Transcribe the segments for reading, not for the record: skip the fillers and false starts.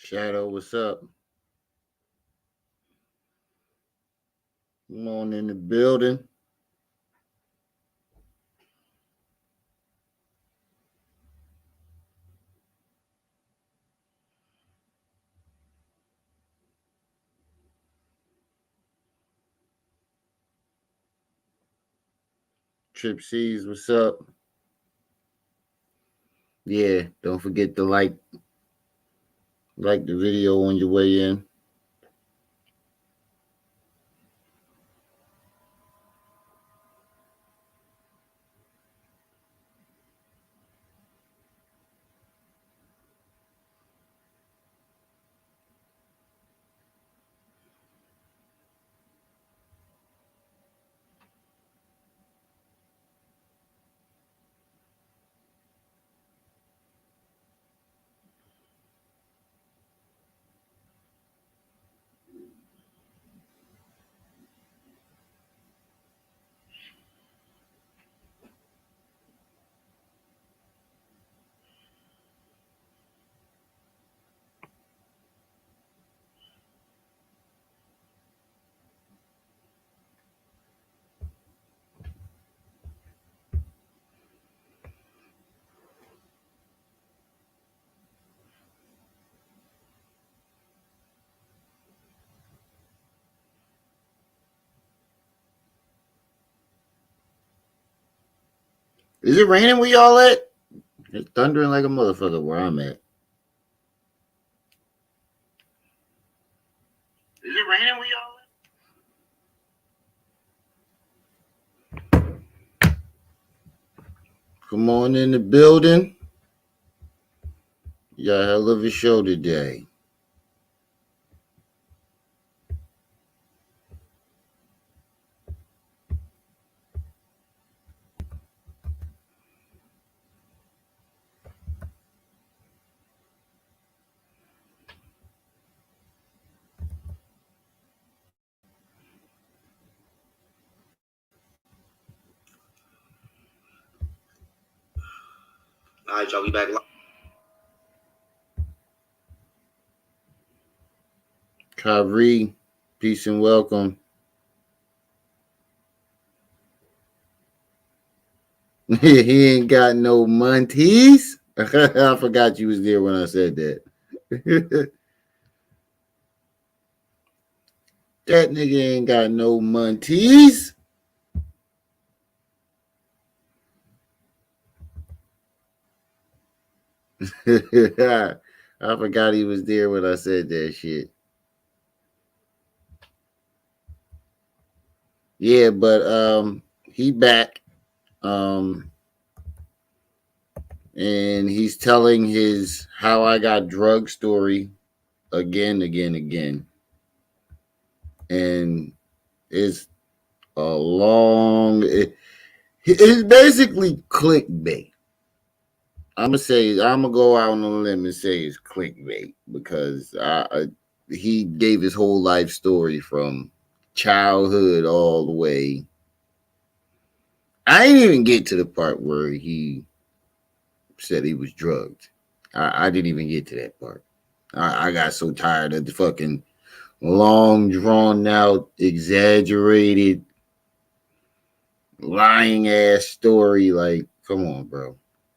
Shadow, what's up? Come on in the building. Trip C's, what's up? Yeah, don't forget to like the video on your way in. Is it raining where y'all at? It's thundering like a motherfucker where I'm at. Is it raining where y'all at? Come on in the building. You got a hell of a show today. All right, y'all, we back live. Kyrie, peace and welcome. He ain't got no montees. I forgot you was there when I said that. That nigga ain't got no montees. I forgot he was there when I said that shit. Yeah, but he back. And he's telling his how I got drug story again. And it's a long it's basically clickbait. I'm gonna go out on a limb and say it's clickbait because he gave his whole life story from childhood all the way. I didn't even get to the part where he said he was drugged. I didn't even get to that part. I got so tired of the fucking long, drawn out, exaggerated, lying ass story. Like, come on, bro.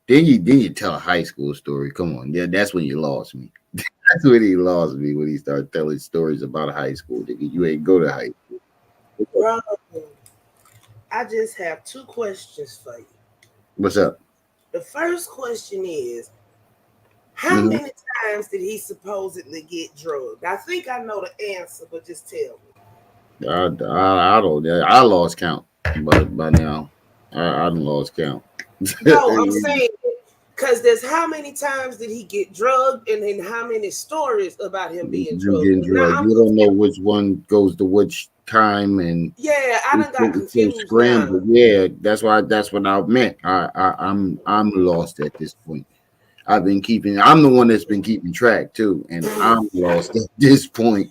Then you tell a high school story. Come on, yeah, that's when you lost me. That's when he lost me when he started telling stories about high school. Nigga, you ain't go to high school. Bro, I just have two questions for you. What's up? The first question is, how Mm-hmm. many times did he supposedly get drugged? I think I know the answer, but just tell me. I don't. I lost count, but by now I lost count. No, I'm saying because there's how many times did he get drugged, and then how many stories about him being You drugged. getting Now drugged. I'm You don't know confused. which one goes to which time, and Yeah, I done got it's so confused now. scrambled. Yeah, that's why. That's what I meant. I'm lost at this point. I've been keeping. I'm the one that's been keeping track too, and I'm lost at this point.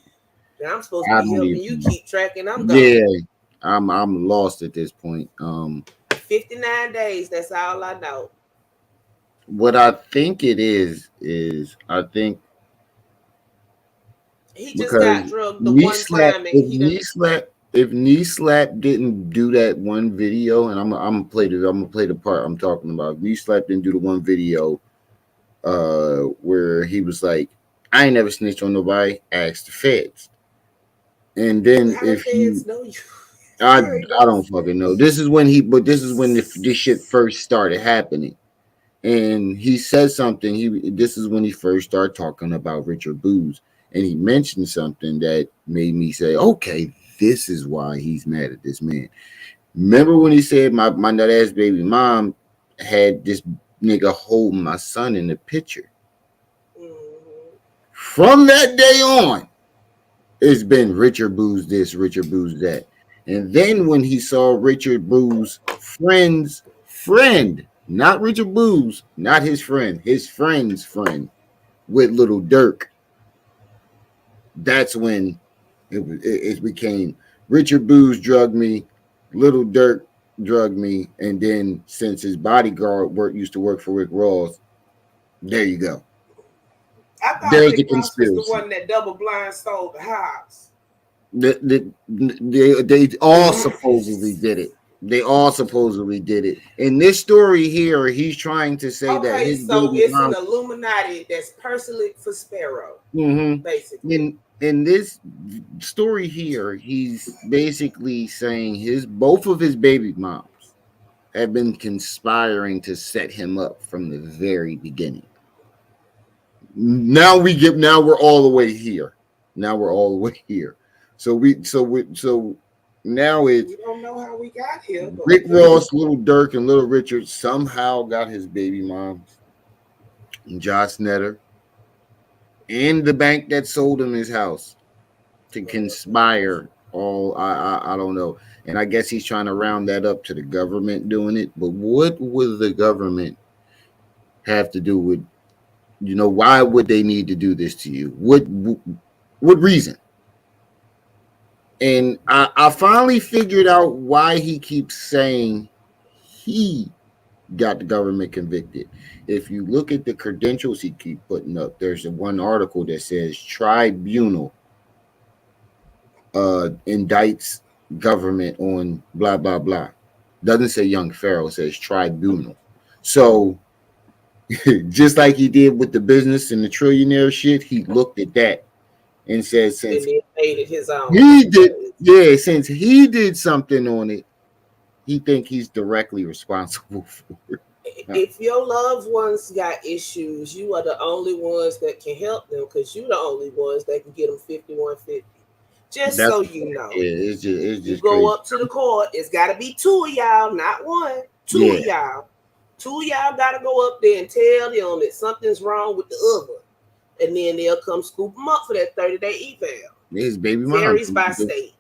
Now I'm supposed to I be don't helping you even. keep track, and I'm gone. Yeah, I'm lost at this point. 59 days, that's all I know. What I think it is I think He just got because drugged the knee one slap. time, and he done. If knee slap didn't do that one video, and I'm gonna play the part I'm talking about. Knee slap didn't do the one video where he was like, I ain't never snitched on nobody, ask the feds. And then How the if you feds know you? I You ain't I never don't fucking know. This is when this is when this shit first started happening. And he said something. This is when he first started talking about Richard Booz, and he mentioned something that made me say, okay, this is why he's mad at this man. Remember when he said my nut ass baby mom had this nigga holding my son in the picture? Mhm. From that day on, it's been Richard Booz this, Richard Booz that. And then when he saw Richard Booz friend's friend, not Richard Booz, not his friend's friend with Little Dirk, that's when it became Richard Booz drugged me, Little Dirk drugged me, and then since his bodyguard used to work for Rick Ross, there you go. I thought There's the Rick Ross was the conspiracy. one that double blind sold the house. They all supposedly did it. They all supposedly did it. In this story here, he's trying to say that Okay, his so baby it's an mom. Illuminati that's personally for Pharaoh, basically. In this story here, he's basically saying his both of his baby moms have been conspiring to set him up from the very beginning. Now we're all the way here. Now we're all the way here. So now it's We don't know how we got here, but Rick okay. Ross, Little Dirk, and Little Richard somehow got his baby moms, and Josh Netter, and the bank that sold him his house to conspire. All I don't know, and I guess he's trying to round that up to the government doing it. But what would the government have to do with? Why would they need to do this to you? What reason? And I finally figured out why he keeps saying he got the government convicted. If you look at the credentials he keep putting up, there's one article that says tribunal indicts government on blah blah blah. Doesn't say young Pharaoh, says tribunal. So just like he did with the business and the trillionaire shit, he looked at that and said And since then made it his own. he did yeah, since he did something on it, he think he's directly responsible for it. If your loved ones got issues, you are the only ones that can help them because you're the only ones that can get them 5150. Just That's so you know, it's you just go crazy. up to the court, it's got to be two of y'all, not one. Two Yeah, of y'all. Two of y'all got to go up there and tell them that something's wrong with the other. And then they'll come scoop them up for that 30-day eval. his baby mom. Varies by state.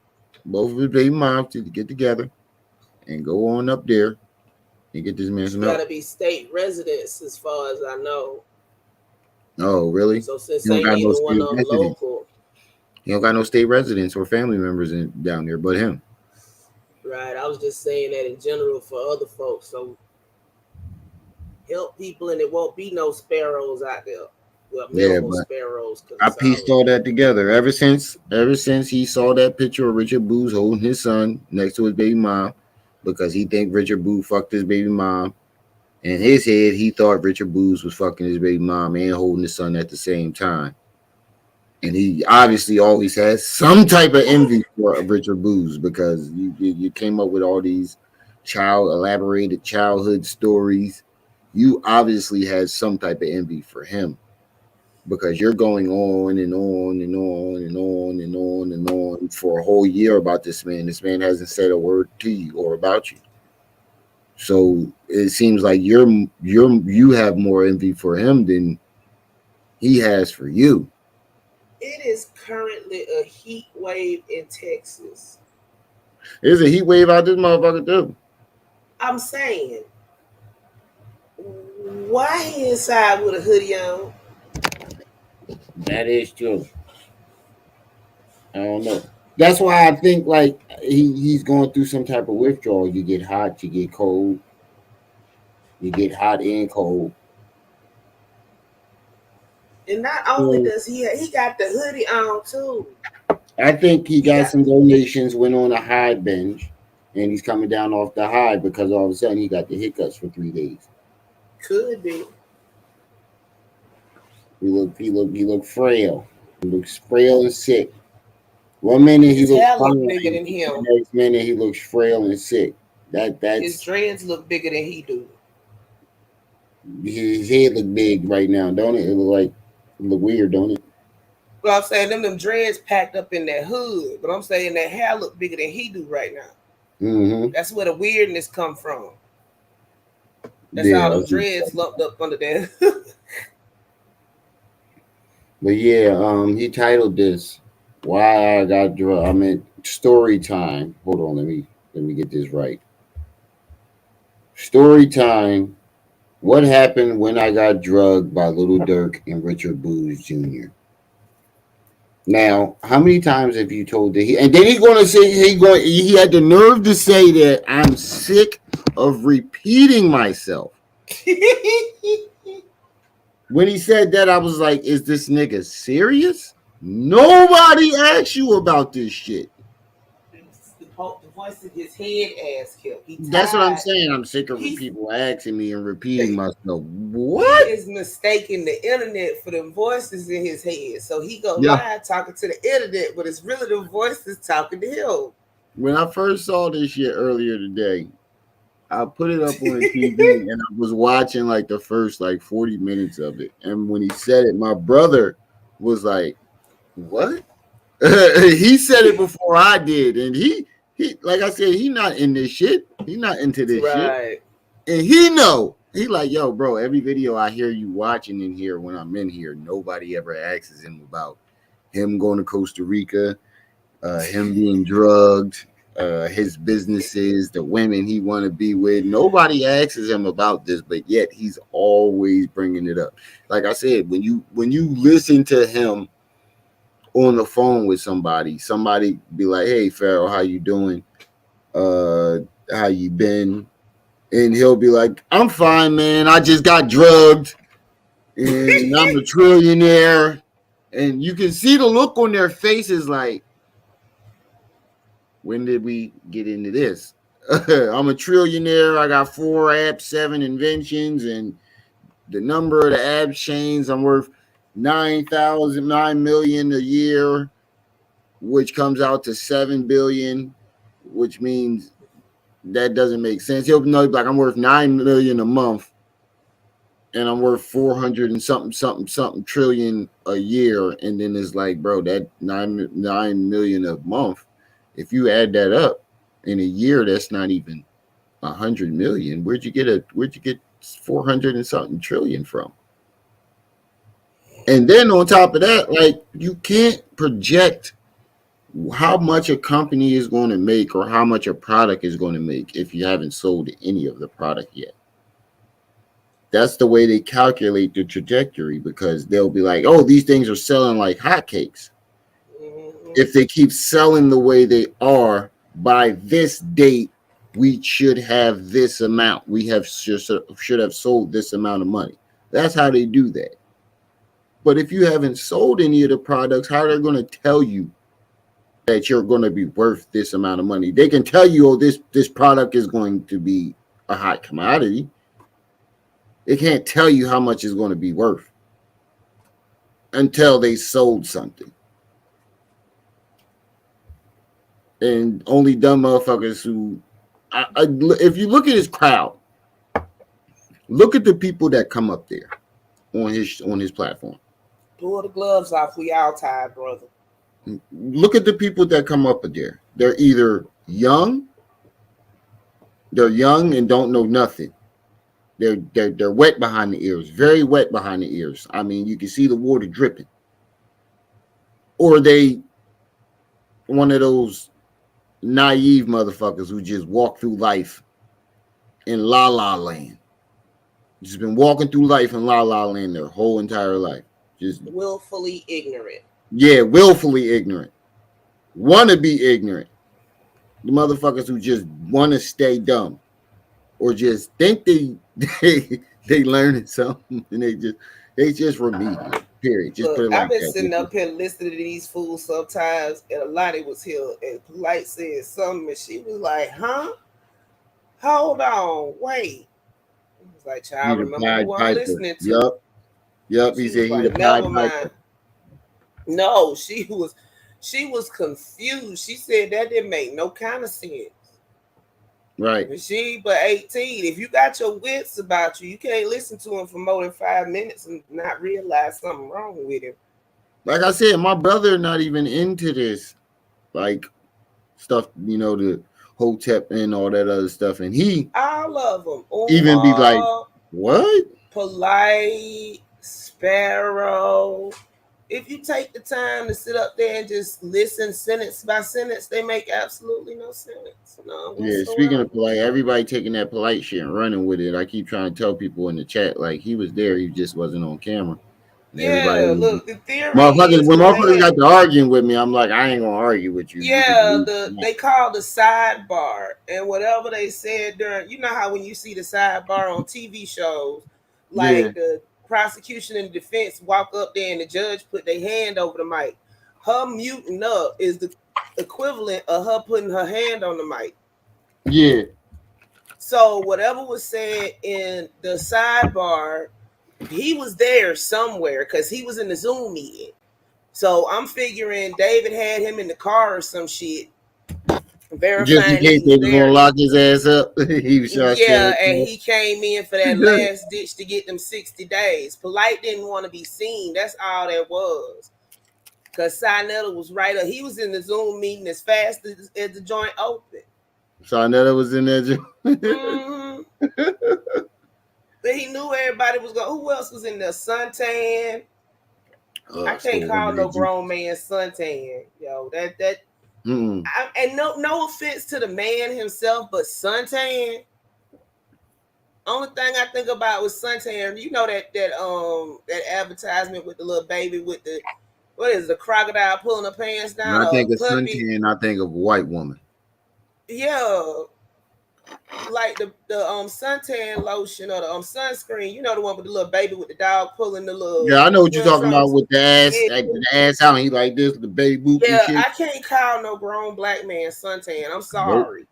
Both of his baby moms to get together and go on up there and get this man But you some got help. to be state residents as far as I know. Oh, really? So since He don't ain't got no neither one state of them residents. local, He don't got no state residents or family members down there, but him. right? I was just saying that in general for other folks. So help people, and it won't be no sparrows out there. Well, Yeah, minimal but sparrows because I it's pieced already all that together. Ever since he saw that picture of Richard Booz holding his son next to his baby mom, because he think Richard Booz fucked his baby mom. In his head, he thought Richard Booz was fucking his baby mom and holding his son at the same time. And he obviously always has some type of envy for Richard Booz because you came up with all these elaborated childhood stories. You obviously had some type of envy for him because you're going on and on and on and on and on and on for a whole year about this man. This man hasn't said a word to you or about you. So it seems like you have more envy for him than he has for you. it is currently a heat wave in Texas. There's a heat wave out this motherfucker too. I'm saying, why he inside with a hoodie on? That is true. I don't know. That's why I think like he's going through some type of withdrawal. You get hot, you get cold, you get hot and cold. And not only So does he got the hoodie on too. I think he He got got some donations, went on a high binge, and he's coming down off the high because all of a sudden he got the hiccups for 3 days. could be He looked frail. He looks frail and sick. One minute he his looks hair fine, look bigger than the him. next minute he looks frail and sick. His That's dreads look bigger than he do. his head look big right now, don't it? It look weird, don't it? Well, I'm saying them dreads packed up in that hood, but I'm saying that hair look bigger than he do right now. Mm-hmm. That's where the weirdness come from. That's Yeah, all them dreads lumped up under there. but yeah, he titled this "Why I Got Drugged." I meant story time. Hold on, let me get this right. Story time. What happened when I got drugged by Little Dirk and Richard Booz Jr.? Now, how many times have you told that he? And then he's going to say he had the nerve to say that I'm sick of repeating myself. When he said that, I was like, is this nigga serious? Nobody asked you about this shit. The voice in his head asked him. He That's what I'm tired. saying. I'm sick of He's people asking me and repeating myself. he What? is mistaking the internet for the voices in his head. So he go Yeah. live talking to the internet, but it's really the voices talking to him. When I first saw this shit earlier today, I put it up on the TV and I was watching like the first like 40 minutes of it. And when he said it, my brother was like, "What?" He said it before I did, and he like I said, he not in this shit. He not into this shit, Right. and he know. He like, yo, bro. Every video I hear you watching in here when I'm in here, nobody ever asks him about him going to Costa Rica, him being drugged, his businesses, the women he want to be with. Nobody asks him about this, but yet he's always bringing it up. Like I said, when you listen to him on the phone with somebody be like, "Hey, Pharaoh, how you doing? Uh, how you been?" And he'll be like, "I'm fine, man. I just got drugged, and I'm a trillionaire." And you can see the look on their faces, like, when did we get into this? I'm a trillionaire. I got 4 apps, 7 inventions, and the number of the app chains. I'm worth 9,000, 9 million a year, which comes out to 7 billion, which means that doesn't make sense. He'll know like I'm worth 9 million a month, and I'm worth 400 and something trillion a year, and then it's like, bro, that 9 million a month. If you add that up in a year, that's not even 100 million. Where'd you get 400 and something trillion from? And then on top of that, like you can't project how much a company is going to make or how much a product is going to make if you haven't sold any of the product yet. That's the way they calculate the trajectory because they'll be like, oh, these things are selling like hotcakes. Mm-hmm. If they keep selling the way they are, by this date, we should have this amount. We should have sold this amount of money. That's how they do that. But if you haven't sold any of the products, how are they going to tell you that you're going to be worth this amount of money? They can tell you, oh, this product is going to be a hot commodity. They can't tell you how much it's going to be worth until they sold something. And only dumb motherfuckers who, if you look at his crowd, look at the people that come up there on his platform. Pull the gloves off. We all tired, brother. Look at the people that come up there. They're young and don't know nothing. They're wet behind the ears, very wet behind the ears. I mean, you can see the water dripping. Or they one of those naive motherfuckers who just walk through life in la la land. Just been walking through life in la la land their whole entire life. Just Willfully ignorant. yeah, willfully ignorant. Wanna be ignorant. The motherfuckers who just want to stay dumb or just think they learning something and they just remedial. Period. Just put Look, it I've like been that. sitting up here listening to these fools sometimes, and a lot was here, and Polite said something, and she was like, "Huh? Hold on, wait." I was like, He "Child, the remember Pied who I'm Piper. listening to?" Yup. Yup. He She was said he the like, Pied "Never Piper. mind." No, she was confused. She said that didn't make no kind of sense. Right. And she but 18. If you got your wits about you, you can't listen to him for more than 5 minutes and not realize something wrong with him. Like I said, my brother not even into this like stuff, the hotep and all that other stuff. And he All of them. even be like, Uma, what? Polite, Sparrow. If you take the time to sit up there and just listen sentence by sentence, they make absolutely no sense. No Yeah, speaking whatsoever. of polite, everybody taking that polite shit and running with it. I keep trying to tell people in the chat, like, he was there, he just wasn't on camera. And everybody, Yeah, look, the theory motherfuckers, is when the motherfuckers man. got to arguing with me, I'm like, I ain't gonna argue with you. You can Yeah, leave. they call the sidebar, and whatever they said during, you know how when you see the sidebar on TV shows, Yeah, like the prosecution and defense walk up there and the judge put their hand over the mic. Her muting up is the equivalent of her putting her hand on the mic. yeah. So whatever was said in the sidebar, he was there somewhere because he was in the Zoom meeting. So I'm figuring David had him in the car or some shit, Just in verifying he case was they was gonna there. lock his ass up, he was trying to Yeah, stand and he came in for that up. last ditch to get them 60 days. Polite didn't want to be seen. That's all that was. Because Sinetta was right up. He was in the Zoom meeting as fast as the joint opened. Sarnetta was in there. Mm-hmm. But he knew everybody was going. Who else was in there? Suntan. I can't Still call running no that juice. grown man suntan. Yo, Mm-mm. and no offense to the man himself, but suntan. Only thing I think about was suntan. You know that advertisement with the little baby with the what is it, the crocodile pulling her pants When down, I or think a of puppy? suntan, I think of white woman. Yeah, like the suntan lotion or the sunscreen. You know the one with the little baby with the dog pulling the little Yeah, I know what you're twelve talking about trunks. with the ass, Yeah, like the ass out. He like this, the baby boop and yeah. shit. I can't call no grown black man suntan. I'm Nope, sorry.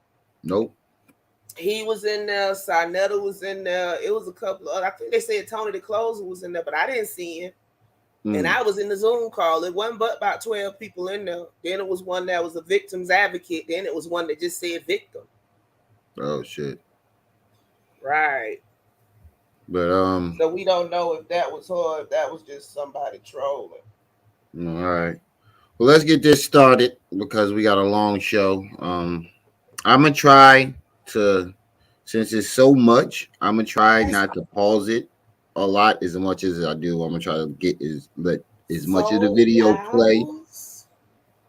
nope. He was in there. Sinetta was in there. It was a couple of. I think they said Tony the Closer was in there, but I didn't see him. And Mm. I was in the Zoom call. It wasn't but about 12 people in there. Then it was one that was a victim's advocate. Then it was one that just said victim. Oh shit. Right. But So we don't know if that was her, or if that was just somebody trolling. all right. Well, let's get this started because we got a long show. I'm gonna try to, since it's so much, I'm gonna try not to pause it a lot as much as I do. I'm gonna try to let as much of the So video play. hours?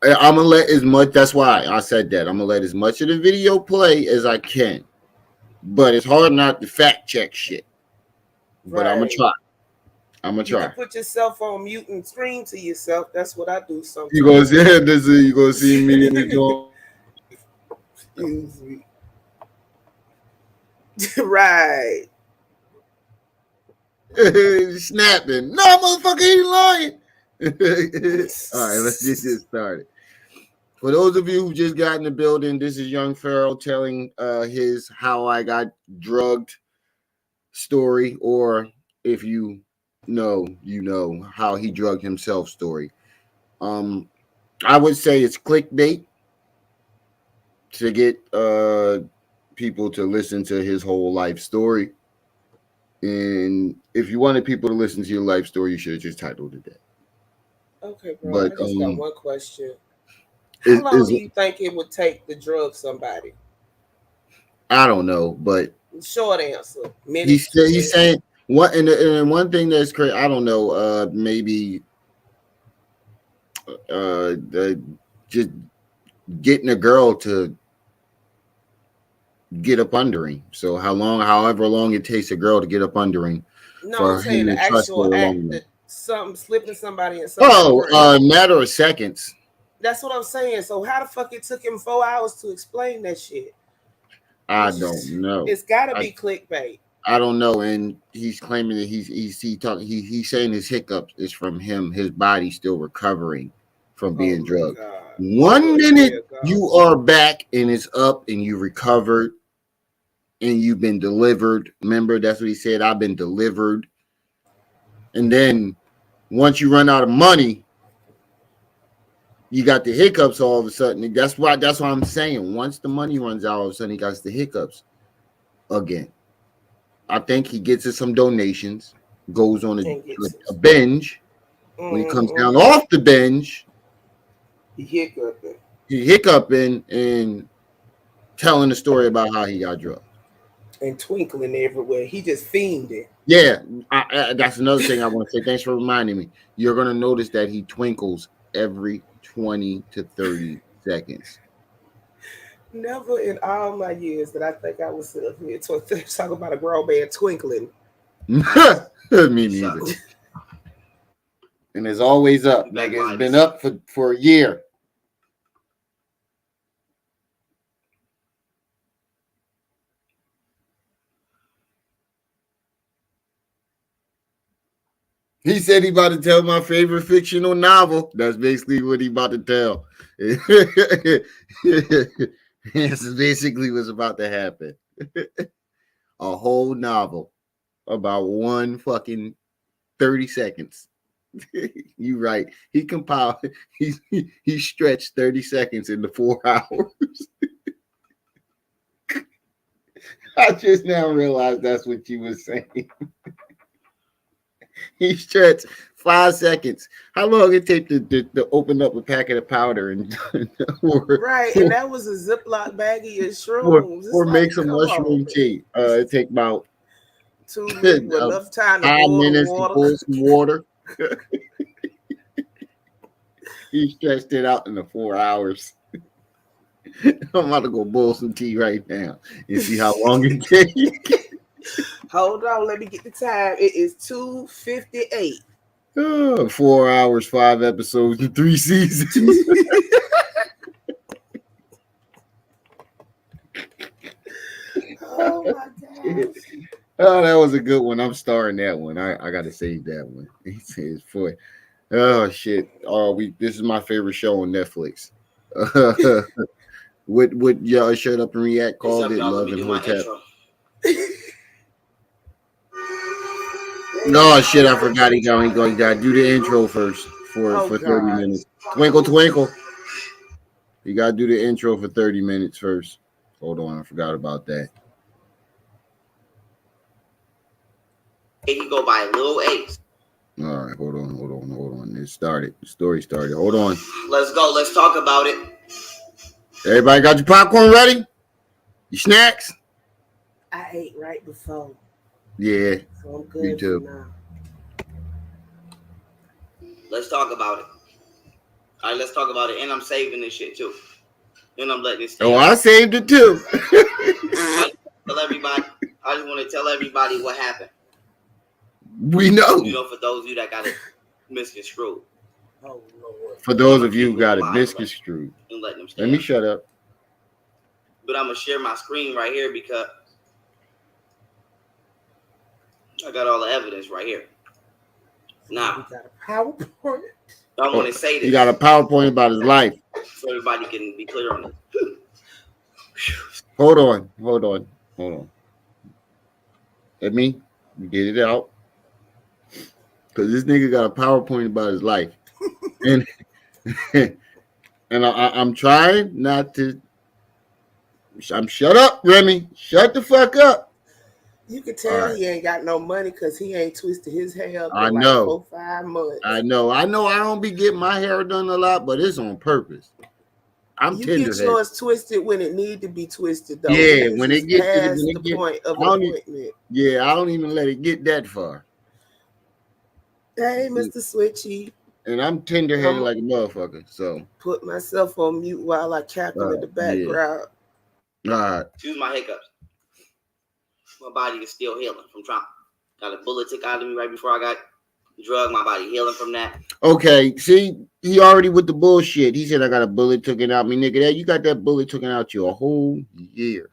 I'm gonna let as much. That's why I said that. I'm gonna let as much of the video play as I can. But it's hard not to fact check shit. But I'm gonna Right. try. I'm gonna You can try. put yourself on mute and scream to yourself. That's what I do You gonna sometimes. see this? You gonna see me in the joint Excuse me. Right. snapping. No, motherfucker, ain't lying. All right, let's get this started. For those of you who just got in the building, this is young Pharaoh telling his how I got drugged story, or if you know how he drugged himself story. Um, I would say it's clickbait to get people to listen to his whole life story. And if you wanted people to listen to your life story, you should have just titled it that. Okay, bro. But I just got one question. How it long is do you think it would take to drug somebody? I don't know, but Short answer: minutes, he's 2 minutes. saying what, and one thing that's crazy. I don't know. Maybe just getting a girl to get up under him. So however long it takes a girl to get up under him No, I'm for saying him to the trust her actual long act enough. that something slipping somebody in somebody's Oh, brain. matter of seconds. That's what I'm saying. So how the fuck it took him 4 hours to explain that shit? I don't know. It's gotta I be clickbait. I don't know, and he's claiming that he's saying his hiccups is from him, his body still recovering from Oh being my drugged. God. One What minute the hell, you are back and it's up and you recovered and you've been delivered. Remember, that's what he said. I've been delivered. And then once you run out of money, you got the hiccups all of a sudden. That's why I'm saying once the money runs out, all of a sudden he got the hiccups again. I think he gets us some donations, goes on and gets a it. binge. When he comes down Mm-hmm. off the binge, He hiccuping he hiccuping and telling the story about how he got drugged. and twinkling everywhere. He just fiending. Yeah, that's another thing I want to say. Thanks for reminding me. You're going to notice that he twinkles every 20 to 30 seconds. Never in all my years that I think I was up here talk about a grown man twinkling. Me neither. And it's always up. Nigga, it's been up for a year. He said he about to tell my favorite fictional novel. That's basically what he about to tell. This is basically what's about to happen. A whole novel about one fucking 30 seconds. You right. He compiled, he stretched 30 seconds into 4 hours. I just now realized that's what you were saying. He stretched 5 seconds. How long it take to open up a packet of powder and Right, and that was a Ziploc baggie of or, shrooms. It's or make like, some come on, mushroom man. tea? It take about 2 minutes, enough time to 5 boil the minutes to water. boil some water. He stretched it out into 4 hours. I'm about to go boil some tea right now and see how long it takes. Hold on, let me get the time. It is 2:58. 4 hours, 5 episodes, and 3 seasons. Oh my gosh. Oh, that was a good one. I'm starring that one. I got to save that one. He says, "For oh shit, this is my favorite show on Netflix." What y'all shut up and react called it? Love and Hotep. No shit, I forgot. He got to do the intro first Oh for 30 God. minutes. Twinkle twinkle. You got to do the intro for 30 minutes first. Hold on, I forgot about that. He go by Lil Ace. All right, hold on. It started. The story started. Hold on. Let's go. Let's talk about it. Everybody got your popcorn ready? Your snacks? I ate right before. Yeah. So I'm Me good for too. now. Let's talk about it. All right, let's talk about it. And I'm saving this shit too. And I'm letting it stay. Oh, I saved it too. Tell everybody. I just want to tell everybody what happened. We know. You know, for those of you that got it misconstrued. Oh Lord. For those of you who got it misconstrued. And letting them stay. Let me shut up. But I'm gonna share my screen right here because I got all the evidence right here. Now, we got a PowerPoint. I want to say this. You got a PowerPoint about his life. So everybody can be clear on it. Hold on. Let me get it out. Because this nigga got a PowerPoint about his life. And I'm trying not to. I'm shut up, Remy. Shut the fuck up. You can tell he ain't got no money because he ain't twisted his hair up in I like know. 4-5 months. I know. I don't be getting my hair done a lot, but it's on purpose. I'm you tender get yours twisted when it need to be twisted, though. Yeah, when it gets past the point of appointment. Yeah, I don't even let it get that far. Hey, Mr. Switchy. And I'm tender-headed like a motherfucker, so. Put myself on mute while I cackle in the background. Yeah. All right. Excuse my hiccups. My body is still healing from trauma. Got a bullet took out of me right before I got drugged. My body healing from that. Okay, see, he already with the bullshit. He said I got a bullet taken out me, nigga. That you got that bullet taken out you a whole year.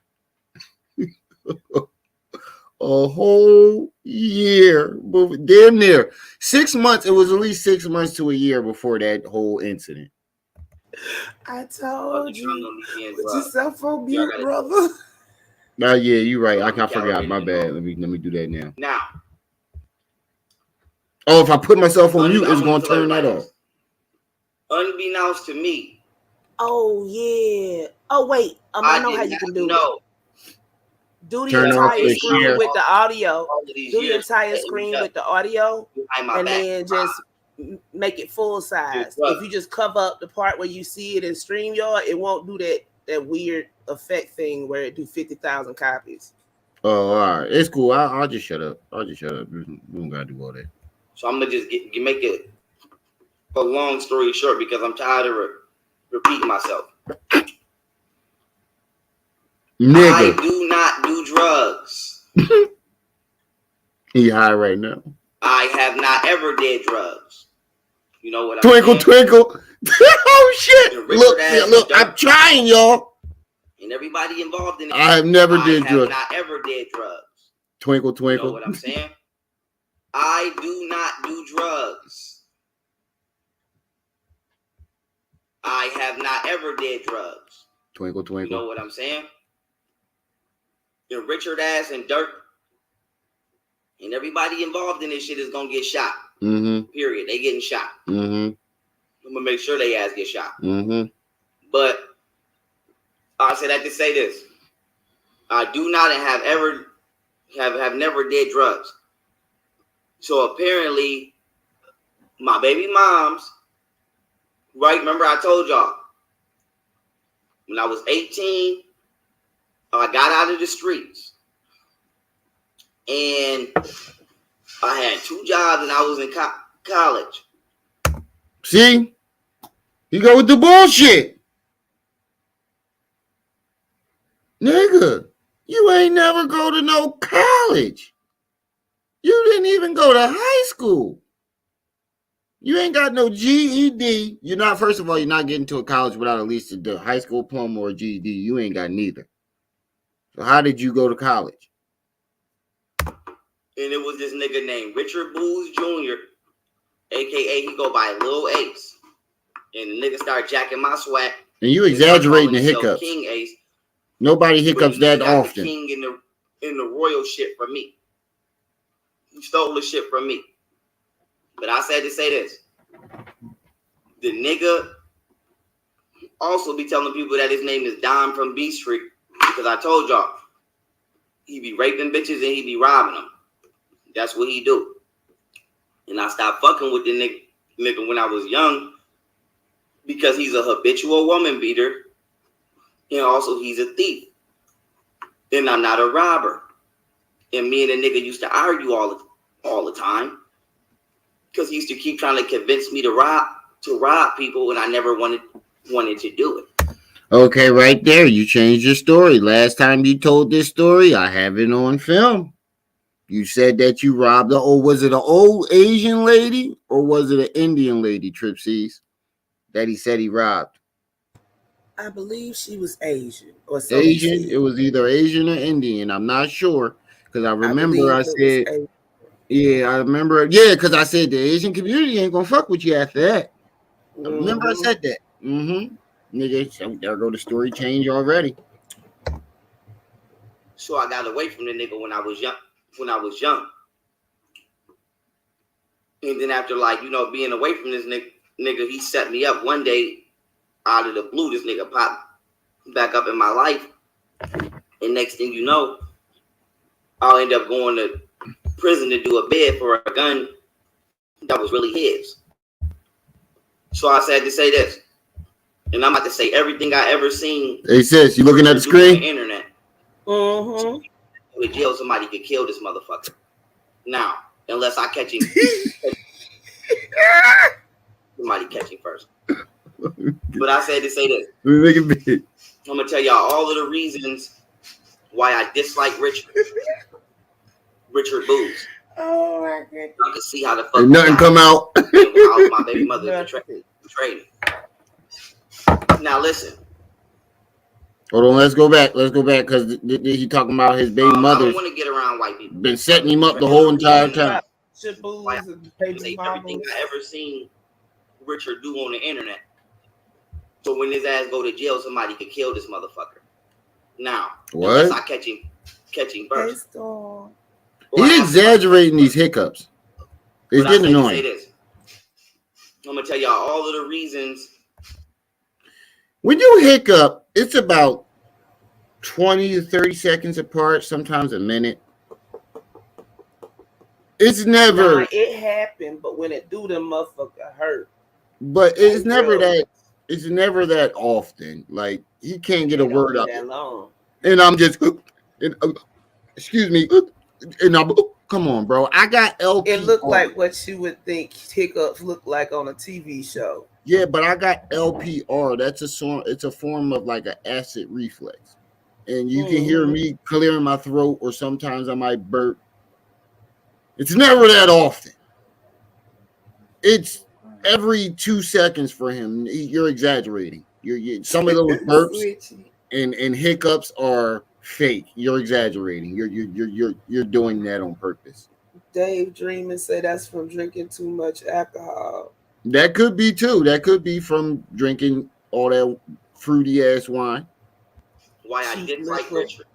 a whole year, damn near 6 months. It was at least 6 months to a year before that whole incident. I told you. Put yourself on mute, brother. Oh yeah, you're right. I forgot. My bad. Let me do that now. Now. Oh, if I put myself on mute, it's gonna turn that off. Unbeknownst to me. Oh yeah. Oh wait. I know how you can do it. Do the entire screen with the audio. Do the entire screen with the audio, and then just make it full size. If you just cover up the part where you see it in StreamYard, it won't do that weird effect thing where it do 50,000 copies. Oh, all right. It's cool. I'll just shut up. We don't gotta do all that. So I'm gonna just make it a long story short because I'm tired of repeating myself. Nigga. I do not do drugs. He high right now. I have not ever did drugs. You know what I'm saying? Twinkle. Oh shit! Look, I'm trying, y'all. And everybody involved in it. I have never did drugs. I have not ever did drugs. Twinkle. You know what I'm saying? I do not do drugs. I have not ever did drugs. Twinkle. You know what I'm saying? And Richard Ass and Dirk and everybody involved in this shit is gonna get shot. Mm-hmm. Period. They getting shot. Mm-hmm. I'm gonna make sure they ass get shot. Mm-hmm. But I said that to say this. I do not and have never did drugs. So apparently my baby moms, right? Remember I told y'all when I was 18, I got out of the streets and I had 2 jobs and I was in college. See? You go with the bullshit. Nigga, you ain't never go to no college. You didn't even go to high school. You ain't got no GED. You're not, first of all, you're not getting to a college without at least a high school diploma or a GED. You ain't got neither. So how did you go to college? And it was this nigga named Richard Booz Jr., a.k.a. he go by Lil Ace. And the nigga started jacking my swag. And you exaggerating the hiccups. King Ace. Nobody hiccups that often. The king in the royal shit from me. He stole the shit from me. But I said to say this. The nigga also be telling people that his name is Dom from B Street. Because I told y'all, he be raping bitches and he be robbing them. That's what he do. And I stopped fucking with the nigga when I was young because he's a habitual woman beater and also he's a thief. And I'm not a robber. And me and the nigga used to argue all the time because he used to keep trying to convince me to rob people and I never wanted to do it. Okay, right there. You changed your story. Last time you told this story, I have it on film. You said that you robbed was it an old Asian lady or was it an Indian lady, Tripsies, that he said he robbed? I believe she was Asian or something. Asian? It was either Asian or Indian. I'm not sure because I remember I said, yeah, I remember. Yeah, because I said the Asian community ain't going to fuck with you after that. Mm-hmm. I remember I said that. Mm-hmm. Nigga, so there go the story change already. So I got away from the nigga when I was young. And then after being away from this nigga, he set me up one day out of the blue. This nigga popped back up in my life. And next thing you know, I'll end up going to prison to do a bid for a gun that was really his. So I said to say this. And I'm about to say everything I ever seen. Hey sis, you looking at the screen? On the internet. Mm-hmm. With jail, somebody could kill this motherfucker. Now, unless I catch him. Somebody catch him first. But I said to say this. I'm gonna tell y'all all of the reasons why I dislike Richard Booz. Oh my goodness. I can see how the fuck nothing come out. How my baby mother betrayed me. Now listen. Hold on, let's go back. Let's go back because he talking about his baby I mother don't want to get around white people. been setting him up the whole entire time. Shaboos and Say baby everything mamas. I ever seen Richard do on the internet. So when his ass go to jail, somebody could kill this motherfucker. Now, What? unless I catch him first. He exaggerating these hiccups. It's getting annoying. Say this. I'm gonna tell y'all all of the reasons. When you hiccup, it's about 20 to 30 seconds apart, sometimes a minute. It's never. Nah, it happened, but when it do, the motherfucker hurt. But it's Like, never really. that. It's never that often. Like he can't get a word out. That long. And I'm just. Excuse me. And I'm. Come on, bro. I got LPR. It looked like what you would think hiccups look like on a TV show. Yeah, but I got LPR. That's it's a form of like an acid reflex. And you can hear me clearing my throat, or sometimes I might burp. It's never that often. It's every 2 seconds for him. You're exaggerating. Some of those burps and hiccups are fake. You're exaggerating. You're doing that on purpose. Dave Dreamin said that's from drinking too much alcohol. That could be too. That could be from drinking all that fruity ass wine. Why I didn't like Richard.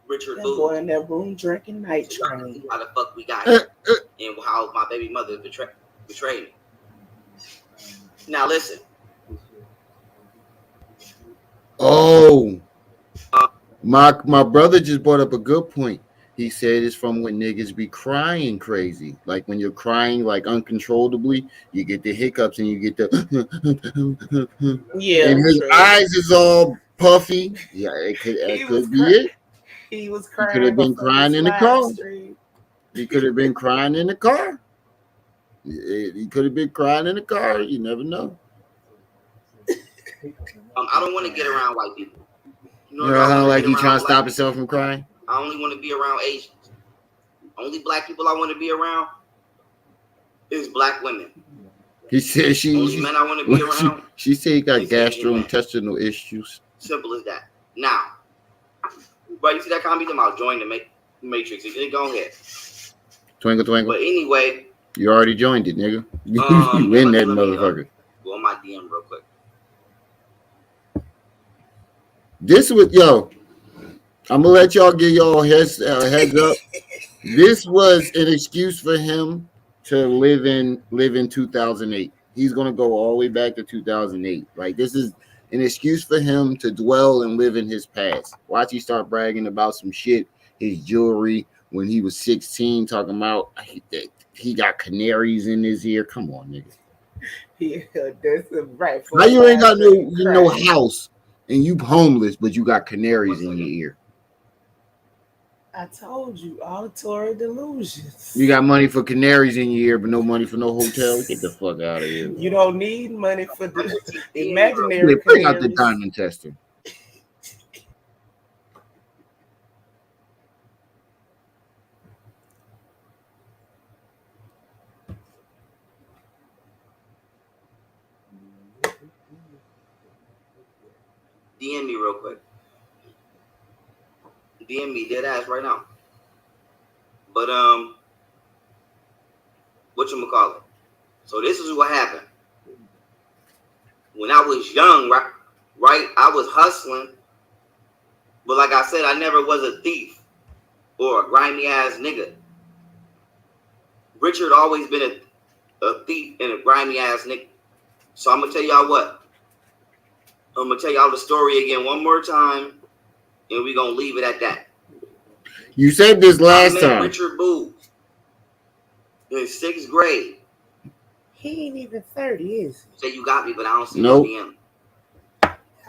Richard that boy in that room drinking night train. How the fuck we got here and how my baby mother betrayed me. Now listen. Oh, my brother just brought up a good point. He said it's from when niggas be crying crazy. Like when you're crying like uncontrollably, you get the hiccups and you get the yeah. And his eyes is all puffy. Yeah, it could be it. He was crying. He could have been crying in the car. He could have been crying in the car. He could have been crying in the car. You never know. I don't want to get around white people. You know how like he trying to stop himself from crying? I only want to be around Asians. Only black people I want to be around is black women. He said only men I want to be around. She said he got gastrointestinal issues. Simple as that. Now, but you see that comment about join the matrix? Go ahead. Twinkle, twinkle. But anyway, you already joined it, nigga. You in that motherfucker. Go on my DM real quick. This was I'm gonna let y'all get y'all heads up. This was an excuse for him to live in 2008. He's gonna go all the way back to 2008. Like this is an excuse for him to dwell and live in his past. Watch he start bragging about some shit, his jewelry when he was 16, talking about he got canaries in his ear. Come on, nigga. Yeah, that's right. Now you ain't got no house and you homeless, but you got canaries in your ear. I told you, auditory delusions. You got money for canaries in your ear, but no money for no hotel. Get the fuck out of here. You don't need money for the imaginary canaries. Bring out the diamond tester. DM me real quick. DM me dead ass right now. But whatchamacallit? So this is what happened. When I was young, right? I was hustling. But like I said, I never was a thief or a grimy ass nigga. Richard always been a thief and a grimy ass nigga. So I'm gonna tell y'all what. I'm gonna tell y'all the story again one more time, and we're gonna leave it at that. You said this last time. Richard Booth in 6th grade. He ain't even 30, is he? Say you got me, but I don't see nope. him.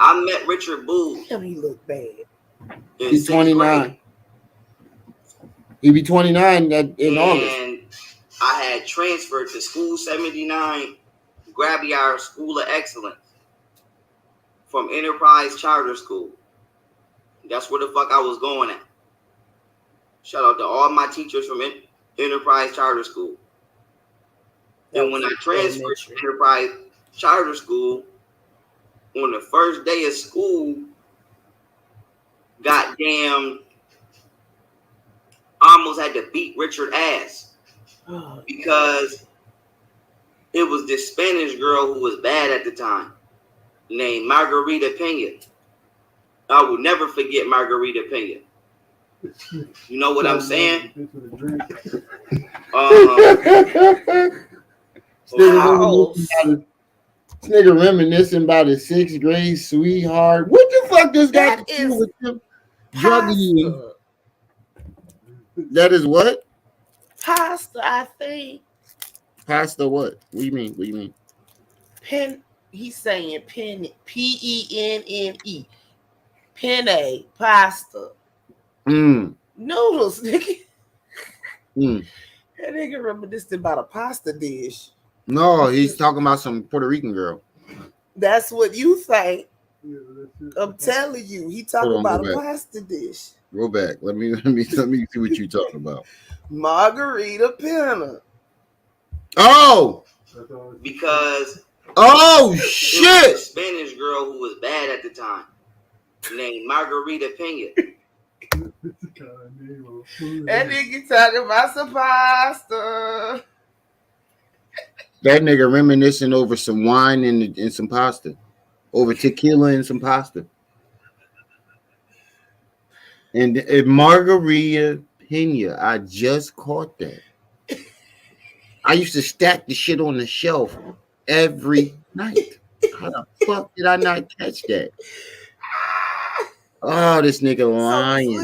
I met Richard Booth. Damn, he look bad. He's 29. He'll be 29 in August. And I had transferred to School 79, Grabbyard School of Excellence from Enterprise Charter School. That's where the fuck I was going at. Shout out to all my teachers from Enterprise Charter School. And when I transferred to Enterprise Charter School, on the first day of school, goddamn almost had to beat Richard ass because it was this Spanish girl who was bad at the time named Margarita Pena. I will never forget Margarita Pena. You know what I'm saying? This nigga reminiscing about his 6th grade sweetheart. What the fuck does that do with him drugging you? That is what? Pasta, I think. Pasta what? What do you mean? What do you mean? He's saying penne. Penne. Penne. Pasta. Noodles, nigga. That nigga reminiscing about a pasta dish. No, he's talking about some Puerto Rican girl. That's what you think. I'm telling you, he talking about a pasta dish. Go back. Let me see what you're talking about. Margarita Pena. Oh, because shit! A Spanish girl who was bad at the time named Margarita Pena. That nigga talking about some pasta. That nigga reminiscing over some wine and some pasta, over tequila and some pasta. And Margarita Pena, I just caught that. I used to stack the shit on the shelf every night. How the fuck did I not catch that? Oh, this nigga lying.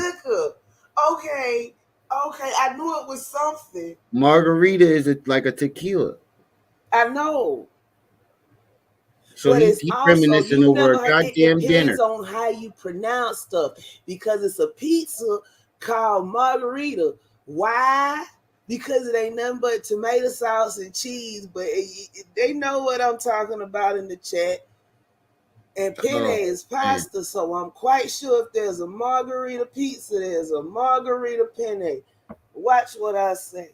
Okay, I knew it was something. Margarita is like a tequila. I know. So he's reminiscing over a goddamn dinner. It depends on how you pronounce stuff because it's a pizza called margarita. Why? Because it ain't nothing but tomato sauce and cheese. But they know what I'm talking about in the chat. And penne is pasta, so I'm quite sure if there's a margarita pizza, there's a margarita penne. Watch what I say.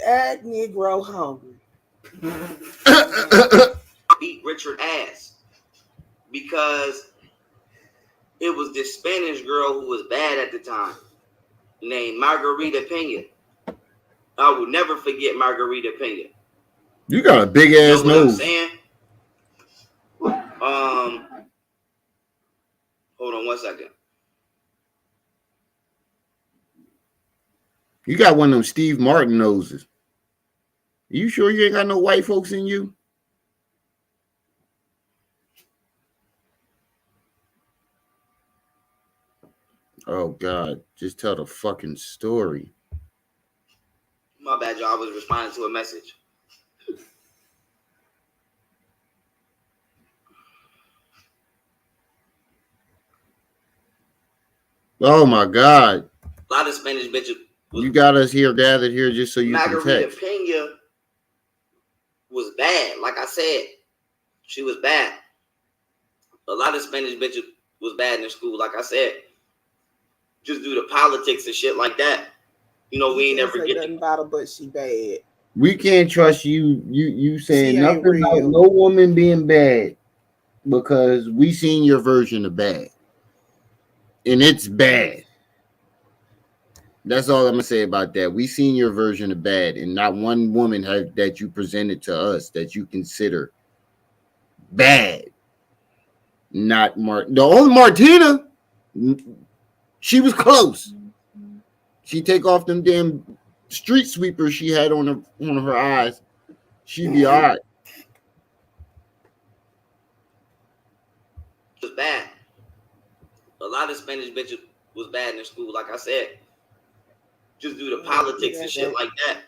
That Negro hungry. Beat Richard ass because it was this Spanish girl who was bad at the time named Margarita Pena. I will never forget Margarita Pena. You got a big ass nose. You know what I'm saying? Hold on 1 second. You got one of them Steve Martin noses. You sure you ain't got no white folks in you? Oh God, just tell the fucking story. My bad, y'all. I was responding to a message. Oh my God. A lot of Spanish bitches. You got us here gathered here just so you Margarita can text. Pena was bad. Like I said, she was bad. A lot of Spanish bitches was bad in school. Like I said, just due to politics and shit like that. You know, we ain't never get nothing about her, but she bad. We can't trust you. You saying nothing about no woman being bad because we seen your version of bad, and it's bad. That's all I'm gonna say about that. We seen your version of bad, and not one woman that you presented to us that you consider bad. Not the only Martina. She was close. She take off them damn street sweepers she had on her eyes. She'd be all right. It was bad. A lot of Spanish bitches was bad in school. Like I said, just due to politics and shit like that.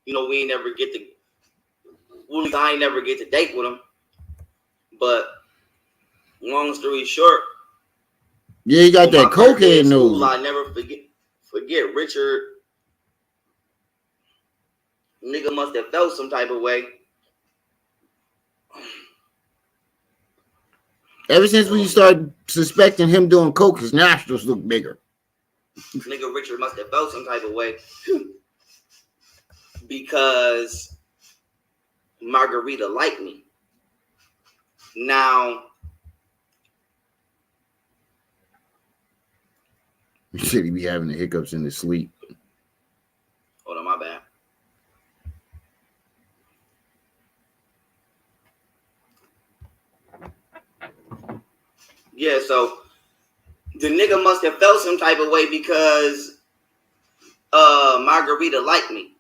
You know, we ain't never get to. Well, I ain't never get to date with them. But long story short, yeah, you got that cocaine nose. I never forget Richard. Nigga must have felt some type of way. Ever since we started suspecting him doing coke, his nostrils look bigger. Nigga Richard must have felt some type of way because Margarita liked me. Now, He said he be having the hiccups in his sleep. Hold on, my bad. Yeah, so the nigga must have felt some type of way because Margarita liked me.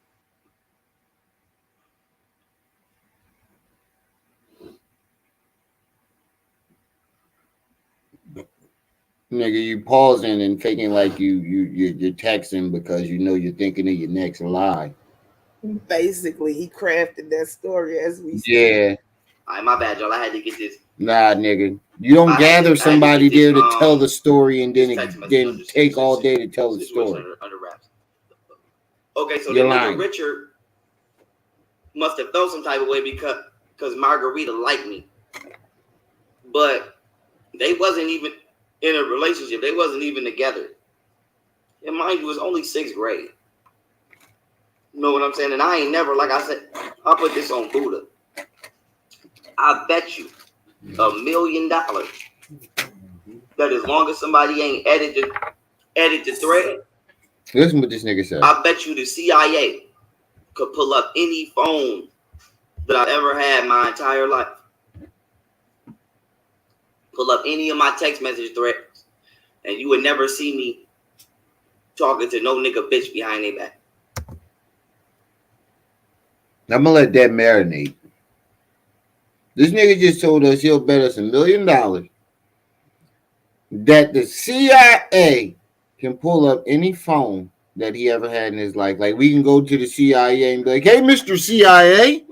Nigga, you pausing and faking like you're texting because you know you're thinking of your next lie. Basically, he crafted that story as we speak. Yeah. All right, my bad, y'all. I had to get this. Nigga. You don't gather somebody there to tell the story and then take all day to tell the story. Under wraps. Okay, so You're the lying. nigga Richard must have felt some type of way because Margarita liked me. But they wasn't even in a relationship. They wasn't even together. And mind you, it was only 6th grade. You know what I'm saying? And I ain't never, like I said, I'll put this on Buddha. I bet you $1 million that as long as somebody ain't edit the thread, listen what this nigga said. I bet you the CIA could pull up any phone that I've ever had my entire life. Pull up any of my text message threads, and you would never see me talking to no nigga bitch behind their back. I'm gonna let that marinate. This nigga just told us he'll bet us $1 million that the CIA can pull up any phone that he ever had in his life. Like we can go to the CIA and be like, "Hey, Mr. CIA,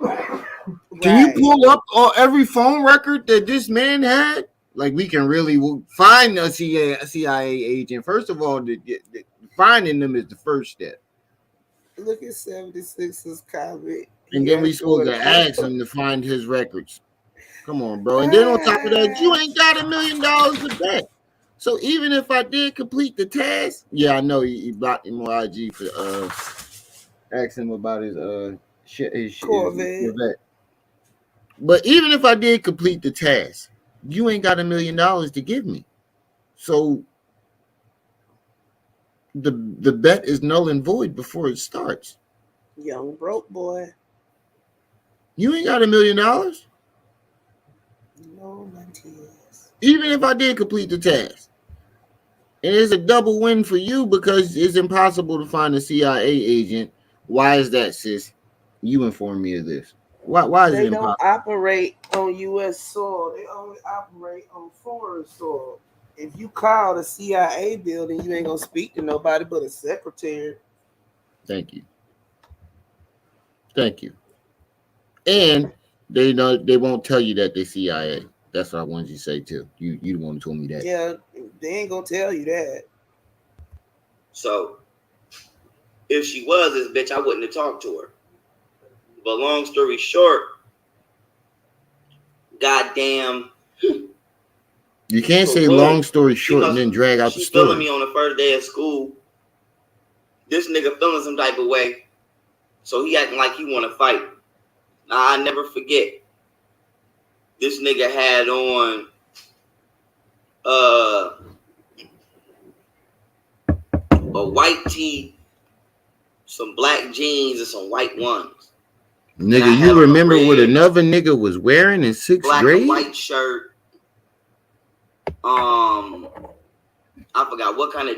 can you pull up every phone record that this man had?" Like we can really find a CIA agent. First of all, finding them is the first step. Look at 76's comment. And then we supposed to ask him to find his records. Come on, bro. And then on top of that, you ain't got $1 million to bet. So even if I did complete the task, yeah, I know he blocked him on IG for asking him about his Corvette. But even if I did complete the task, you ain't got $1 million to give me. So the bet is null and void before it starts. Young broke boy. You ain't got $1 million. No, not tears. Even if I did complete the task. And it's a double win for you because it's impossible to find a CIA agent. Why is that, sis? You inform me of this. Why is it impossible? They don't operate on U.S. soil. They only operate on foreign soil. If you call the CIA building, you ain't gonna speak to nobody but a secretary. Thank you. And they won't tell you that they CIA. That's what I wanted you to say too. You the one who told me that. Yeah, they ain't gonna tell you that. So if she was this bitch, I wouldn't have talked to her. But long story short, goddamn. You can't say long story short and then drag out the story. She feeling me on the first day of school. This nigga feeling some type of way. So he acting like he want to fight. Now, I never forget. This nigga had on a white tee, some black jeans, and some white ones. Nigga, you remember what another nigga was wearing in 6th black grade? And white shirt. I forgot what kind of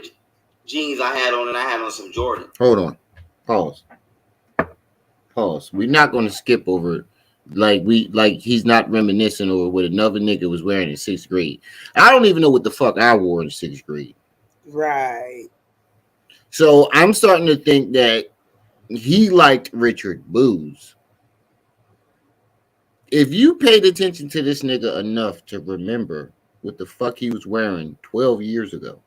jeans I had on, and I had on some Jordan. Hold on. Pause. We're not going to skip over it. Like he's not reminiscing over what another nigga was wearing in 6th grade. I don't even know what the fuck I wore in 6th grade. Right. So I'm starting to think that he liked Richard Booze. If you paid attention to this nigga enough to remember what the fuck he was wearing 12 years ago,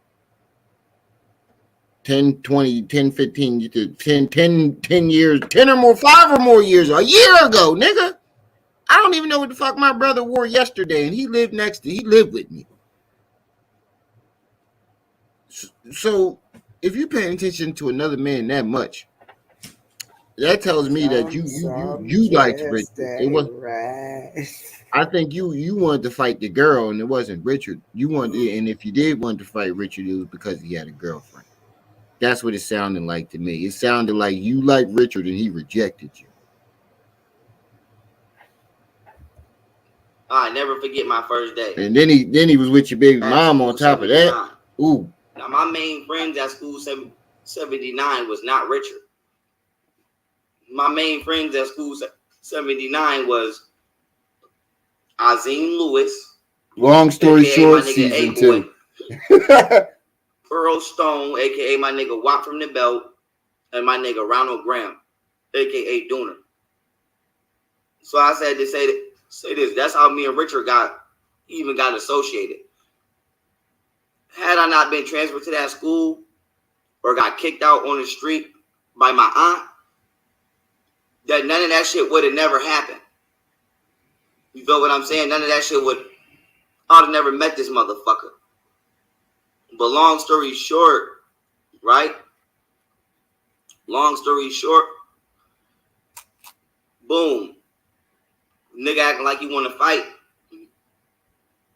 10, 20, 10, 15, 10 years, 10 or more, 5 or more years, a year ago, nigga. I don't even know what the fuck my brother wore yesterday, and he lived with me. So if you're paying attention to another man that much, that tells me that you liked Richard. It was. Right. I think you wanted to fight the girl, and it wasn't Richard. You wanted, and if you did want to fight Richard, it was because he had a girlfriend. That's what it sounded like to me. It sounded like you liked Richard, and he rejected you. I never forget my first day. And then he was with your baby mom on top of that. Ooh. Now my main friends at school 79 was not Richard. My main friends at school 79 was Azim Lewis. Long story short, season 2. Earl Stone, aka my nigga Watt from the Belt, and my nigga Ronald Graham, aka Dooner. So I said to say this. That's how me and Richard got associated. Had I not been transferred to that school or got kicked out on the street by my aunt, that none of that shit would have never happened. You feel what I'm saying? None of that shit would. I'd have never met this motherfucker. But long story short, right? Long story short, boom. Nigga acting like you want to fight.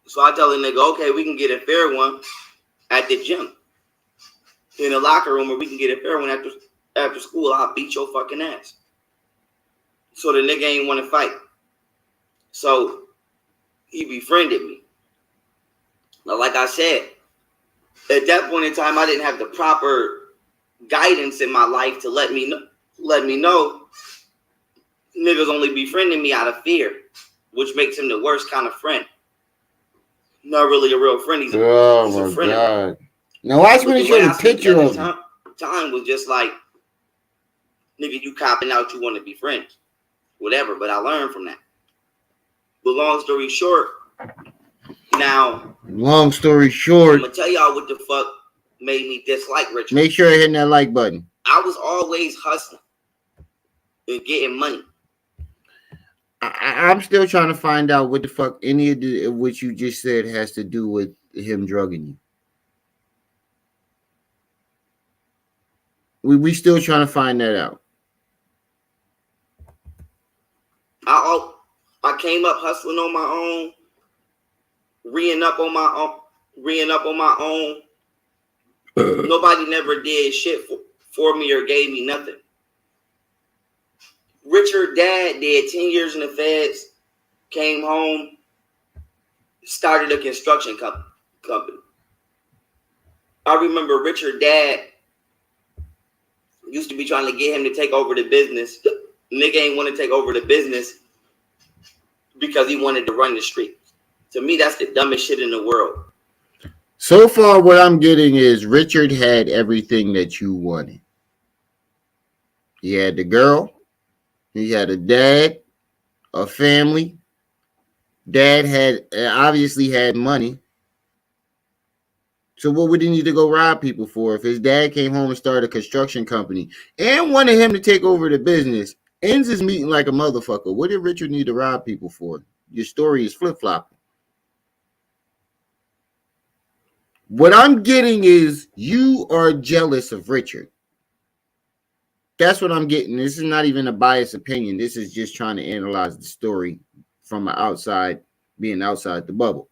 So I tell the nigga, okay, we can get a fair one at the gym. In the locker room, or we can get a fair one after school. I'll beat your fucking ass. So the nigga ain't want to fight. So he befriended me. Now, like I said, at that point in time, I didn't have the proper guidance in my life to let me know niggas only befriending me out of fear, which makes him the worst kind of friend. Not really a real friend. He's a friend. God. Now watch when he showed a picture of him. Time was just like, nigga, you copping out, you want to be friends. Whatever, but I learned from that. But long story short, now. Long story short. I'm going to tell y'all what the fuck made me dislike Richard. Make sure you're hitting that like button. I was always hustling and getting money. I'm still trying to find out what the fuck any of what you just said has to do with him drugging you. We still trying to find that out. I came up hustling on my own, reeing up on my own. Nobody never did shit for me or gave me nothing. Richard dad did 10 years in the feds, came home, started a construction company. I remember Richard dad used to be trying to get him to take over the business. Nigga ain't want to take over the business because he wanted to run the street. To me, that's the dumbest shit in the world. So far, what I'm getting is Richard had everything that you wanted. He had the girl. He had a dad, a family. Dad had obviously had money. So what would he need to go rob people for if his dad came home and started a construction company and wanted him to take over the business? Ends his meeting like a motherfucker. What did Richard need to rob people for? Your story is flip-flopping. What I'm getting is you are jealous of Richard. That's what I'm getting. This is not even a biased opinion. This is just trying to analyze the story from an outside, being outside the bubble.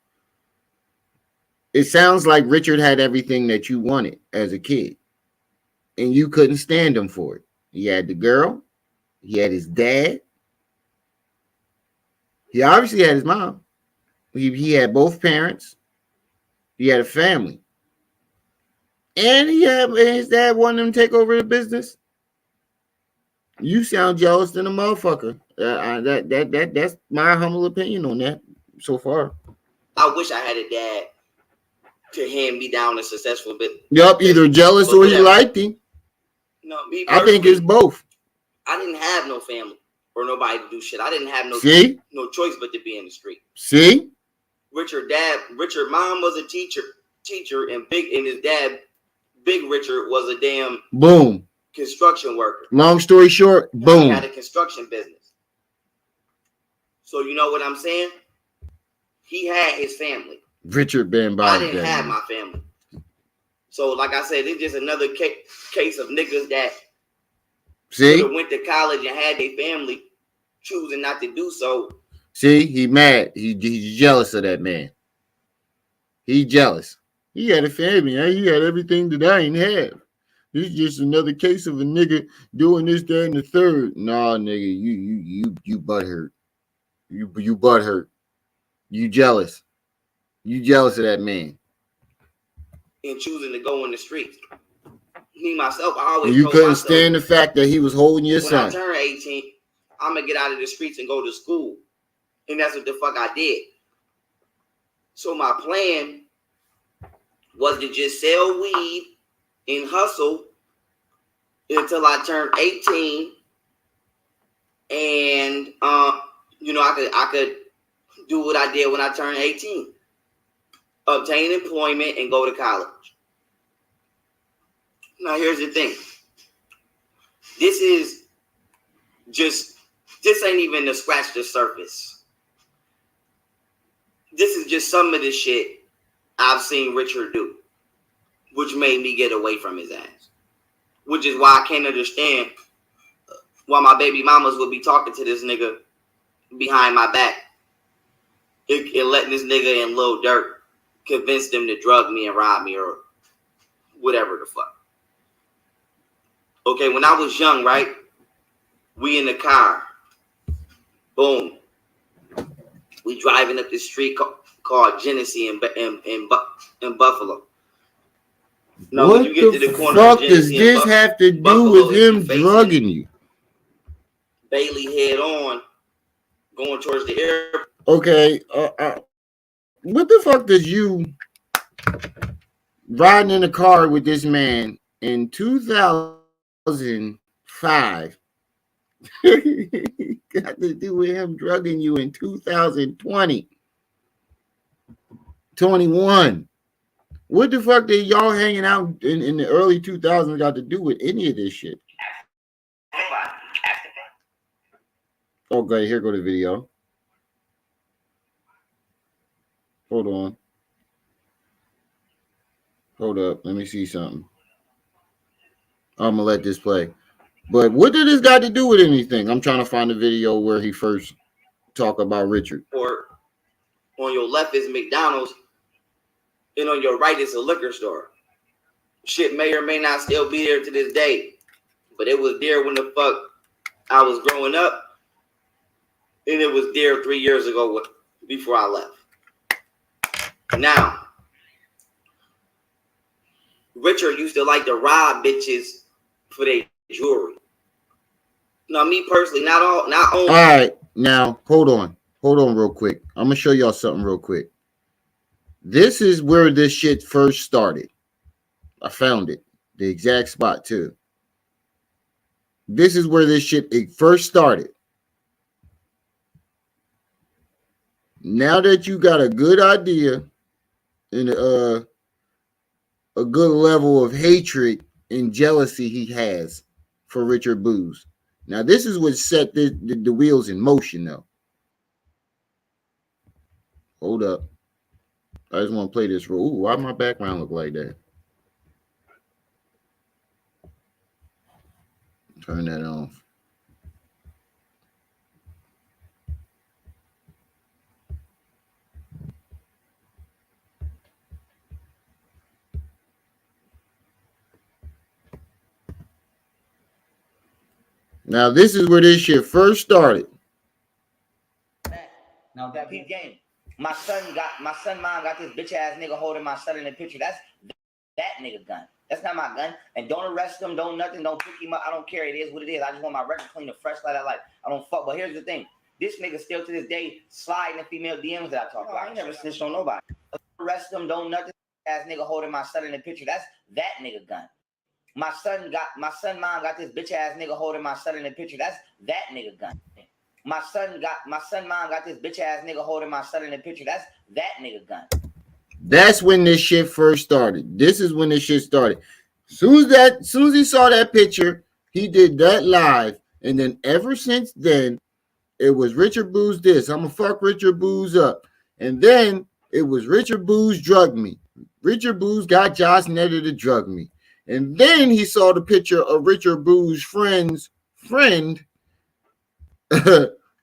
It sounds like Richard had everything that you wanted as a kid, and you couldn't stand him for it. He had the girl. He had his dad. He obviously had his mom. He had both parents. He had a family. And his dad wanted him to take over the business. You sound jealous than a motherfucker. That's my humble opinion on that so far. I wish I had a dad to hand me down a successful bit. Yup, either jealous or he liked him. No, me I think it's both. I didn't have no family or nobody to do shit. I didn't have no choice but to be in the street. See? Richard mom was a teacher, and his dad, Big Richard, was a damn boom construction worker. Long story short, boom. He had a construction business. So you know what I'm saying? He had his family. Richard Ben Bobby. I didn't have my family. So like I said, it's just another case of niggas that See, went to college and had their family, choosing not to do so. See, he mad. He's jealous of that man. He jealous. He had a family. He had everything that I ain't have. This is just another case of a nigga doing this, that, and the third. Nah, nigga, you butthurt. You butthurt. You jealous. You jealous of that man. And choosing to go in the streets. Me, myself, I always You couldn't myself, stand the fact that he was holding your son. When I turned 18, I'm going to get out of the streets and go to school. And that's what the fuck I did. So my plan was to just sell weed and hustle until I turned 18. And, you know, I could do what I did when I turned 18. Obtain employment and go to college. Now, here's the thing. This ain't even to scratch the surface. This is just some of the shit I've seen Richard do, which made me get away from his ass. Which is why I can't understand why my baby mamas would be talking to this nigga behind my back and letting this nigga in Lil Durk convince them to drug me and rob me or whatever the fuck. Okay, when I was young, right? We in the car. Boom. We driving up this street called Genesee in Buffalo. No, what when you get the to the corner fuck of does this have to do Buffalo, with him drugging you? Bailey head on, going towards the airport. Okay, what the fuck does you riding in a car with this man in 2005 got to do with him drugging you in 2020, 21? What the fuck did y'all hanging out in the early 2000s got to do with any of this shit? Okay, here go the video. Hold on. Hold up. Let me see something. I'm gonna let this play. But what did this got to do with anything? I'm trying to find a video where he first talked about Richard. Or on your left is McDonald's, and on your right is a liquor store. Shit may or may not still be there to this day, but it was there when the fuck I was growing up, and it was there 3 years ago before I left. Now, Richard used to like to rob bitches for their jewelry. Now, me personally, not only. All right, now hold on real quick. I'm gonna show y'all something real quick. This is where this shit first started. I found it, the exact spot too. This is where this shit first started. Now that you got a good idea and a good level of hatred and jealousy he has for Richard Booz. Now, this is what set the wheels in motion, though. Hold up. I just want to play this real. Ooh, why my background look like that? Turn that off. Now, this is where this shit first started. Now that peep game. My son mom got this bitch ass nigga holding my son in the picture. That's that nigga gun. That's not my gun. And don't arrest him, don't nothing, don't pick him up. I don't care. It is what it is. I just want my record clean and fresh like I like. I don't fuck. But here's the thing. This nigga still to this day sliding the female DMs that I talk about. I ain't never snitched on nobody. Arrest him, don't nothing. Ass nigga holding my son in the picture. That's that nigga gun. My son mom got this bitch ass nigga holding my son in the picture. That's that nigga gun. My son mom got this bitch ass nigga holding my son in the picture. That's that nigga gun. That's when this shit first started. This is when this shit started. Soon as he saw that picture, he did that live. And then ever since then, it was Richard Booz this. I'm gonna fuck Richard Booz up. And then it was Richard Booz drugged me. Richard Booz got Josh Netter to drug me. And then he saw the picture of Richard Booz's friends friend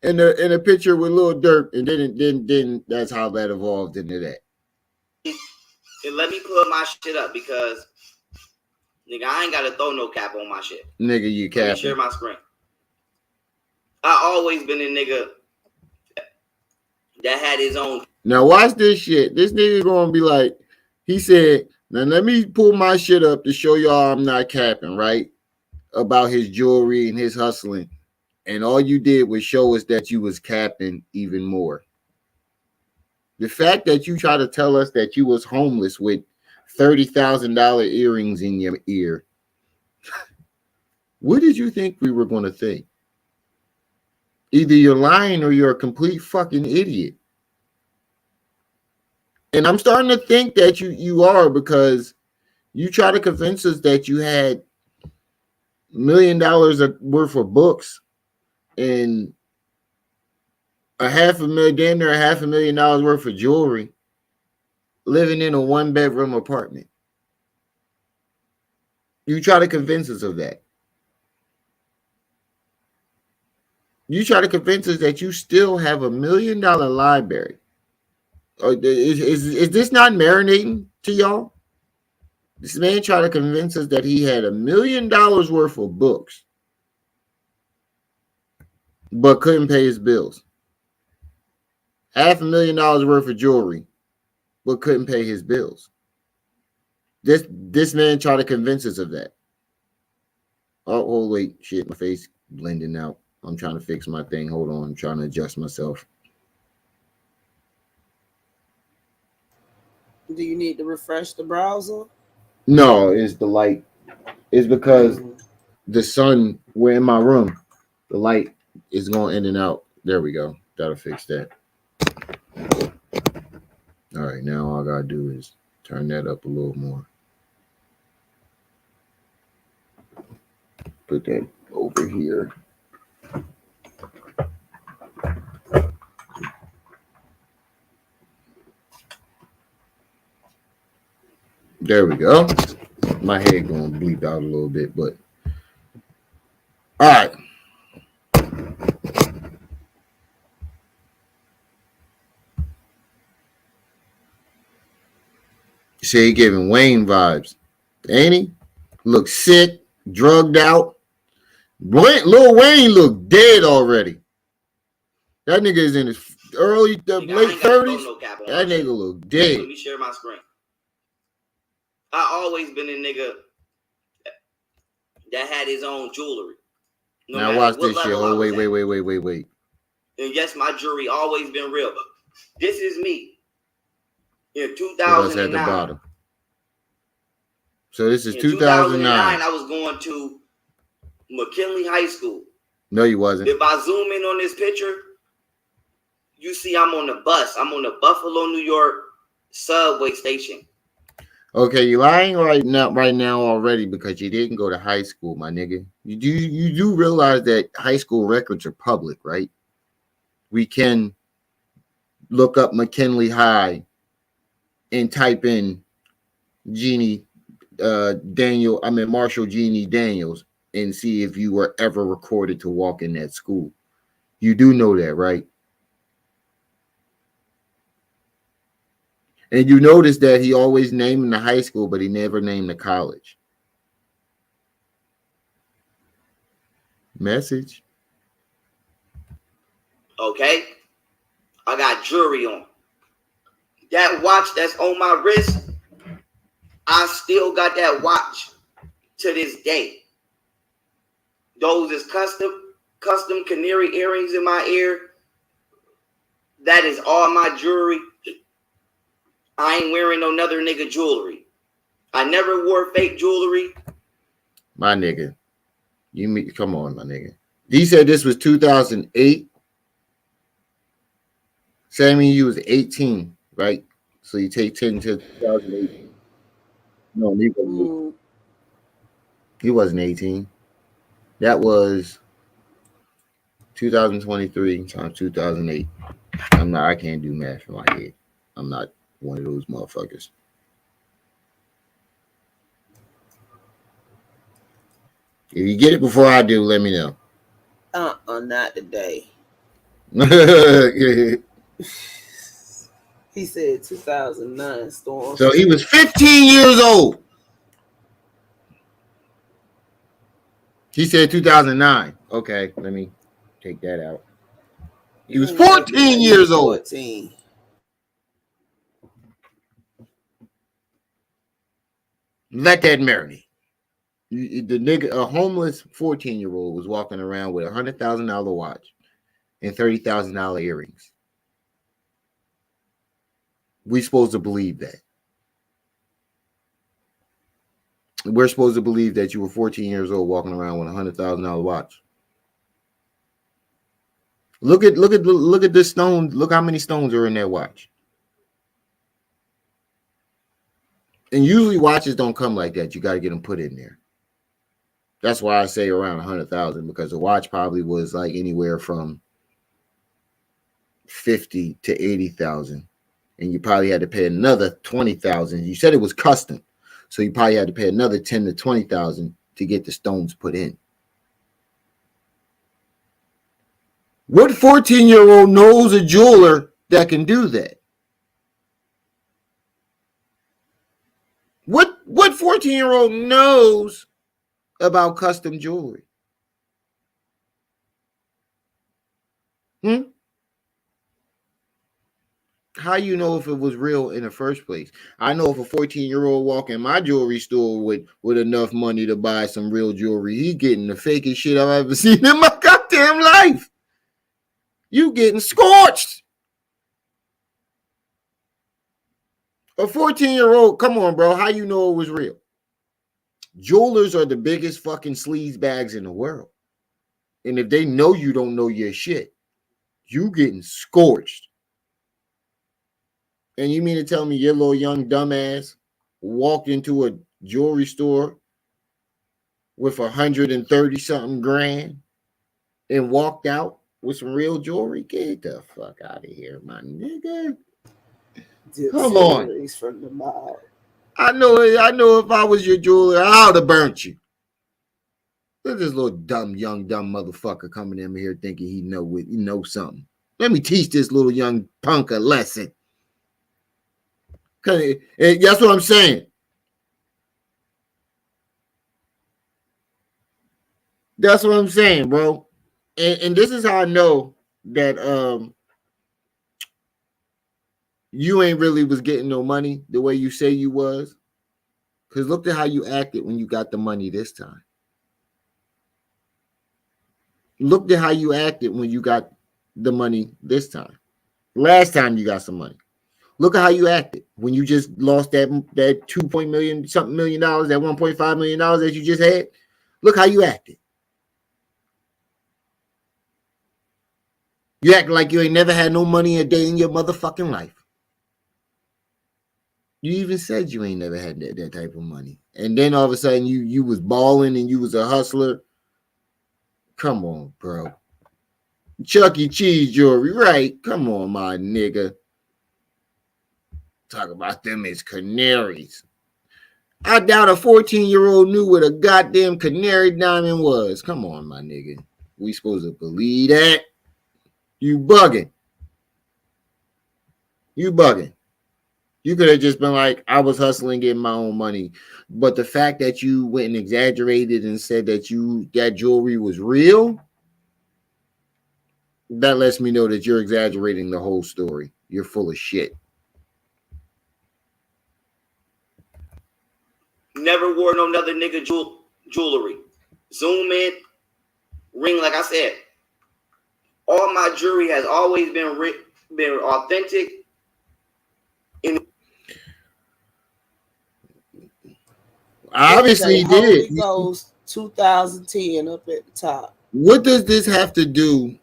in a picture with Lil Durk, and then that's how that evolved into that. And let me pull my shit up because nigga, I ain't gotta throw no cap on my shit. Nigga, you capping. Let me share my screen. I always been a nigga that had his own. Now watch this shit. This nigga gonna be like, he said, now let me pull my shit up to show y'all I'm not capping, right? About his jewelry and his hustling. And all you did was show us that you was capping even more. The fact that you try to tell us that you was homeless with $30,000 earrings in your ear. What did you think we were going to think? Either you're lying or you're a complete fucking idiot. And I'm starting to think that you are, because you try to convince us that you had $1 million worth of books and damn near $500,000 worth of jewelry, living in a 1-bedroom apartment. You try to convince us of that. You try to convince us that you still have $1 million library. Is this not marinating to y'all? This man tried to convince us that he had $1 million worth of books, but couldn't pay his bills. $500,000 worth of jewelry, but couldn't pay his bills. This man tried to convince us of that. Oh wait, shit, my face blending out. I'm trying to fix my thing. Hold on, I'm trying to adjust myself. Do you need to refresh the browser? No, it's the light. It's because the sun, we're in my room. The light is going in and out. There we go. That'll fix that. All right, now all I gotta do is turn that up a little more. Put that over here. There we go. My head gonna bleep out a little bit, but all right. See, he giving Wayne vibes, ain't he? Look sick, drugged out. Lil Wayne look dead already. That nigga is in his late 30s. That nigga look dead. Let me share my screen. I always been a nigga that had his own jewelry. Now watch this shit. Oh, wait. And yes, my jewelry always been real, but this is me in That's 2009. at the bottom. So this is in 2009. I was going to McKinley High School. No, you wasn't. If I zoom in on this picture, you see I'm on the bus. I'm on the Buffalo, New York subway station. Okay, you're lying right now already, because you didn't go to high school, my nigga. You do realize that high school records are public, right? We can look up McKinley High and type in Marshall Jeannie Daniels, and see if you were ever recorded to walk in that school. You do know that, right? And you notice that he always named the high school, but he never named the college. Message. Okay? I got jewelry on. That watch that's on my wrist, I still got that watch to this day. Those is custom canary earrings in my ear. That is all my jewelry. I ain't wearing no other nigga jewelry. I never wore fake jewelry. My nigga. Come on, my nigga. He said this was 2008. Sammy, you was 18, right? So you take 10 to 2008. No, he wasn't 18. That was 2023 times 2008. I can't do math in my head. I'm not one of those motherfuckers. If you get it before I do, let me know. Not today. He said 2009 storm. So he was 15 years old. He said 2009. Okay, let me take that out. He was 14 years old. 14. Let that marinate. The nigga, a homeless 14-year-old, was walking around with $100,000 watch and $30,000 earrings. We supposed to believe that. We're supposed to believe that you were 14 years old walking around with $100,000 watch. Look at this stone. Look how many stones are in that watch. And usually watches don't come like that. You got to get them put in there. That's why I say around 100,000, because the watch probably was like anywhere from 50 to 80,000, and you probably had to pay another 20,000. You said it was custom, so you probably had to pay another 10 to 20,000 to get the stones put in. What 14-year-old knows a jeweler that can do that? What 14-year-old knows about custom jewelry? How you know if it was real in the first place? I know if a 14-year-old walk in my jewelry store with enough money to buy some real jewelry, he getting the fakest shit I've ever seen in my goddamn life. You getting scorched. A 14-year-old, come on, bro. How you know it was real? Jewelers are the biggest fucking sleaze bags in the world. And if they know you don't know your shit, you getting scorched. And you mean to tell me your little young dumbass walked into a jewelry store with 130 something grand and walked out with some real jewelry? Get the fuck out of here, my nigga. Come on. From the mall. I know if I was your jeweler, I would have burnt you. Look at this little dumb motherfucker coming in here thinking he know something. Let me teach this little young punk a lesson. That's what I'm saying. That's what I'm saying, bro. And this is how I know that you ain't really was getting no money the way you say you was. Because look at how you acted when you got the money this time. Look at how you acted when you got the money this time. Last time you got some money. Look at how you acted when you just lost that $2 million, that $1.5 million that you just had. Look how you acted. You acting like you ain't never had no money a day in your motherfucking life. You even said you ain't never had that type of money. And then all of a sudden you was balling and you was a hustler. Come on, bro. Chuck E. Cheese jewelry, right? Come on, my nigga. Talk about them as canaries. I doubt a 14-year-old knew what a goddamn canary diamond was. Come on, my nigga. We supposed to believe that? You bugging. You bugging. You could have just been like, I was hustling, getting my own money. But the fact that you went and exaggerated and said that that jewelry was real, that lets me know that you're exaggerating the whole story. You're full of shit. Never wore no other nigga jewelry. Zoom in, ring, like I said. All my jewelry has always been authentic. Obviously, he did. Goes 2010 up at the top. What does this have to do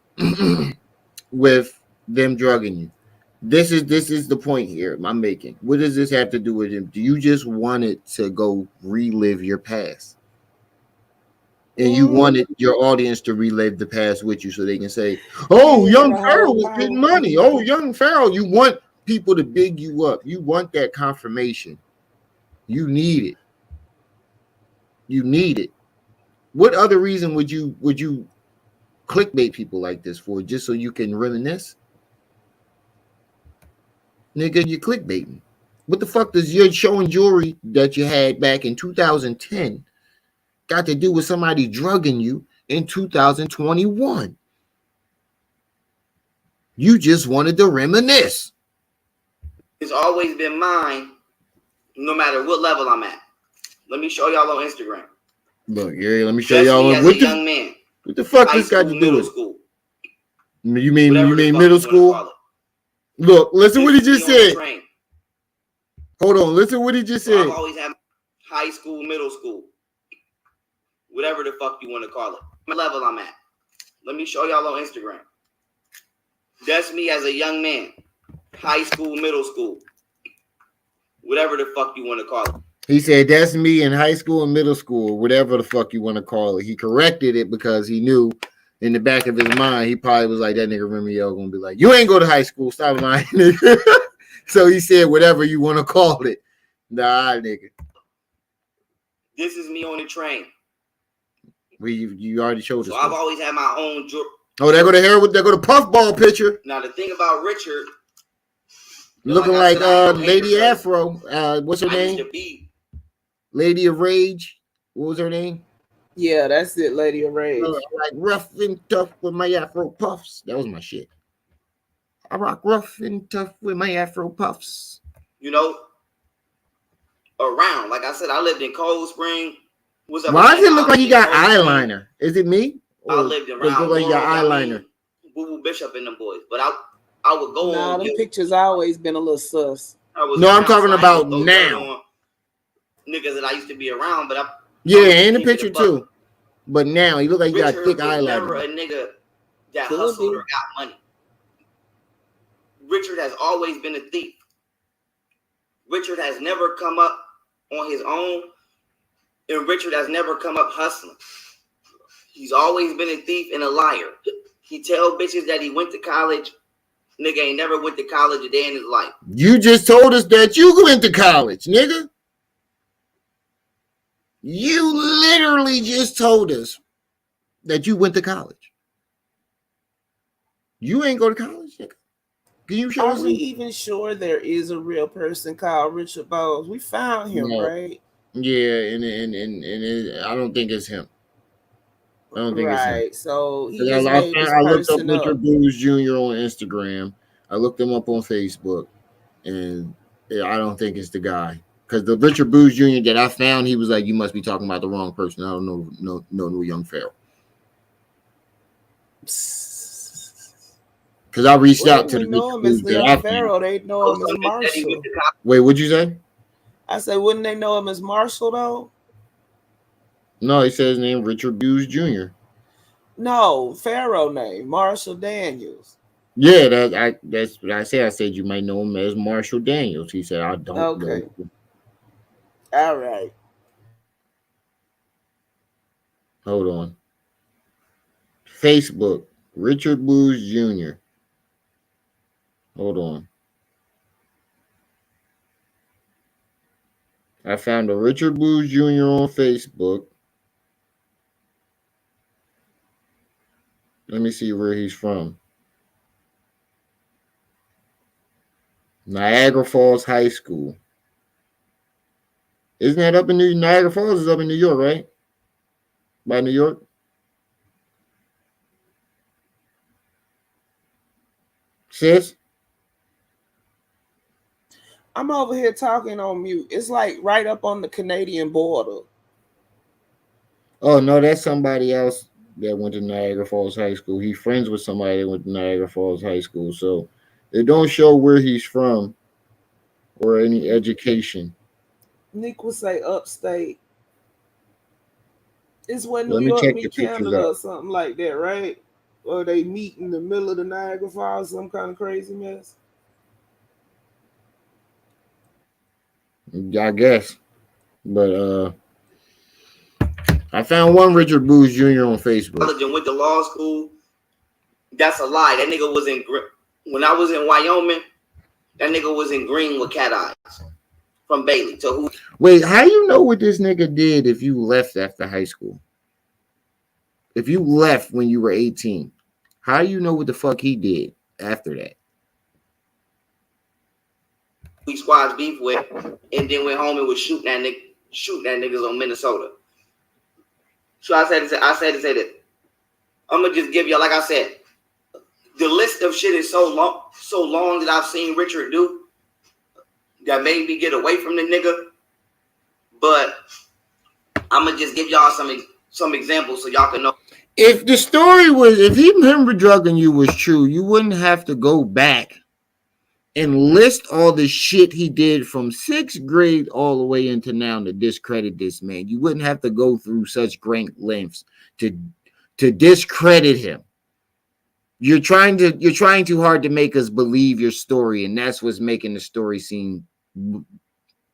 with them drugging you? This is the point here I'm making. What does this have to do with him? Do you just want it to go relive your past? And you wanted your audience to relive the past with you so they can say, oh, young Pharaoh was getting money. Oh, young Pharaoh. You want people to big you up. You want that confirmation. You need it. You need it. What other reason would you clickbait people like this for, just so you can reminisce? Nigga, you're clickbaiting. What the fuck does your showing jewelry that you had back in 2010 got to do with somebody drugging you in 2021? You just wanted to reminisce. It's always been mine, no matter what level I'm at. Let me show y'all on Instagram. Look, yeah, let me show That's y'all. me as a young man. What the fuck High this got school, to do middle with? school. You mean Whatever the fuck middle you wanna call school? it. Look, listen what he This is just me on the said. train. Hold on, listen what he just So I've said. always had high school, middle school. Whatever the fuck you want to call it. What level I'm at. Let me show y'all on Instagram. That's me as a young man. High school, middle school. Whatever the fuck you want to call it. He said, that's me in high school and middle school, whatever the fuck you want to call it. He corrected it because he knew in the back of his mind, he probably was like, that nigga Remy-O gonna be like, you ain't go to high school, stop lying, nigga. So he said, whatever you want to call it. Nah, nigga. This is me on the train. You already showed us. So I've always had my own jewelry. Oh, there go the hair, there go the puffball picture. Now the thing about Richard, looking like like Lady Afro. What's her I name? used to be Lady of Rage. What was her name? Yeah, that's it, Lady of Rage. Like rough and tough with my Afro puffs. That was my shit. I rock rough and tough with my Afro puffs. You know, around. Like I said, I lived in Cold Spring. Why does it look like you got eyeliner? Is it me? I lived around. Like your eyeliner. Boo Boo Bishop and them boys. But I would go nah, on. Them pictures always been a little sus. No, I'm talking about now. Niggas that I used to be around, but in the picture too. But now you look like you got thick eyeliner. Never a nigga that hustled or got money. Richard has always been a thief. Richard has never come up on his own, and Richard has never come up hustling. He's always been a thief and a liar. He tell bitches that he went to college. Nigga ain't never went to college a day in his life. You just told us that you went to college, nigga. You literally just told us that you went to college. You ain't go to college, nigga. Can you show us? Are we even sure there is a real person called Richard Bowes? We found him, right? Yeah, and I don't think it's him. I don't think it's him. Right. So he I looked up Richard up. Booz Jr. on Instagram. I looked him up on Facebook, and I don't think it's the guy. Because the Richard Booz Jr. that I found, he was like, "You must be talking about the wrong person. I don't know no young Pharaoh." Because I reached out to the know him as young Pharaoh. They know him as Marshall. Wait, what'd you say? I said, wouldn't they know him as Marshall though? No, he said his name Richard Booz Jr. No, Pharaoh name Marshall Daniels. Yeah, that's what I said. I said you might know him as Marshall Daniels. He said I don't know. All right. Hold on. Facebook, Richard Booz Jr. Hold on. I found a Richard Booz Jr. on Facebook. Let me see where he's from. Niagara Falls High School. Isn't that up in Niagara Falls is up in New York, right? By New York? Sis? I'm over here talking on mute. It's like right up on the Canadian border. Oh, no, that's somebody else that went to Niagara Falls High School. He's friends with somebody that went to Niagara Falls High School. So it don't show where he's from or any education. Nick would say upstate. It's when Let New me York check meet the pictures Canada up. or something like that, right? Or they meet in the middle of the Niagara Falls, some kind of crazy mess. I guess. But I found one Richard Booz Jr. on Facebook. College and went to law school. That's a lie. That nigga was in when I was in Wyoming. That nigga was in Green with cat eyes from Bailey to who? Wait, how you know what this nigga did if you left after high school? If you left when you were 18, how do you know what the fuck he did after that? We squads beef with, and then went home and was shooting at niggas on Minnesota. So I said to say that. I'm gonna just give y'all, like I said, the list of shit is so long that I've seen Richard do that made me get away from the nigga. But I'm gonna just give y'all some examples so y'all can know. If the story was, if he remember drugging you was true, you wouldn't have to go back and list all the shit he did from 6th grade all the way into now to discredit this man. You wouldn't have to go through such great lengths to discredit him. You're trying too hard to make us believe your story, and that's what's making the story seem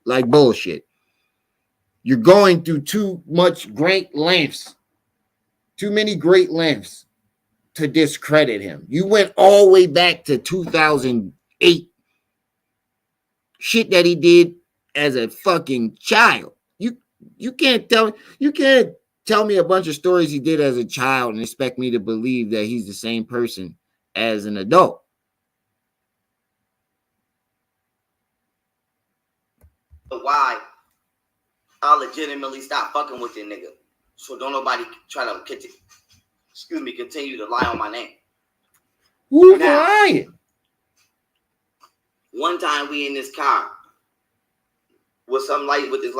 like bullshit. You're going through too many great lengths to discredit him. You went all the way back to 2008. Shit that he did as a fucking child. You can't tell me a bunch of stories he did as a child and expect me to believe that he's the same person as an adult. Why I legitimately stop fucking with this nigga. So don't nobody try to continue to lie on my name. Who's lying? One time we in this car with this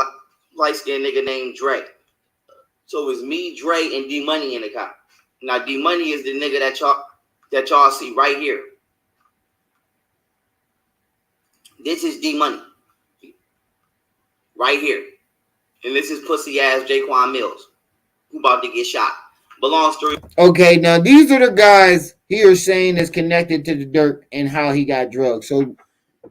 light-skinned nigga named Dre. So it was me, Dre, and D Money in the car. Now D Money is the nigga that y'all see right here. This is D Money. Right here. And this is pussy ass Jaquan Mills, who about to get shot. But long story. Okay, now these are the guys here saying is connected to the dirt and how he got drugged. So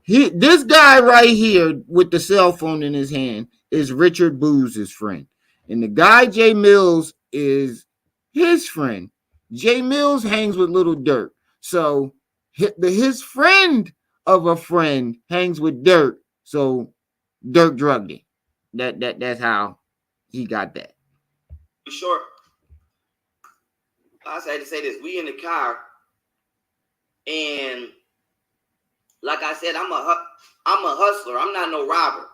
this guy right here with the cell phone in his hand is Richard Booze's friend. And the guy Jay Mills is his friend. Jay Mills hangs with Little Dirt. So his friend of a friend hangs with Dirt. So Dirt drugged him. That's how he got that. Short. I had to say this. We in the car, and like I said, I'm a hustler. I'm not no robber.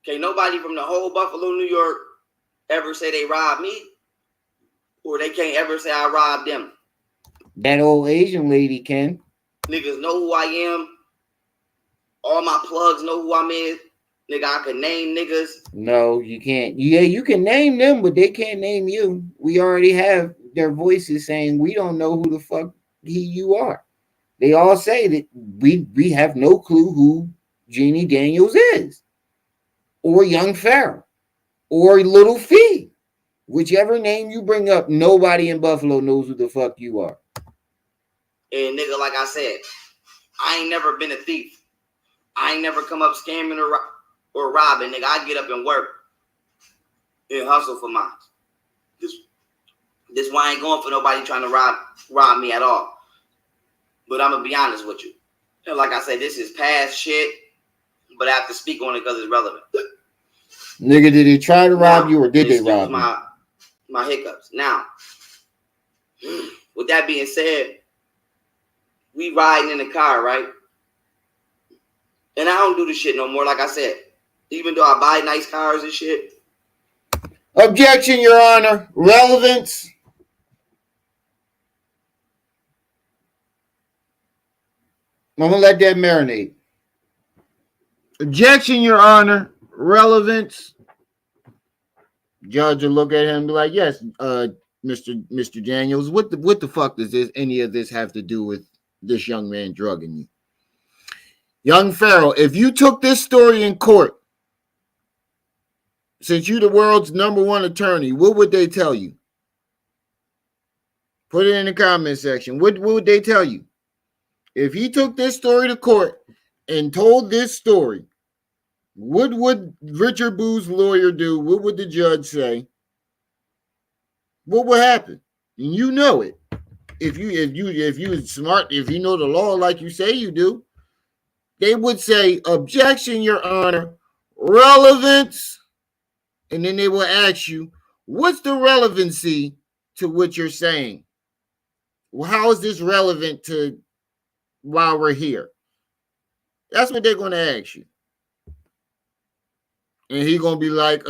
Okay, nobody from the whole Buffalo, New York, ever say they robbed me, or they can't ever say I robbed them. That old Asian lady can. Niggas know who I am. All my plugs know who I'm in. Nigga, I can name niggas. No, you can't. Yeah, you can name them, but they can't name you. We already have their voices saying we don't know who the fuck you are. They all say that we have no clue who Jeannie Daniels is, or Young Pharaoh, or Little Fee. Whichever name you bring up, nobody in Buffalo knows who the fuck you are. And nigga, like I said, I ain't never been a thief. I ain't never come up scamming or robbing, nigga. I get up and work and hustle for mine. This why I ain't going for nobody trying to rob me at all. But I'm gonna be honest with you. And like I said, this is past shit, but I have to speak on it because it's relevant. Nigga, did he try to rob you or did they rob you? My hiccups. Now, with that being said, we riding in the car, right? And I don't do this shit no more. Like I said, even though I buy nice cars and shit. Objection, Your Honor. Relevance. I'm going to let that marinate. Objection, Your Honor. Relevance. Judge will look at him and be like, yes, Mr. Daniels, what the fuck does any of this have to do with this young man drugging you? Young Pharaoh, if you took this story in court, since you're the world's #1 attorney, what would they tell you? Put it in the comment section. What would they tell you? If he took this story to court and told this story, what would Richard Boo's lawyer do? What would the judge say? What would happen? And you know it. If you smart, if you know the law like you say you do, they would say, objection, Your Honor, relevance. And then they will ask you, what's the relevancy to what you're saying. Well, how is this relevant to why we're here? That's what they're going to ask you. And he's going to be like,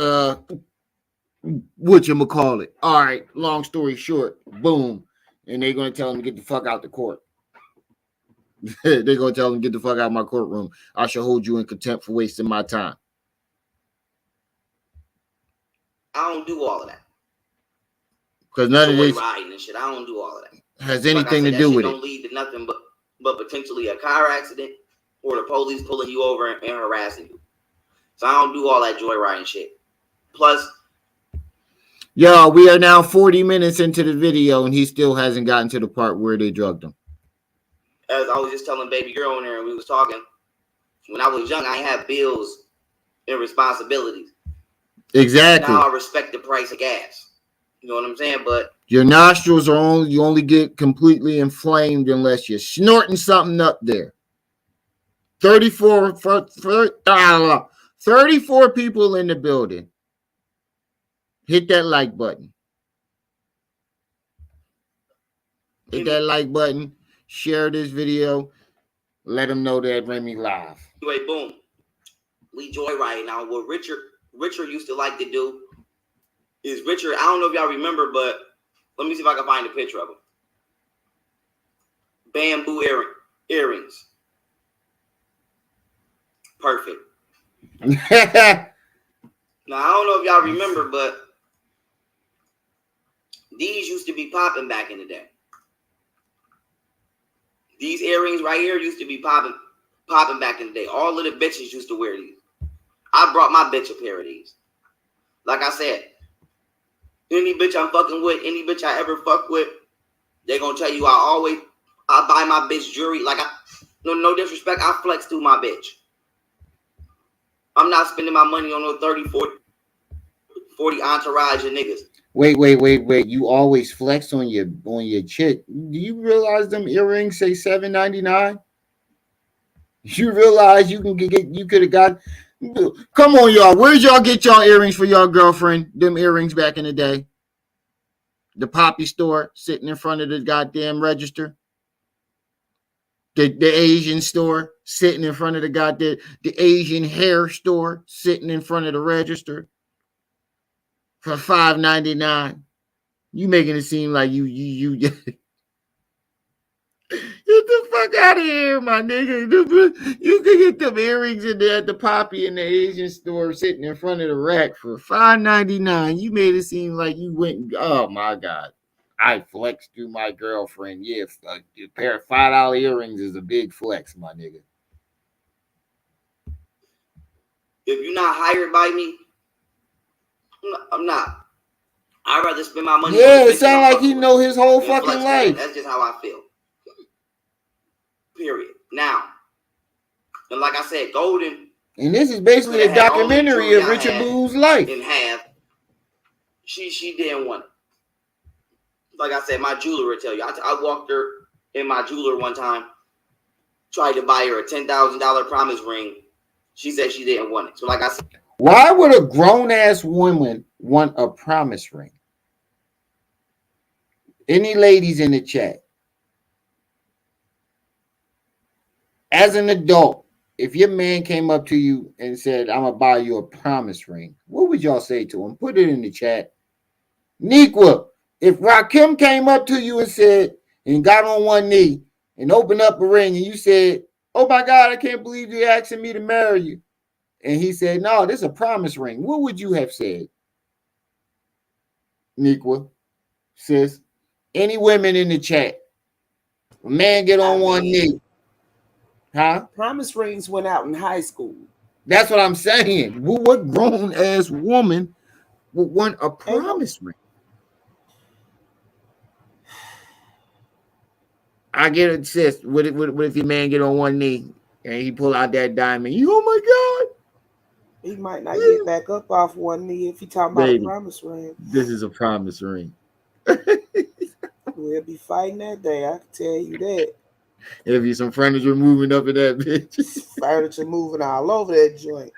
whatchamacallit? All right, long story short, boom. And they're going to tell him to get the fuck out the court. They're going to tell him, get the fuck out of my courtroom. I shall hold you in contempt for wasting my time. I don't do all of that. Because none of this riding and shit. I don't do all of that. Has anything to do with it. Don't lead to nothing but potentially a car accident or the police pulling you over and harassing you. So I don't do all that joyriding shit. Plus, y'all, we are now 40 minutes into the video and he still hasn't gotten to the part where they drugged him. As I was just telling baby girl in there and we was talking, when I was young, I had bills and responsibilities. Exactly. Now I respect the price of gas. You know what I'm saying? But your nostrils are you only get completely inflamed unless you're snorting something up there. 34 people in the building. Hit that like button. Hit that like button. Share this video. Let them know that Remy live. Anyway, boom. We joyriding now. What Richard used to like to do is Richard. I don't know if y'all remember, but let me see if I can find a picture of him. Bamboo earrings. Perfect. Now I don't know if y'all remember, but these used to be popping back in the day. These earrings right here used to be popping back in the day. All of the bitches used to wear these. I brought my bitch a pair of these. Like I said, any bitch I'm fucking with, any bitch I ever fuck with, they gonna tell you I buy my bitch jewelry. Like no disrespect, I flex through my bitch. I'm not spending my money on no 30, 40 entourage of niggas. Wait. You always flex on your chick. Do you realize them earrings say $7.99? You realize you could have got. Come on, y'all. Where'd y'all get y'all earrings for y'all girlfriend? Them earrings back in the day. The Poppy store sitting in front of the goddamn register. The Asian store sitting in front of the Asian hair store sitting in front of the register for $5.99. You making it seem like you get the fuck out of here, my nigga. You can get them earrings in there at the Poppy in the Asian store sitting in front of the rack for $5.99. You made it seem like you went. Oh my God. I flexed through my girlfriend. Yeah, a pair of $5 earrings is a big flex, my nigga. If you're not hired by me, I'm not. I'd rather spend my money. Yeah, it sounds like he know his whole fucking life. That's just how I feel. Period. Now, and like I said, Golden. And this is basically a documentary of Richard Boo's life. In half. She didn't want it. Like I said, my jeweler will tell you. I walked her in my jeweler one time, tried to buy her a $10,000 promise ring. She said she didn't want it. So like I said. Why would a grown-ass woman want a promise ring? Any ladies in the chat? As an adult, if your man came up to you and said, I'm going to buy you a promise ring, what would y'all say to him? Put it in the chat. Nequa, if Rakim came up to you and said, and got on one knee and opened up a ring and you said, oh my God, I can't believe you're asking me to marry you. And he said, no, this is a promise ring. What would you have said? Nequa, sis, any women in the chat? A man get on one knee. Huh? Promise rings went out in high school. That's what I'm saying. What grown ass woman would want a promise ring? I get it, sis. What if your man get on one knee and he pull out that diamond? Oh my God. He might not get back up off one knee if he talking about a promise ring. This is a promise ring. We'll be fighting that day. I can tell you that. If you some furniture moving up in that bitch. Furniture moving all over that joint.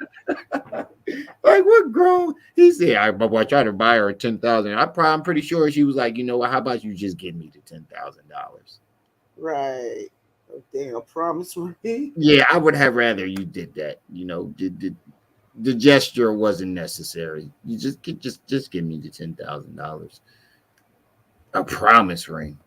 Like what grown? He said, "I but I tried to buy her $10,000." I'm pretty sure she was like, you know what? How about you just give me the $10,000? Right. Oh, damn promise ring. Yeah, I would have rather you did that. You know, the gesture wasn't necessary. You just give me the $10,000. A promise ring.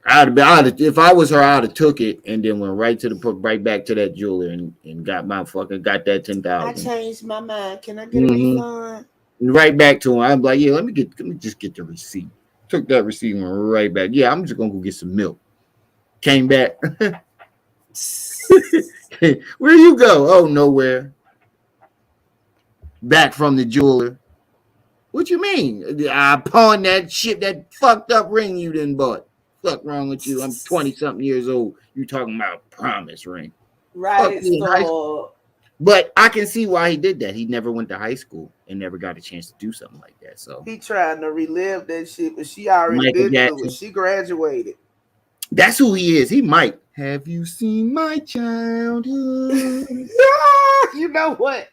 If I was her, I'd have took it and then went right back to that jeweler and got that 10,000. I changed my mind. Can I get a Mm-hmm. refund? Right back to him. I'm like, yeah, let me just get the receipt. Took that receipt and went right back. Yeah, I'm just gonna go get some milk. Came back. Where you go? Oh, nowhere. Back from the jeweler. What you mean? I pawned that shit, that fucked up ring you didn't bought. Fuck wrong with you? I'm 20 something years old. You talking about a promise ring? Right. So, but I can see why he did that. He never went to high school and never got a chance to do something like that. So he trying to relive that shit, but she already Michael been Jackson. through it. She graduated. That's who he is. He might. Have you seen my childhood? You know what?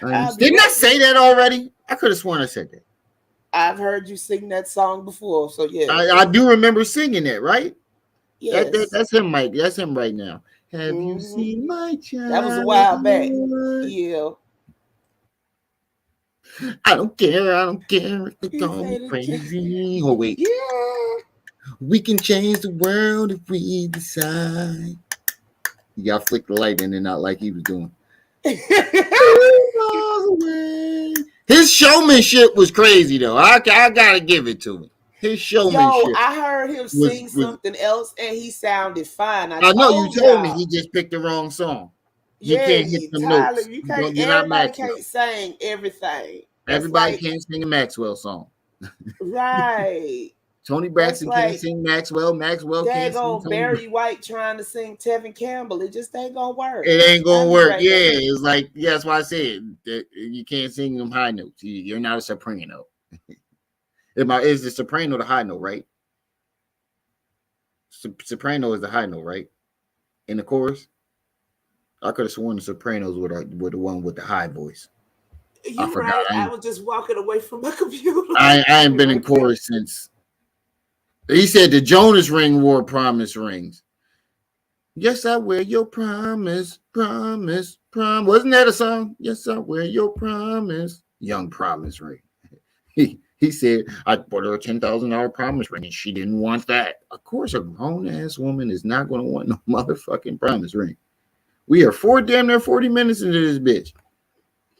Didn't I say that already? I could have sworn I said that. I've heard you sing that song before, so yeah. I do remember singing that, right? Yes. That's him, Mike. That's him right now. Have you seen my child? That was a while back. Yeah. I don't care. I don't care if they call me crazy. Oh, wait. Yeah. We can change the world if we decide. You got to flick the light in and out like he was doing. His showmanship was crazy, though. I gotta give it to him. His showmanship. Yo, I heard him sing something else, and he sounded fine. I know you told me he just picked the wrong song. You can't hit the notes. You can't. Everybody can't sing everything. Everybody can't sing a Maxwell song. Right. Tony Braxton can't sing Maxwell. Maxwell can't sing Tony. Barry White trying to sing Tevin Campbell. It just ain't gonna work. It ain't gonna work. Yeah, it's like that's why I said that you can't sing them high notes. You're not a soprano. Is the soprano the high note, right? Soprano is the high note, right? In the chorus, I could have sworn the sopranos were the one with the high voice. You're right. I was just walking away from my computer. I ain't been in chorus since. He said the Jonas Ring wore promise rings. Yes, I wear your promise. Wasn't that a song? Yes, I wear your promise. Young promise ring. He said, I bought her a $10,000 promise ring and she didn't want that. Of course, a grown-ass woman is not going to want no motherfucking promise ring. We are damn near 40 minutes into this bitch.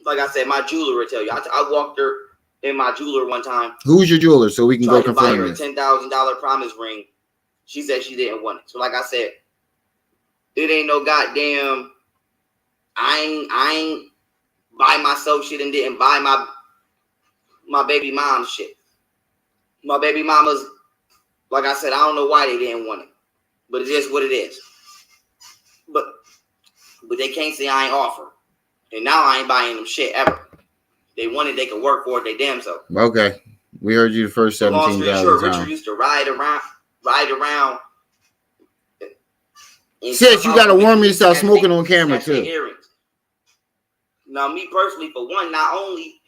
Like I said, my jeweler will tell you. I walked her in my jeweler one time. Who's your jeweler so we can go confirm her this? $10,000 promise ring. She said she didn't want it. So like I said, it ain't no goddamn. I ain't buy myself shit and didn't buy my baby mom's shit. My baby mama's, like I said, I don't know why they didn't want it, but it is what it is. But they can't say I ain't offer, and now I ain't buying them shit ever. They wanted, they could work for it. They damn so. Okay, we heard you the first 17,000 times. Richard used to ride around. Sis, you gotta warn me to stop smoking on camera too. Earrings. Now, me personally, for one, not only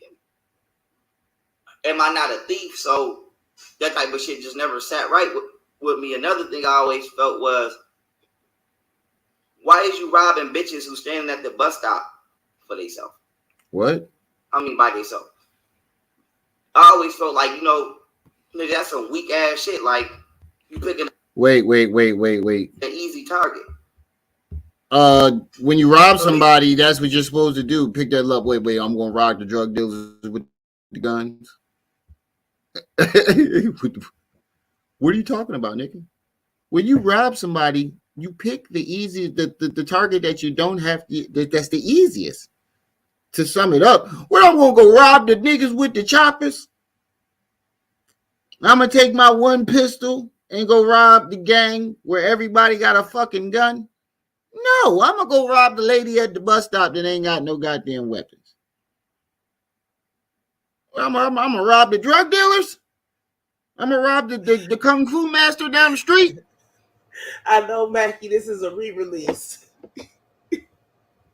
am I not a thief, so that type of shit just never sat right with me. Another thing I always felt was, why is you robbing bitches who standing at the bus stop for themselves? What? I mean, by themselves. I always felt like, nigga, that's some weak ass shit. Like, you picking. Wait. An easy target. When you rob somebody, that's what you're supposed to do. Pick that up. Wait, I'm gonna rob the drug dealers with the guns. What are you talking about, Nicky? When you rob somebody, you pick the easiest, the target that you don't have to, that's the easiest. To sum it up, well, I'm gonna go rob the niggas with the choppers. I'm gonna take my one pistol and go rob the gang where everybody got a fucking gun. No, I'm gonna go rob the lady at the bus stop that ain't got no goddamn weapons. I'm gonna rob the drug dealers. I'm gonna rob the kung fu master down the street. I know, Mackie, this is a re-release.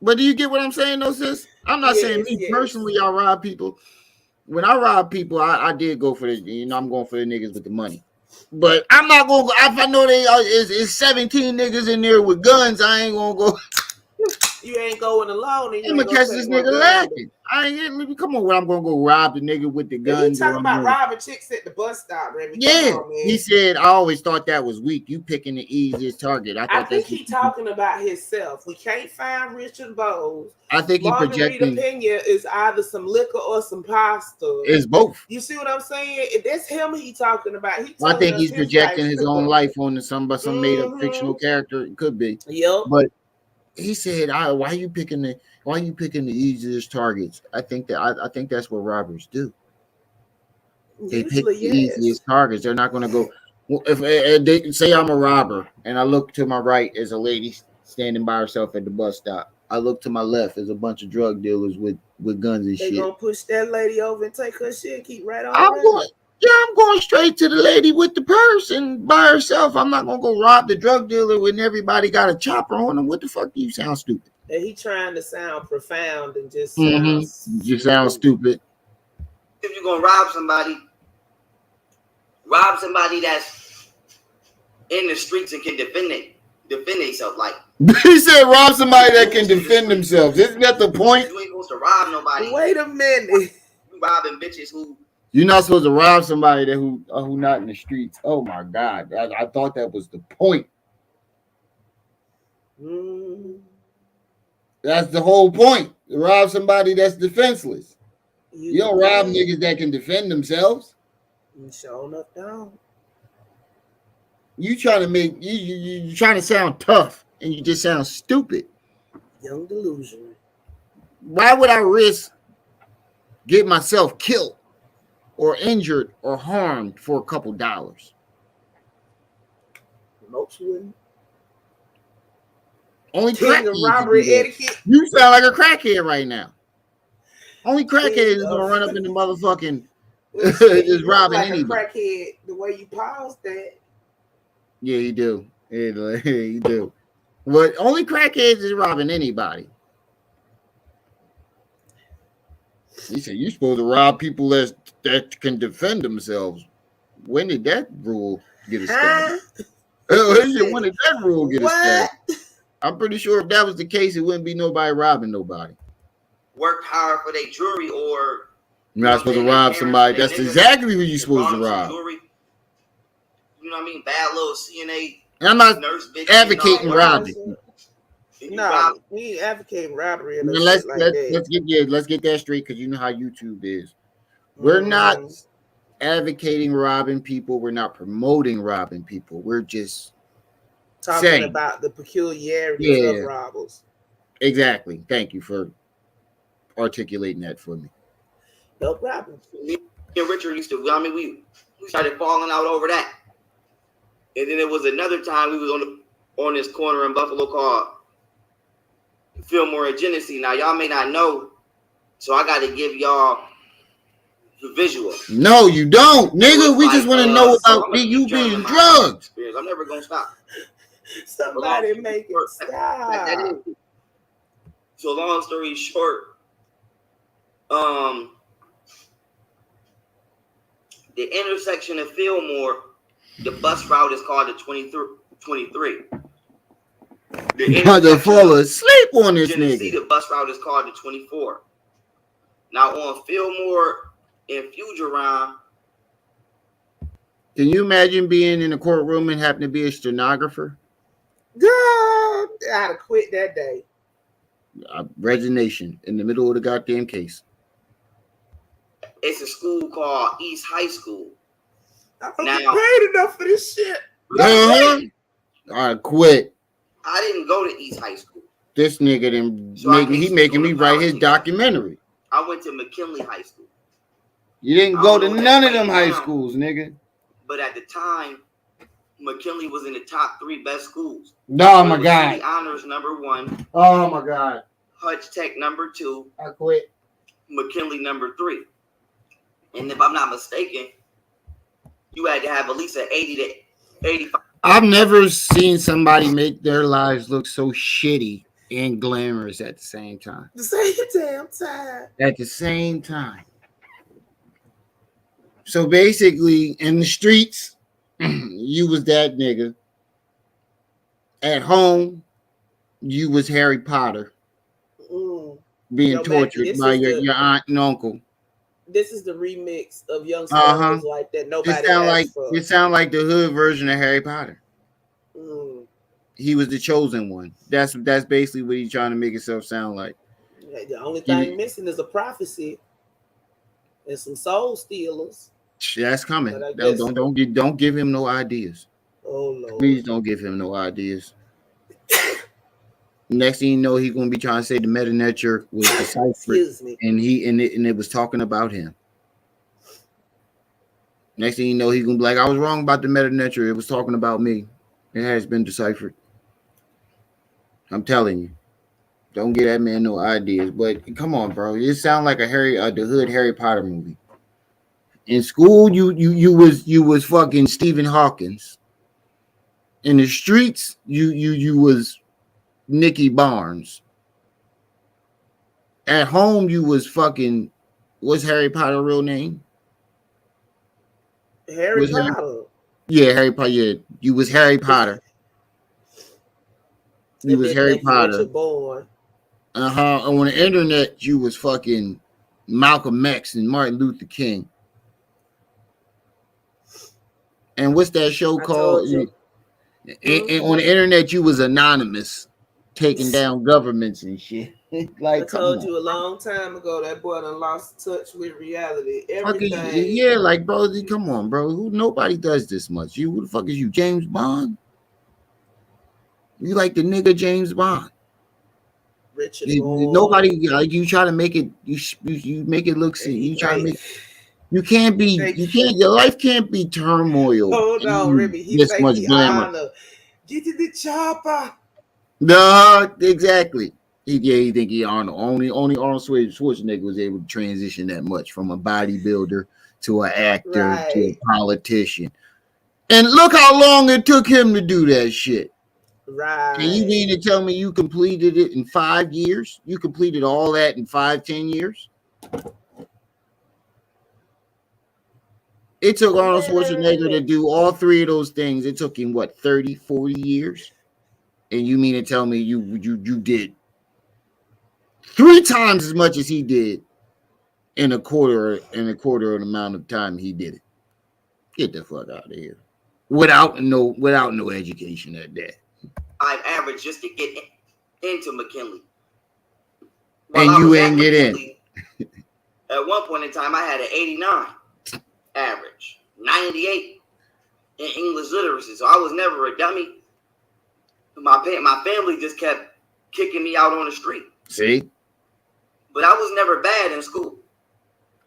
But do you get what I'm saying, though, sis? I'm not saying me personally, I rob people. When I rob people, I did go for the, I'm going for the niggas with the money. But I'm not going to, if I know they are, is 17 niggas in there with guns, I ain't going to go. You ain't going alone, and you I'm ain't going to gonna catch this take one nigga gun. laughing. I ain't, come on, where I'm going to go rob the nigga with the guns. He talking about robbing chicks at the bus stop, Remy. Yeah, come on, man. He said, I always thought that was weak. You picking the easiest target. I think he talking about himself. We can't find Richard Bowes. I think he projecting. Pena is either some liquor or some pasta. It's both. You see what I'm saying? That's him he talking about. I think he's projecting his own life onto some made up fictional character. It could be. Yep. But he said, why are you picking the easiest targets? I think that's what robbers do. They pick the easiest targets. They're not going to go. If they say I'm a robber and I look to my right as a lady standing by herself at the bus stop, I look to my left as a bunch of drug dealers with guns and shit. They gonna push that lady over and take her shit and keep right on. I'm going straight to the lady with the purse and by herself. I'm not gonna go rob the drug dealer when everybody got a chopper on them. What the fuck do you sound stupid? And he trying to sound profound and just you sound stupid. If you're gonna rob somebody that's in the streets and can defend themselves. Like he said, rob somebody that can defend themselves. Isn't that the point? You ain't supposed to rob nobody. Wait a minute. You robbing bitches who. You're not supposed to rob somebody who not in the streets. Oh my God, I thought that was the point. That's the whole point. To rob somebody that's defenseless. You don't rob niggas that can defend themselves. You sure enough down. You trying to make you trying to sound tough and you just sound stupid. Young delusion. Why would I risk get myself killed or injured or harmed for a couple dollars? Most wouldn't. Only robbery etiquette. You sound like a crackhead right now. Only crackhead is gonna run up in the motherfucking just robbing like anybody. Crackhead, the way you paused that. Yeah, you do. Yeah, you do. But only crackheads is robbing anybody. He said you're supposed to rob people that can defend themselves. When did that rule get established? When did that rule get established? I'm pretty sure if that was the case, it wouldn't be nobody robbing nobody. Worked hard for their jewelry, or you're not supposed to rob somebody. That's exactly who you're supposed to rob. Jewelry. You know what I mean? Bad little CNA. And I'm not advocating robbing. No, we ain't advocating robbery. Let's get that straight, because you know how YouTube is. We're not advocating robbing people. We're not promoting robbing people. We're just talking about the peculiarities of robbers. Exactly. Thank you for articulating that for me. No problem. Me and Richard used to. I mean, we started falling out over that. And then there was another time we was on this corner in Buffalo called Fillmore and Genesee. Now y'all may not know, so I got to give y'all the visual. No, you don't, nigga. We just want to know about you being drugged. I'm never gonna stop. Somebody make it stop. So long story short, the intersection of Fillmore, the bus route is called the 23. The fall asleep on this nigga. The bus route is called the 24. Now on Fillmore and Fugeron. Can you imagine being in a courtroom and having to be a stenographer? God, I'd have quit that day. Resignation in the middle of the goddamn case. It's a school called East High School. I don't get paid enough for this shit. I quit. I didn't go to East High School. This nigga making me write his documentary. I went to McKinley High School. You didn't go to none of them high schools, nigga. But at the time, McKinley was in the top 3 best schools. Oh my God. Honors #1. Oh my God. Hutch Tech #2. I quit. McKinley #3. And if I'm not mistaken, you had to have at least an 80 to 85 I've never seen somebody make their lives look so shitty and glamorous at the same time. The same damn time. At the same time. So basically, in the streets, you was that nigga. At home, you was Harry Potter being Yo, Mackie, tortured by your aunt and uncle. this is the remix of Young Uh-huh. Spoilers like that It nobody sound asked for. like the hood version of Harry Potter. Mm. He was the chosen one. That's basically what he's trying to make himself sound like. The only thing missing is a prophecy and some soul stealers. That's coming. But I guess, Don't give him no ideas. oh Lord. Please don't give him no ideas. Next thing you know, he's gonna be trying to say the meta nature was deciphered, Excuse me. and it was talking about him. Next thing you know, he's gonna be like, I was wrong about the meta nature. It was talking about me. It has been deciphered. I'm telling you. Don't give that man no ideas. But come on, bro. It sounds like the hood Harry Potter movie. In school, you was fucking Stephen Hawkins. In the streets, you was Nicky Barnes. At home, you was fucking. What's Harry Potter real name? Harry Potter. Yeah, Harry Potter. Yeah, you was Harry Potter. You was Harry Potter. Born. And on the internet, you was fucking Malcolm X and Martin Luther King. And what's that show called? And on the internet, you was anonymous, taking down governments and shit. Like, I told you a long time ago that boy done lost touch with reality. Everything. Yeah, like, bro, come on, bro. Nobody does this much. Who the fuck is you, James Bond? You like the nigga James Bond? Richard nobody like you try to make it. You make it look. You try to make. You can't be. You can't. Your life can't be turmoil. Hold on, Remy. He this much glamour. Get to the chopper. No, exactly. He think he Arnold. Only Arnold Schwarzenegger was able to transition that much from a bodybuilder to an actor to a politician. And look how long it took him to do that shit. Right. And you mean to tell me you completed it in 5 years? You completed all that in 5-10 years? It took Arnold Schwarzenegger to do all 3 of those things. It took him, what, 30, 40 years? And you mean to tell me you did 3 times as much as he did in a quarter of the amount of time he did it? Get the fuck out of here. Without no education at that. Average just to get into McKinley. And you ain't get in. At one point in time, I had an 89 average, 98 in English literacy. So I was never a dummy. My family just kept kicking me out on the street. See? But I was never bad in school.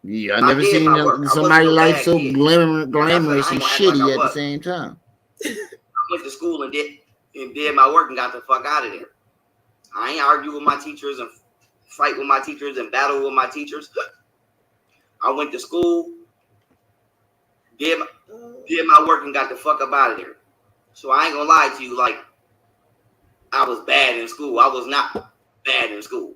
Yeah, I never seen somebody's life so glamorous and shitty at the same time. I went to school and did my work and got the fuck out of there. I ain't argue with my teachers and fight with my teachers and battle with my teachers. I went to school, did my work and got the fuck up out of there. So I ain't gonna lie to you, like, I was bad in school. I was not bad in school.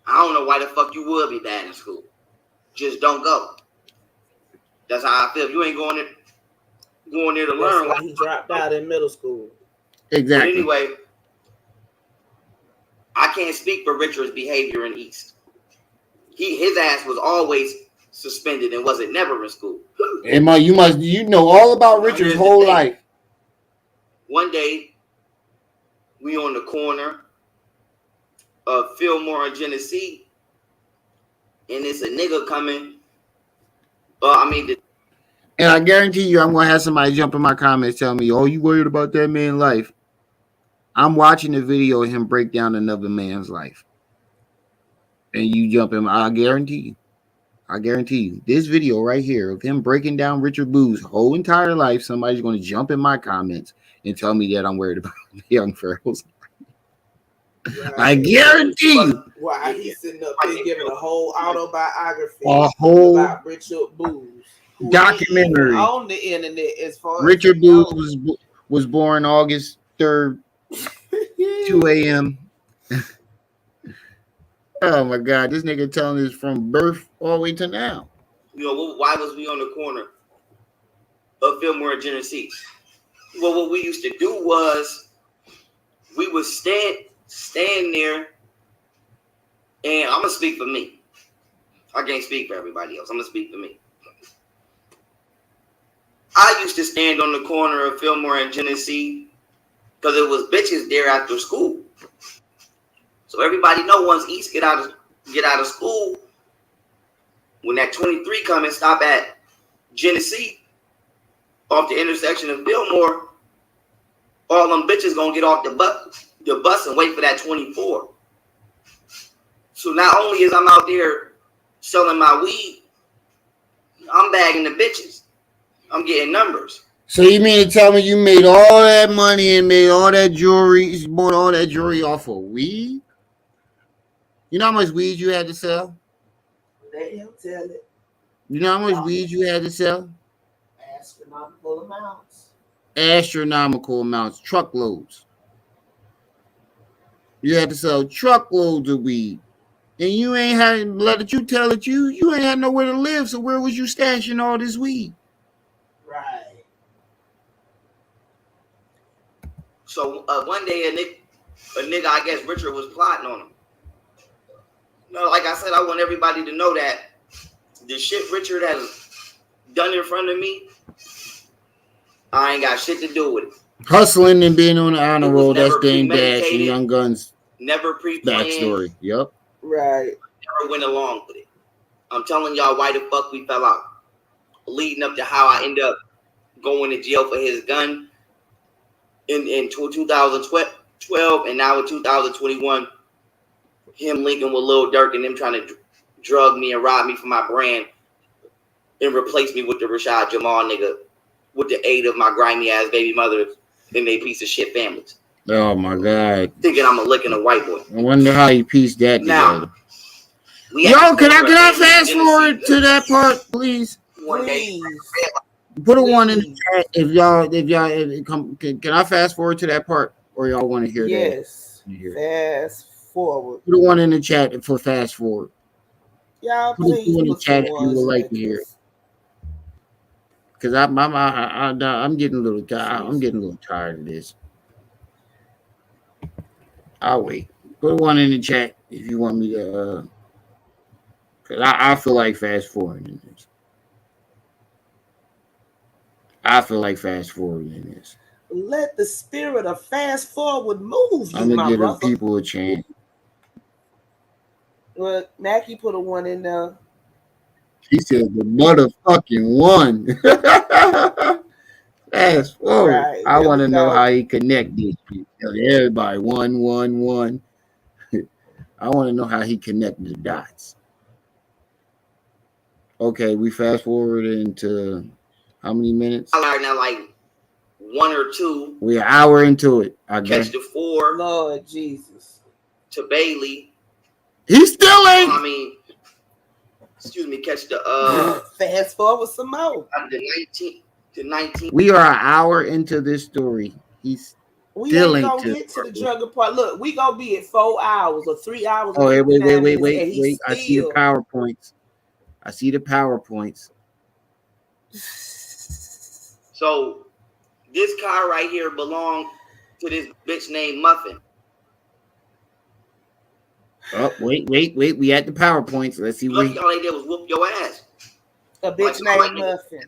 I don't know why the fuck you would be bad in school. Just don't go. That's how I feel. If you ain't going there to learn. Why he dropped out in middle school. Exactly. But anyway, I can't speak for Richard's behavior in East. His ass was always suspended and wasn't never in school. Emma, you know all about Richard's whole life. One day, we on the corner of Fillmore and Genesee, and it's a nigga coming. And I guarantee you, I'm gonna have somebody jump in my comments telling me, "Oh, you worried about that man's life?" I'm watching the video of him break down another man's life, and you jump in. I guarantee you, this video right here of him breaking down Richard Boo's whole entire life, somebody's gonna jump in my comments and tell me that I'm worried about young Pharaoh's. Right. I guarantee you. Why he's sitting up there giving a whole autobiography about Richard Boo's. who Documentary. on the internet as far Richard as Booth was born August 3rd, 2 a.m. Oh my God, this nigga telling us from birth all the way to now. You know, why was we on the corner of Fillmore and Genesee? Well, what we used to do was we would stand there, and I'm gonna speak for me. I can't speak for everybody else. I'm gonna speak for me. I used to stand on the corner of Fillmore and Genesee because it was bitches there after school. So everybody know once East get out of school, when that 23 come and stop at Genesee off the intersection of Fillmore, all them bitches gonna get off the bus and wait for that 24. So not only is I'm out there selling my weed, I'm bagging the bitches. I'm getting numbers. So you mean to tell me you made all that money and made all that jewelry, you bought all that jewelry off of weed? You know how much weed you had to sell? let him tell it. You know how much weed you had to sell? Astronomical amounts. Astronomical amounts, truckloads. You had to sell truckloads of weed. And you ain't had, let you tell it, you ain't had nowhere to live, so where was you stashing all this weed? Right. So one day a nigga, I guess Richard was plotting on him. No, like I said, I want everybody to know that the shit Richard has done in front of me, I ain't got shit to do with it. Hustling and being on the honor roll, that's Dame Dash and premeditated, Young Gun's never pre-planned, backstory. Yep. Right. never went along with it. I'm telling y'all why the fuck we fell out. Leading up to how I end up going to jail for his gun in 2012, and now in 2021, him linking with Lil Durk and them trying to drug me and rob me for my brand and replace me with the Rashad Jamal nigga with the aid of my grimy ass baby mother and they piece of shit families. Oh my God. Thinking I'm a licking a white boy. I wonder how you pieced that together. Yo, can I fast forward to that part, please? One day, Put a one in the chat if y'all can I fast forward to that part or y'all want to hear that? Yes. Fast forward. Put a one in the chat for fast forward. Y'all Put a please two in the put chat some if you would ones like to hear it. Because I'm getting a little tired. I'm getting a little tired of this. I'll wait. Put one in the chat if you want me to. Because I feel like fast forwarding this. I feel like fast forwarding this. Let the spirit of fast forward move you, I'm gonna my give brother. people a chance. Well, Mackie put a one in there. He said the motherfucking one. Fast forward. Right, I there want to we know go. how he connect these people. Everybody, one. I want to know how he connected the dots. Okay, we fast forward into how many minutes? I learned now like 1 or 2. We're an hour into it. I guess. Catch the 4. Lord Jesus. To Bailey. He still ain't. I mean, excuse me. Catch the fast forward some more. The 19. We are an hour into this story. He's we still ain't ain't gonna get to the drug part. Look, we gonna be at 4 hours or 3 hours. Oh, wait. And I see the PowerPoints. So this car right here belonged to this bitch named Muffin. Oh, wait. We at the PowerPoints. Let's see Lucky all they did was whoop your ass. A bitch named Muffin.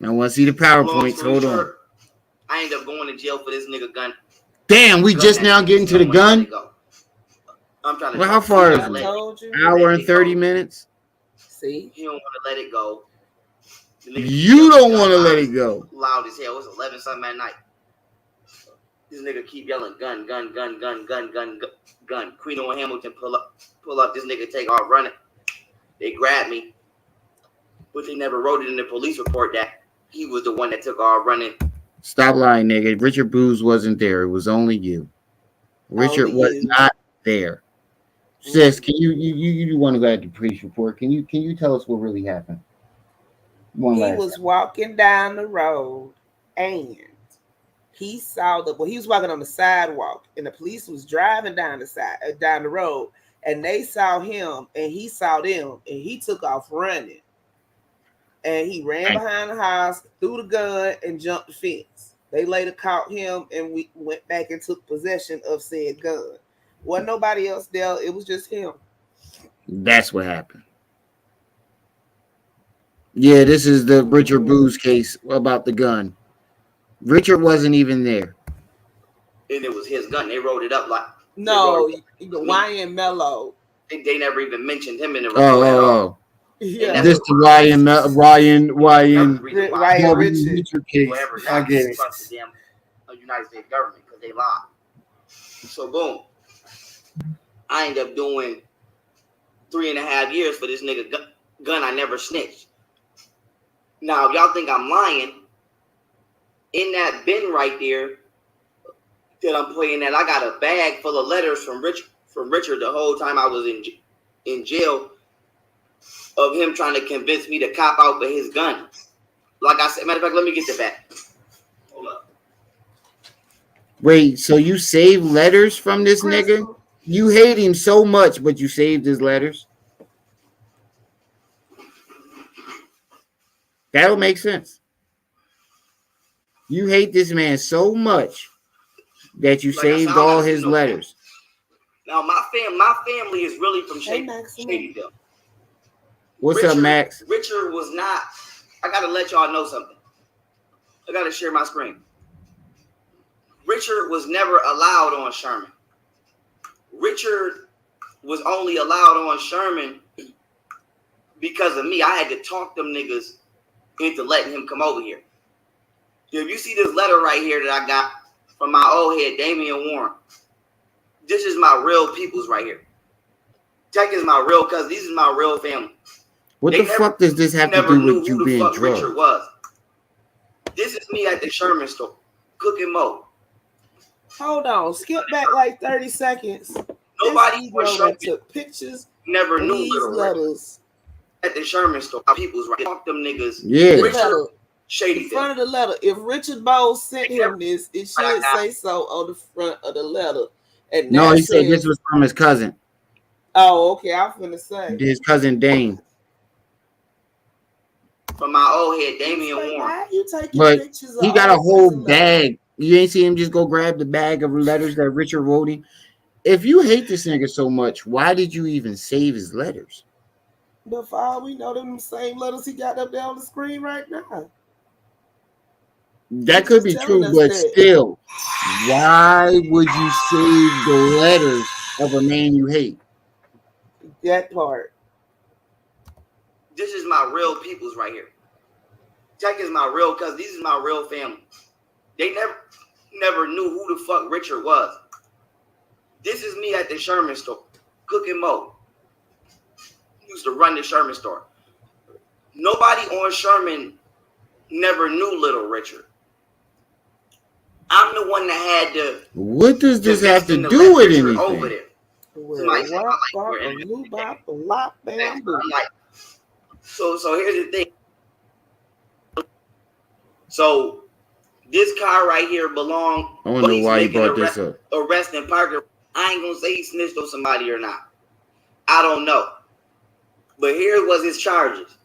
I want to see the PowerPoints. Hold on. I ended up going to jail for this nigga gun. Damn, we just now getting to the gun? I'm trying to. Well, how far is it? Hour and 30 minutes? See? You don't want to let it go. You don't want to let it go. Loud as hell. It was 11 something at night. This nigga keep yelling gun. Queen and Hamilton pull up. This nigga take off running. They grabbed me. But they never wrote it in the police report that he was the one that took off running. Stop lying, nigga. Richard Booz wasn't there. It was only you. Richard was not there. Sis, can you want to go at the police report? Can you tell us what really happened? One He last. was walking down the road and he saw he was walking on the sidewalk and the police was driving down down the road and they saw him and he saw them and he took off running and he ran behind the house, threw the gun and jumped the fence. They later caught him and we went back and took possession of said gun. Wasn't nobody else there, it was just him. That's what happened. Yeah, this is the Richard Booz case about the gun. Richard wasn't even there. And it was his gun. They wrote it up like no, Ryan Mello. They never even mentioned him in the report at all. Yeah, this is Ryan Richard case. I get it. Trust the damn United States government because they lied. So boom, I ended up doing 3.5 years for this nigga gun. I never snitched. Now, if y'all think I'm lying, in that bin right there that I'm playing at, I got a bag full of letters from Richard the whole time I was in jail of him trying to convince me to cop out for his gun. Like I said, matter of fact, let me get the bag. Hold up. Wait, so you saved letters from this nigga? You hate him so much, but you saved his letters? That'll make sense. You hate this man so much that you saved all his letters. Now, my family is really from Shadyville. What's up, Max? Richard was not. I gotta let y'all know something. I gotta share my screen. Richard was never allowed on Sherman. Richard was only allowed on Sherman because of me. I had to talk them niggas into letting him come over here. If you see this letter right here that I got from my old head, Damian Warren, this is my real peoples right here. Tech is my real cousin. This is my real family. What the fuck does this have to do with you being drugged? Richard was. This is me at the Sherman store, cooking mo. Hold on, skip back like 30 seconds. Nobody took pictures. Never knew little letters at the Sherman store. Our people's right. Talk them niggas. Yeah. Richard, Shady. In front of the letter. If Richard Bowles sent him this, it should say so on the front of the letter. And no, he said this was from his cousin. Oh, okay. I was gonna say his cousin Dane. From my old head, Damian Warren. Why you taking but pictures he got a whole bag. You ain't see him just go grab the bag of letters that Richard wrote him. If you hate this nigga so much, why did you even save his letters? But for all we know, them same letters he got up there on the screen right now. That could be true, but still, why would you save the letters of a man you hate? That part. This is my real peoples right here. Tech is my real cousin. This is my real family. They never knew who the fuck Richard was. This is me at the Sherman store, cooking mo. Used to run the Sherman store. Nobody on Sherman never knew little Richard. I'm the one that had to. What does this have to do with anything? Over there. So here's the thing. So this car right here belonged. I wonder why you brought this up. Arresting Parker. I ain't gonna say he snitched on somebody or not. I don't know. But here was his charges.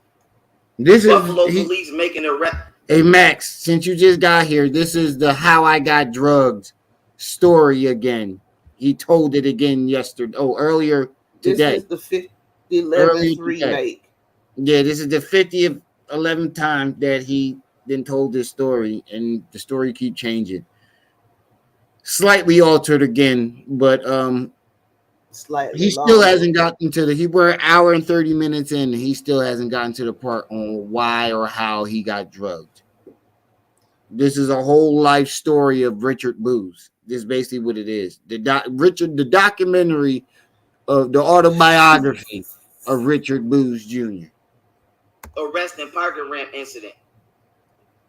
This Buffalo is police making a rep. Hey Max, since you just got here, this is the how I got drugged story again. He told it again yesterday. Oh, earlier today. This is the 11th remake. Yeah, this is the 50th, 11th time that he then told this story, and the story keep changing. Slightly altered again, but slightly he still hasn't gotten to we're an hour and 30 minutes in, and he still hasn't gotten to the part on why or how he got drugged. This is a whole life story of Richard Booz. This is basically what it is. The documentary of the autobiography of Richard Booz Jr. Arresting Parker ramp incident.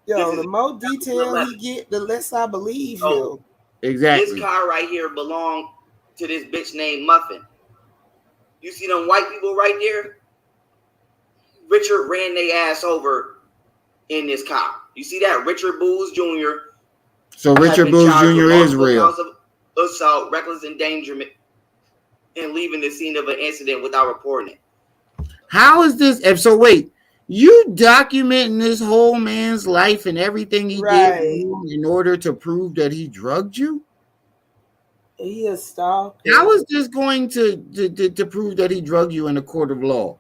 Yo, the more detail he get, the less I believe him. Exactly. This car right here belonged to this bitch named Muffin. You see them white people right there? Richard ran their ass over in this car. You see that? Richard Booz Jr. So Richard Booz Jr. is real. Counts of assault, reckless endangerment, and leaving the scene of an incident without reporting it. How is this? So wait, you documenting this whole man's life and everything he did in order to prove that he drugged you? He a stalker. How is this going to prove that he drugged you in a court of law?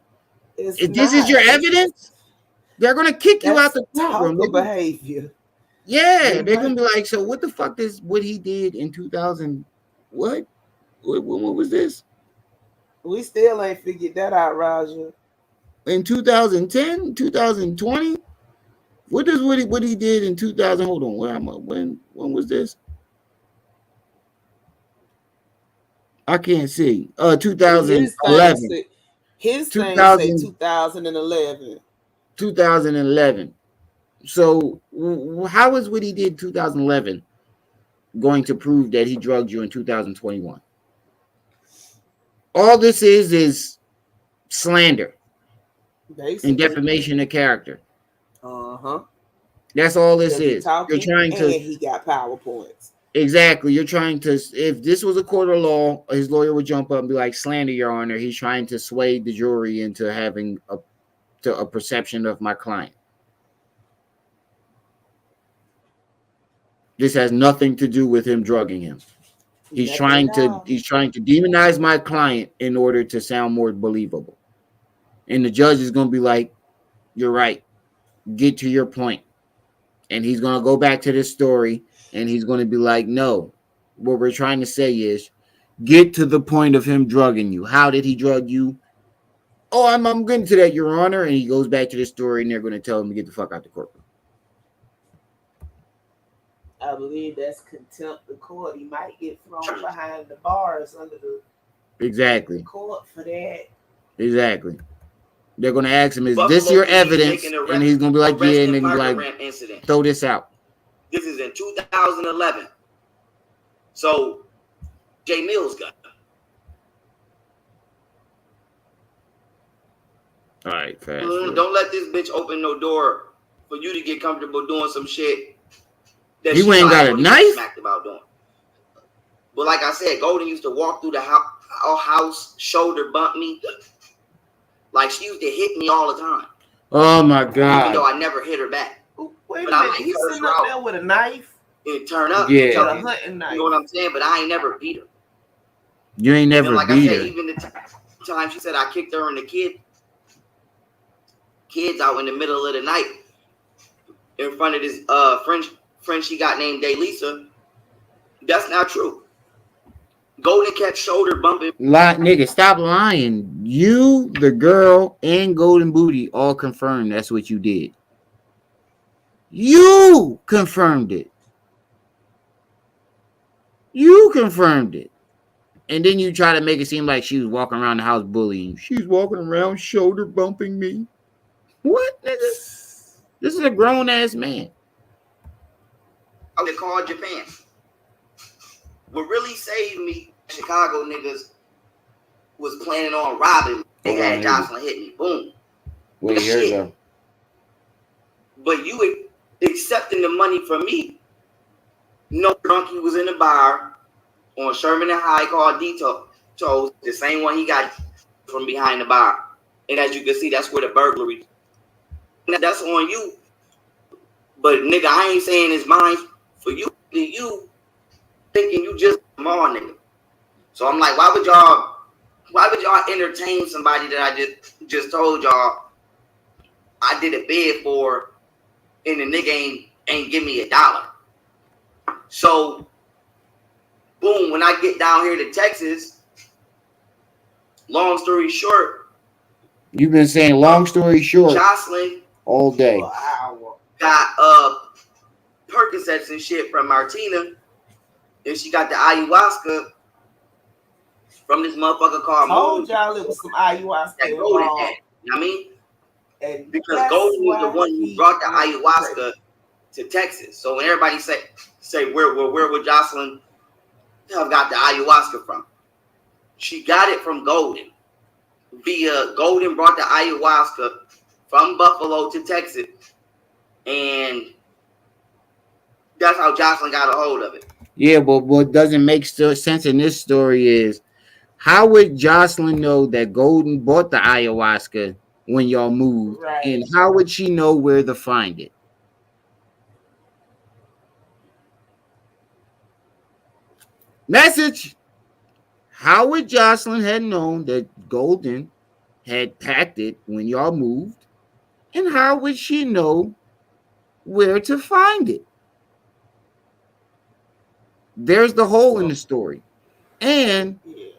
This is your evidence? They're gonna kick you out the courtroom. Behavior. Yeah, they're gonna be like, so what the fuck is what he did in 2000? What was this? We still ain't figured that out, Roger. In 2010, 2020? What he did in 2000? Hold on, where am I? When was this? I can't see. 2011. His thing say 2011. 2011. So how is what he did in 2011 going to prove that he drugged you in 2021? All this is slander. Basically. And defamation of character. That's all this is. You're trying to. And he got PowerPoints. Exactly. You're trying to. If this was a court of law, his lawyer would jump up and be like, "Slander, Your Honor." He's trying to sway the jury into having a perception of my client. This has nothing to do with him drugging him. He's trying to demonize my client in order to sound more believable. And the judge is going to be like, "You're right. Get to your point." And he's going to go back to this story and he's going to be like, "No, what we're trying to say is get to the point of him drugging you. How did he drug you?" "Oh, I'm getting to that, Your Honor." And he goes back to this story and they're going to tell him to get the fuck out the courtroom. I believe that's contempt of court. He might get thrown behind the bars under the court for that. Exactly. They're going to ask him, "Is this your evidence?" And he's going to be like, "Yeah," and then he's like, "Throw this out." This is in 2011. So, Jay Mills got it. All right, fast. Don't let this bitch open no door for you to get comfortable doing some shit that you ain't got a knife? About doing. But like I said, Golden used to walk through the house, shoulder bump me. Like she used to hit me all the time. Oh my God. Even though I never hit her back. Wait a minute, he's sitting up there with a knife? And turn up. Yeah. A hunting knife. You know what I'm saying? But I ain't never beat her. You ain't never like beat I said, her. even the time she said I kicked her and the kids out in the middle of the night in front of this friend she got named Daylisa. That's not true. Golden kept shoulder bumping. Nigga, stop lying. You, the girl, and Golden Booty all confirmed that's what you did. You confirmed it. You confirmed it. And then you try to make it seem like she was walking around the house bullying. She's walking around shoulder bumping me. What, nigga? This is a grown ass man. They called Japan. What really saved me, Chicago niggas was planning on robbing me. They had Jocelyn hit me. Boom. Wait, here you go. But you accepting the money from me. No drunkie was in the bar on Sherman and High called Deto's, the same one he got from behind the bar. And as you can see, that's where the burglary. That's on you. But nigga, I ain't saying it's mine for you. You thinking you just a small nigga. So I'm like, why would y'all entertain somebody that I just told y'all I did a bid for, and the nigga ain't give me $1. So boom, when I get down here to Texas, long story short. You've been saying long story short Jocelyn all day. Got Percocets and shit from Martina, and she got the ayahuasca from this motherfucker called Moon. Y'all it was some ayahuasca. That Golden had, you know what I mean? And because Golden was the one who brought the ayahuasca to Texas. So when everybody say where would Jocelyn have got the ayahuasca from? She got it from Golden. Golden brought the ayahuasca from Buffalo to Texas And that's how Jocelyn got a hold of it. Yeah, but what doesn't make sense in this story is how would Jocelyn know that Golden bought the ayahuasca when y'all moved, Right. and how would she know where to find it? Message. How would Jocelyn have known that Golden had packed it when y'all moved, and how would she know where to find it? There's the hole in the story. And Yeah.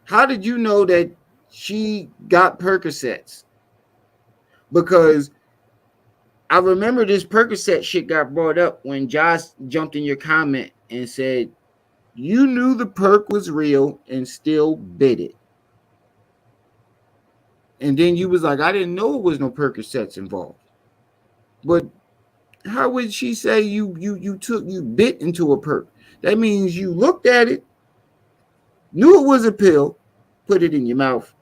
how did you know that she got Percocets? Because I remember this Percocet shit got brought up when Josh jumped in your comment and said you knew the perk was real and still bid it. And then you was like, I didn't know it was no Percocets involved. But how would she say you bit into a perk? That means you looked at it, knew it was a pill, put it in your mouth,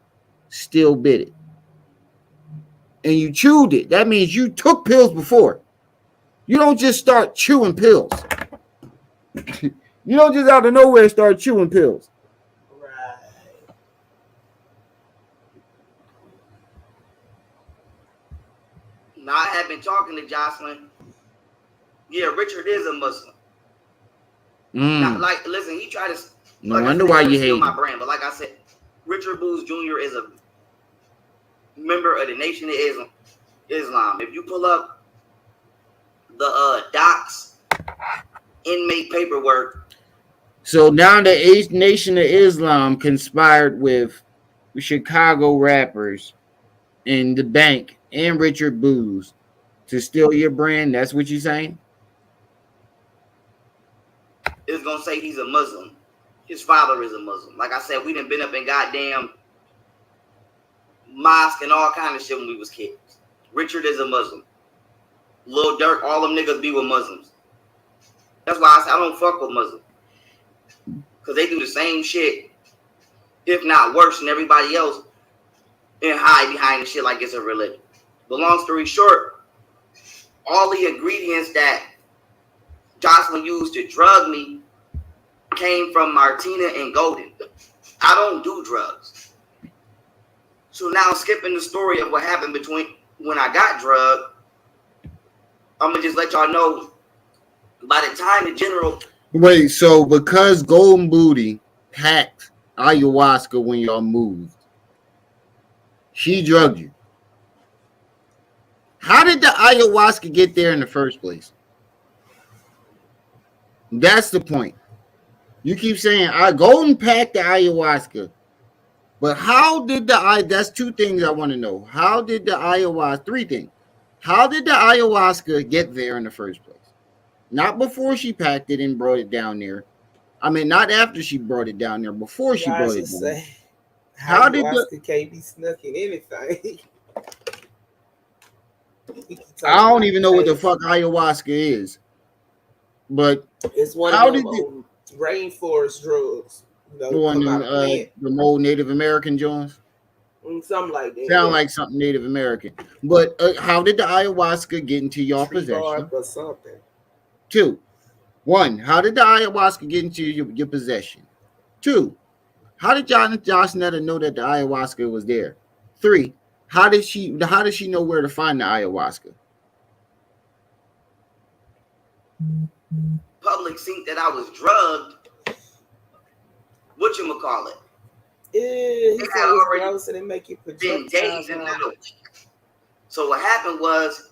still bit it. And you chewed it. That means you took pills before. You don't just start chewing pills. You don't just out of nowhere start chewing pills. Right. Now I have been talking to Jocelyn. Yeah, Richard is a Muslim. Not like, listen, he tried to. No like wonder I said, why he you steal hate my him. brand. But like I said, Richard Booz Jr. is a member of the Nation of Islam. If you pull up the docs inmate paperwork. So now the Nation of Islam conspired with Chicago rappers and the bank and Richard Booz to steal your brand. That's what you're saying? It's gonna say he's a Muslim. His father is a Muslim. Like I said, we done been up in goddamn mosque and all kind of shit when we was kids. Richard is a Muslim. Lil Durk, all them niggas be with Muslims. That's why I say I don't fuck with Muslims. Because they do the same shit, if not worse than everybody else, and hide behind the shit like it's a religion. But long story short, all the ingredients that Jocelyn used to drug me came from Martina and Golden. I don't do drugs. So now skipping the story of what happened between when I got drugged, I'm going to just let y'all know by the time the general... Wait, so because Golden Booty packed ayahuasca when y'all moved, she drugged you. How did the ayahuasca get there in the first place? That's the point. You keep saying Golden packed the ayahuasca, but how did that's two things I want to know. How did the ayahuasca, three things. How did the ayahuasca get there in the first place? Not before she packed it and brought it down there. I mean, not after she brought it down there, before she brought it down there. How did the can't be snuck in anything? I don't even know what the fuck ayahuasca is. But it's one of them rainforest drugs. You know, the old Native American Jones? Something like that. Sound like something Native American. But how did the ayahuasca get into your possession? Or something. 2. 1. How did the ayahuasca get into your possession? 2. How did Josh Netta know that the ayahuasca was there? 3. How did she know where to find the ayahuasca? Public seen that I was drugged. Whatchamacallit? He said it was gross and it make you project days and not a week. So what happened was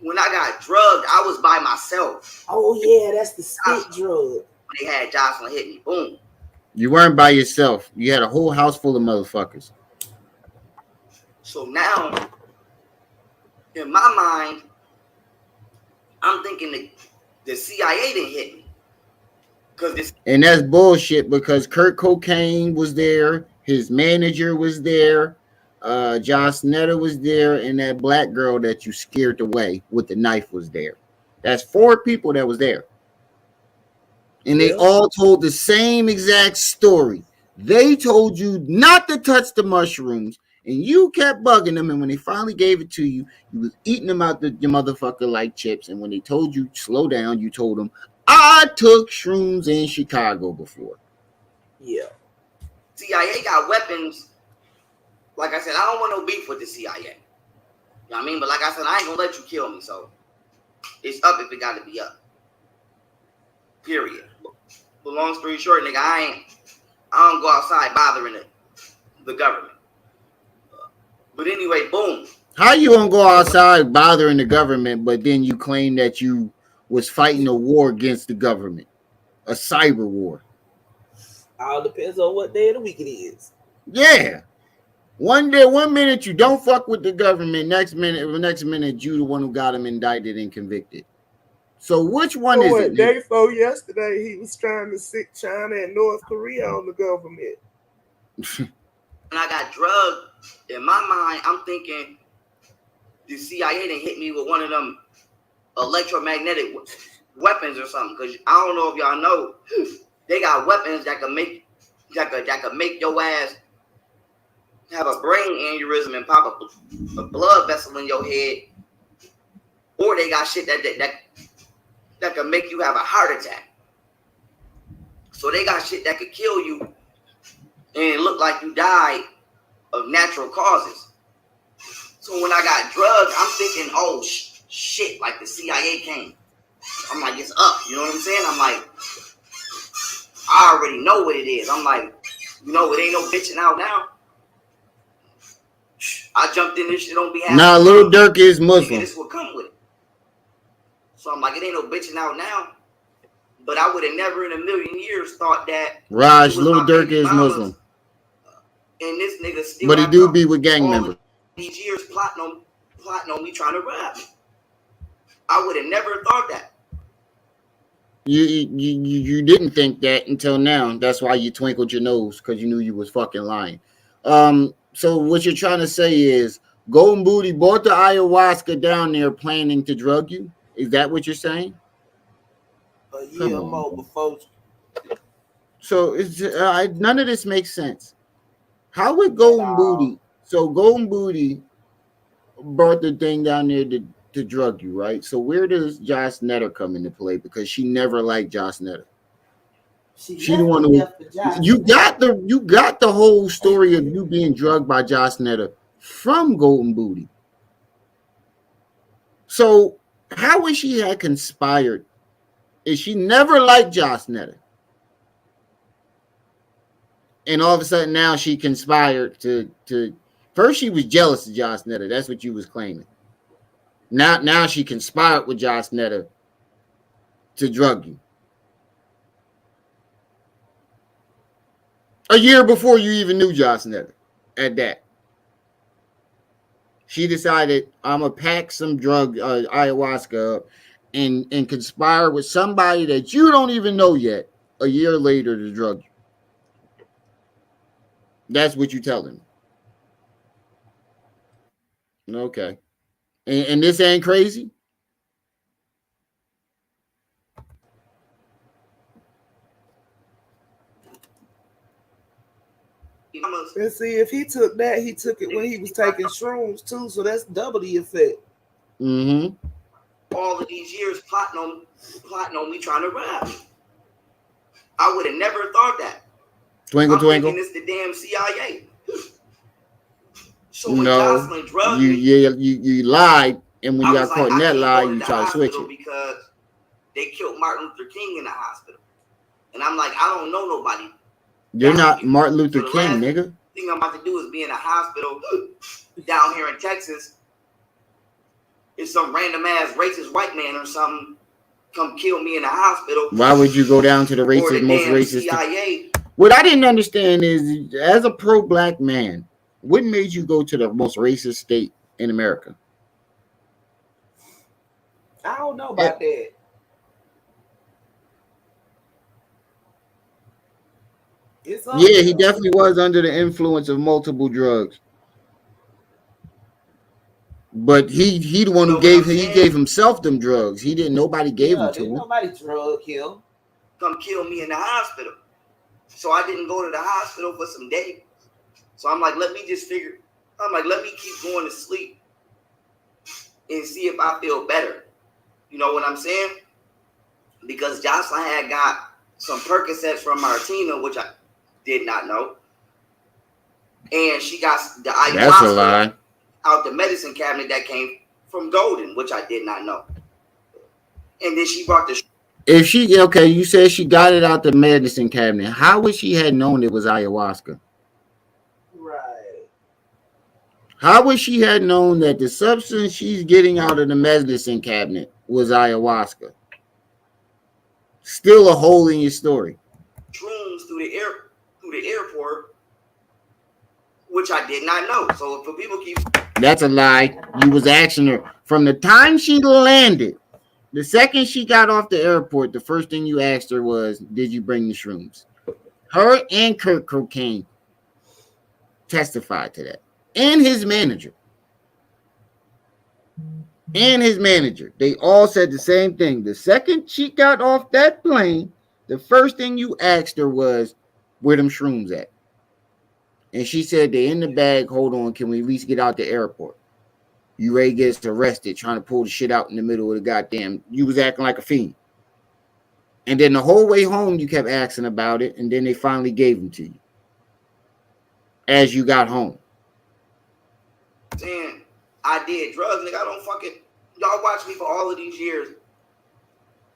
when I got drugged, I was by myself. Oh yeah, that's the spit drug. They had Jocelyn hit me. Boom. You weren't by yourself. You had a whole house full of motherfuckers. So now, in my mind, I'm thinking the CIA didn't hit me. And that's bullshit because Kurt Cocaine was there, his manager was there, Josh Netta was there, and that black girl that you scared away with the knife was there. That's 4 people that was there. And they all told the same exact story. They told you not to touch the mushrooms And you kept bugging them, and when they finally gave it to you, you was eating them out your motherfucker like chips. And when they told you slow down, you told them, I took shrooms in Chicago before. Yeah. CIA got weapons. Like I said, I don't want no beef with the CIA. You know what I mean? But like I said, I ain't gonna let you kill me, so it's up if it gotta be up. Period. But long story short, nigga, I don't go outside bothering the government. But anyway, boom. How you gonna go outside bothering the government, but then you claim that you was fighting a war against the government, a cyber war? All depends on what day of the week it is. Yeah. One minute you don't fuck with the government, next minute you the one who got him indicted and convicted. So which one is it? Day 4 yesterday, he was trying to sick China and North Korea on the government. When I got drugged, in my mind, I'm thinking the CIA done hit me with one of them electromagnetic weapons or something. Because I don't know if y'all know, they got weapons that can make your ass have a brain aneurysm and pop a blood vessel in your head, or they got shit that can make you have a heart attack. So they got shit that could kill you and look like you died of natural causes. So when I got drugged, I'm thinking, oh shit, like the CIA came. I'm like, it's up. You know what I'm saying? I'm like, I already know what it is. I'm like, you know, it ain't no bitching out now. I jumped in this shit on behalf. Nah, Lil Durk is Muslim. This will come with it. So I'm like, it ain't no bitching out now. But I would have never in a million years thought that. Raj, Lil Durk is Muslim. And this nigga still. But he do be with gang members. These years plotting on me trying to rob me. I would have never thought that. You didn't think that until now. That's why you twinkled your nose, because you knew you was fucking lying. So what you're trying to say is Golden Booty bought the ayahuasca down there planning to drug you? Is that what you're saying? A year more before. So it's none of this makes sense. How would Golden Booty? So Golden Booty brought the thing down there to drug you, right? So where does Josh Netter come into play? Because she never liked Josh Netter. She the one who you got the whole story of you being drugged by Josh Netter from Golden Booty. So how is she had conspired? Is she never liked Josh Netter? And all of a sudden now she conspired to first she was jealous of Josh Netter. That's what you was claiming. Now she conspired with Josh Netter to drug you. A year before you even knew Josh Netter at that. She decided, I'm going to pack some ayahuasca up and conspire with somebody that you don't even know yet a year later to drug you. That's what you telling me. Okay. And this ain't crazy? And see, if he took that, he took it when he was taking shrooms too, so that's double the effect. Mm-hmm. All of these years plotting on me trying to rob me. I would have never thought that. Twinkle, twinkle. It's the damn CIA. So when Jocelyn drugged me, you lied, and when you got caught in that lie, you tried to switch it. Because they killed Martin Luther King in the hospital. And I'm like, I don't know nobody. You're not Martin Luther King, nigga. Thing I'm about to do is be in a hospital down here in Texas. If some random ass racist white man or something come kill me in a hospital. Why would you go down to the most racist? CIA? What I didn't understand is, as a pro-black man, what made you go to the most racist state in America? I don't know about that. Yeah, he definitely was under the influence of multiple drugs. But he the one who gave himself them drugs. He didn't. Nobody gave them to him. Nobody drugged him. Come kill me in the hospital. So I didn't go to the hospital for some days. So I'm like, let me just figure I'm like, let me keep going to sleep and see if I feel better. You know what I'm saying? Because Jocelyn had got some Percocets from Martina, which I did not know. And she got the That's a ayahuasca lie. out the medicine cabinet that came from Golden, which I did not know. And then she brought the... If she, okay, you said she got it out the medicine cabinet. How would she have known it was ayahuasca? Right. How would she have known that the substance she's getting out of the medicine cabinet was ayahuasca? Still a hole in your story. Shrooms through the airport, which I did not know. So for people keep... That's a lie. You was asking her from the time she landed. The second she got off the airport, the first thing you asked her was, did you bring the shrooms? Her and Kurt Cocaine testified to that. And his manager. They all said the same thing. The second she got off that plane, the first thing you asked her was, where them shrooms at? And she said, they're in the bag. Hold on, can we at least get out the airport? You ready to get us arrested trying to pull the shit out in the middle of the goddamn... You was acting like a fiend. And then the whole way home, you kept asking about it, and then they finally gave them to you as you got home. Saying I did drugs, nigga. I don't fucking... Y'all watch me for all of these years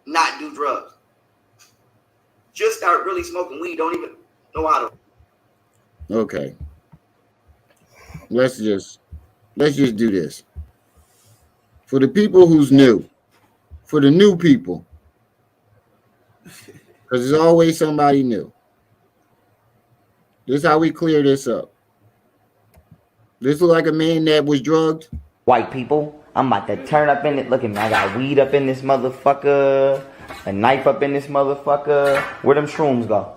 not do drugs. Just start really smoking weed. Don't even know how to... Okay. Let's just do this. For the people who's new, for the new people, because there's always somebody new. This is how we clear this up. This look like a man that was drugged. White people, I'm about to turn up in it. Look at me, I got weed up in this motherfucker, a knife up in this motherfucker. Where them shrooms go?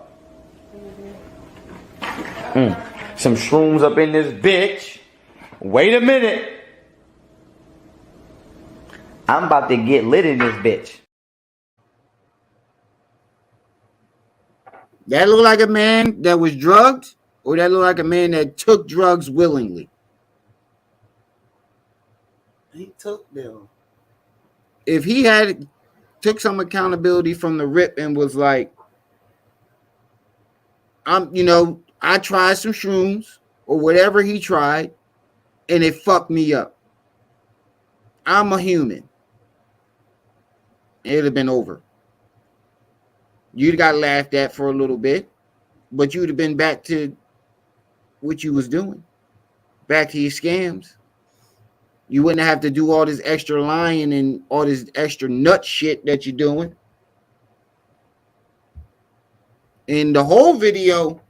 Some shrooms up in this bitch. Wait a minute. I'm about to get lit in this bitch. That look like a man that was drugged, or that look like a man that took drugs willingly? He took them. If he had took some accountability from the rip and was like, I tried some shrooms or whatever he tried, and it fucked me up. I'm a human. It'd have been over. You'd got laughed at for a little bit, but you'd have been back to what you was doing, back to your scams. You wouldn't have to do all this extra lying and all this extra nut shit that you're doing. In the whole video,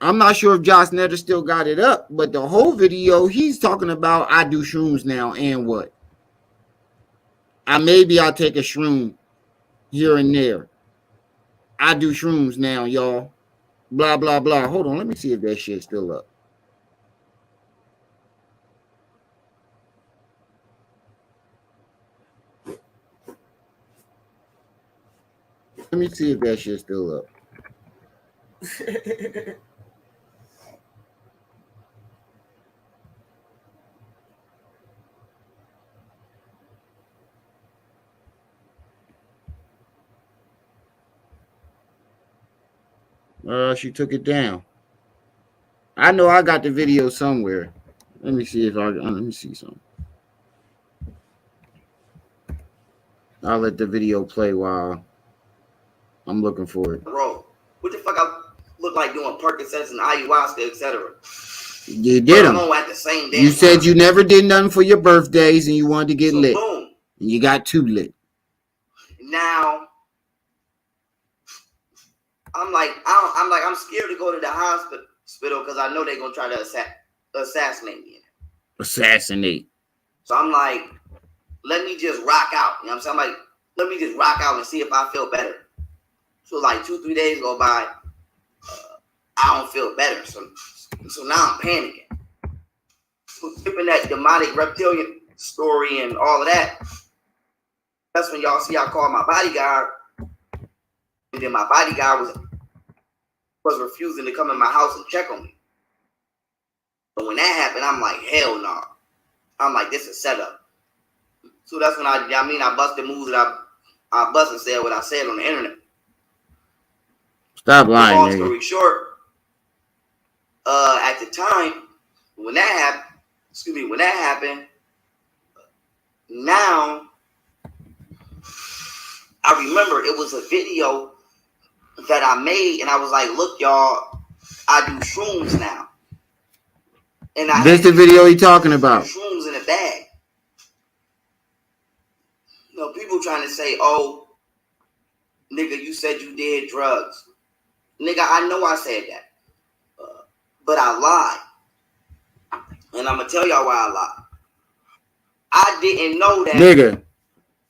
I'm not sure if Josh Netter still got it up, but the whole video, he's talking about, I do shrooms now, and what? Maybe I'll take a shroom here and there. I do shrooms now, y'all. Blah, blah, blah. Hold on, let me see if that shit's still up. Let me see if that shit's still up. She took it down. I know I got the video somewhere. Let me see let me see something. I'll let the video play while I'm looking for it. Bro, what the fuck I look like doing Percocets and ayahuasca, etc. You did them. At the same damn You said time. you never did nothing for your birthdays and you wanted to get lit. Boom. And you got too lit. Now, I'm scared to go to the hospital because I know they're gonna try to assassinate me. Assassinate. So I'm like, let me just rock out. You know what I'm saying? I'm like, let me just rock out and see if I feel better. So like 2-3 days go by, I don't feel better. So now I'm panicking. So flipping that demonic reptilian story and all of that. That's when y'all see I called my bodyguard. And then my bodyguard was refusing to come in my house and check on me. But when that happened, I'm like, hell no. I'm like, this is setup. So that's when I busted moves that I busted and said what I said on the internet. Stop lying, long nigga. story short, at the time when that happened, now I remember it was a video that I made, and I was like, look, y'all, I do shrooms now. And I This the video he talking about. Shrooms in a bag. You know, people trying to say, oh, nigga, you said you did drugs. Nigga, I know I said that. But I lied. And I'm going to tell y'all why I lied. I didn't know that. Nigga,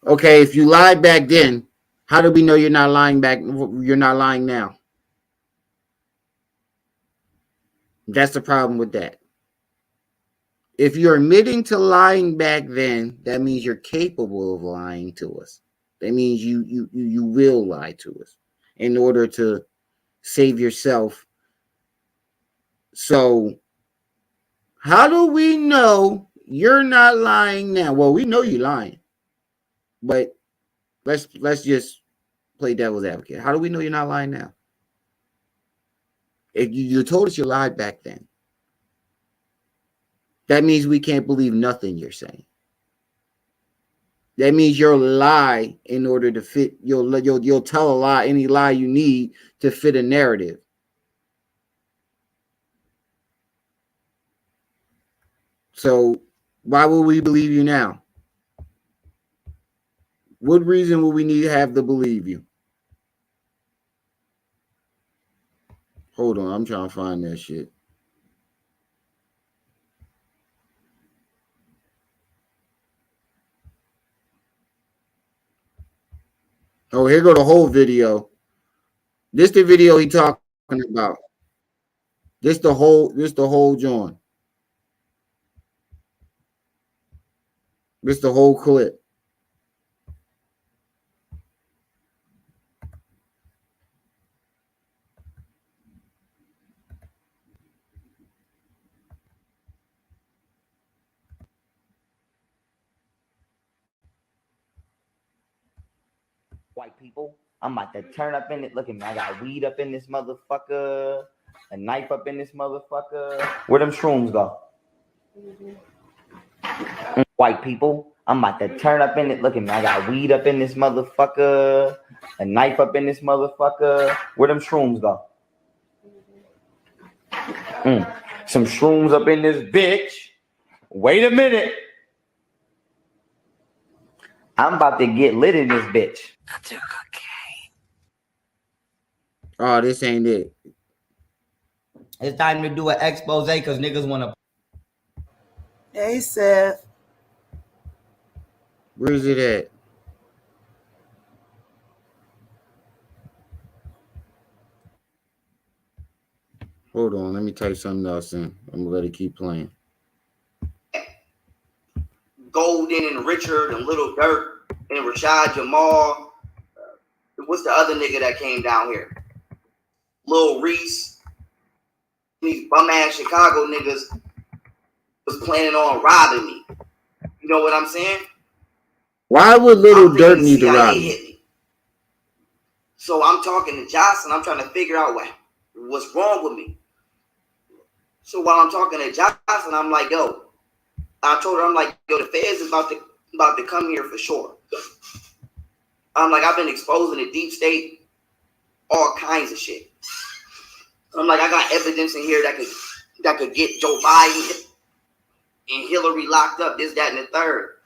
okay, if you lied back then, how do we know you're not lying back? You're not lying now. That's the problem with that. If you're admitting to lying back then, that means you're capable of lying to us. That means you will lie to us in order to save yourself. So how do we know you're not lying now? Well, we know you're lying, but let's just play devil's advocate. How do we know you're not lying now? If you told us you lied back then, that means we can't believe nothing you're saying. That means you'll lie in order to fit. You'll tell a lie, any lie you need to fit a narrative. So why would we believe you now? What reason would we need to have to believe you? Hold on, I'm trying to find that shit. Oh, here go the whole video. This the video he talking about. This the whole joint. This the whole clip. White people, I'm about to turn up in it. Look at me. I got weed up in this motherfucker, a knife up in this motherfucker. Where them shrooms go? White people, I'm about to turn up in it. Look at me. I got weed up in this motherfucker, a knife up in this motherfucker. Where them shrooms go? Some shrooms up in this bitch. Wait a minute. I'm about to get lit in this bitch. Oh, this ain't it. It's time to do an expose because niggas want to. Hey, Seth. Where's it at? Hold on, let me type something else in. I'm gonna let it keep playing. Golden and Richard and Little Dirk and Rashad Jamal. What's the other nigga that came down here? Lil Reese. These bum ass Chicago niggas was planning on robbing me. You know what I'm saying? Why would Little Dirk need to rob me? Hit me? So I'm talking to Josh and I'm trying to figure out what's wrong with me. So while I'm talking to Josh and I'm like, yo, I told her, I'm like, yo, the feds is about to come here for sure. I'm like, I've been exposing the deep state, all kinds of shit. I'm like, I got evidence in here that could get Joe Biden and Hillary locked up, this, that, and the third.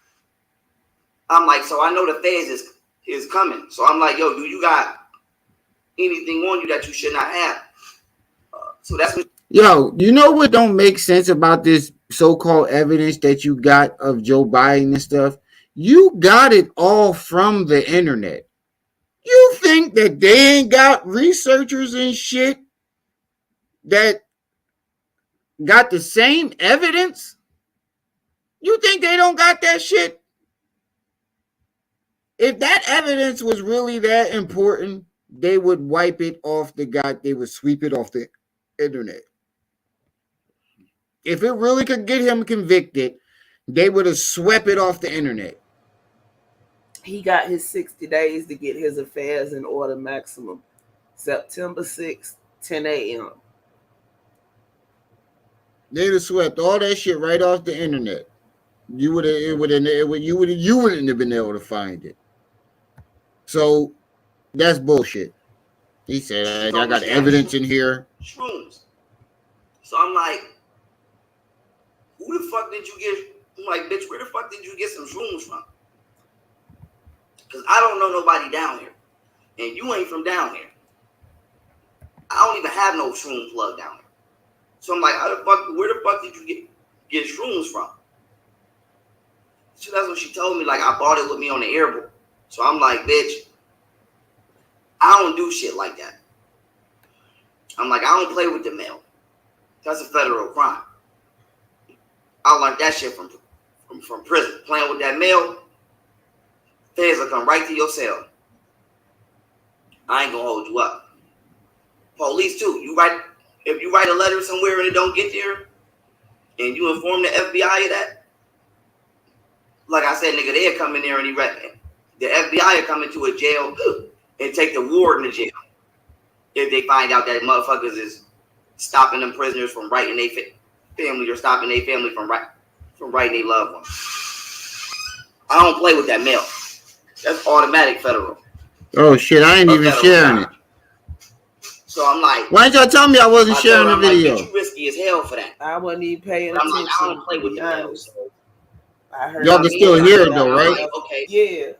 I'm like, so I know the feds is coming. So I'm like, yo, do you got anything on you that you should not have? So that's what. Yo, you know what don't make sense about this so-called evidence that you got of Joe Biden and stuff? You got it all from the internet. You think that they ain't got researchers and shit that got the same evidence? You think they don't got that shit? If that evidence was really that important, they would wipe it off they would sweep it off the internet. If it really could get him convicted, they would have swept it off the internet. He got his 60 days to get his affairs in order maximum. September 6th, 10 a.m. They'd have swept all that shit right off the internet. You wouldn't have been able to find it. So that's bullshit. He said, I got evidence in here. Shrooms. So I'm like, who the fuck did you get? I'm like, bitch, where the fuck did you get some shrooms from? Because I don't know nobody down here. And you ain't from down here. I don't even have no shroom plug down here. So I'm like, where the fuck did you get shrooms from? So that's what she told me. Like, I bought it with me on the airboat. So I'm like, bitch, I don't do shit like that. I'm like, I don't play with the mail. That's a federal crime. I learned that shit from prison. Playing with that mail, feds will come right to your cell. I ain't gonna hold you up. Police too. If you write a letter somewhere and it don't get there, and you inform the FBI of that, like I said, nigga, they'll come in there and the FBI will come into a jail and take the warden to jail if they find out that motherfuckers is stopping them prisoners from writing their family or stopping their family from writing their loved ones. I don't play with that mail. That's automatic federal. Oh shit, I ain't even sharing it. So I'm like, why didn't y'all tell me I wasn't sharing the video? Like, you risky as hell for that. I wasn't even paying attention. I'm like, I don't play with the mail. So I heard y'all can still hear it though, right? Like, okay. Yeah.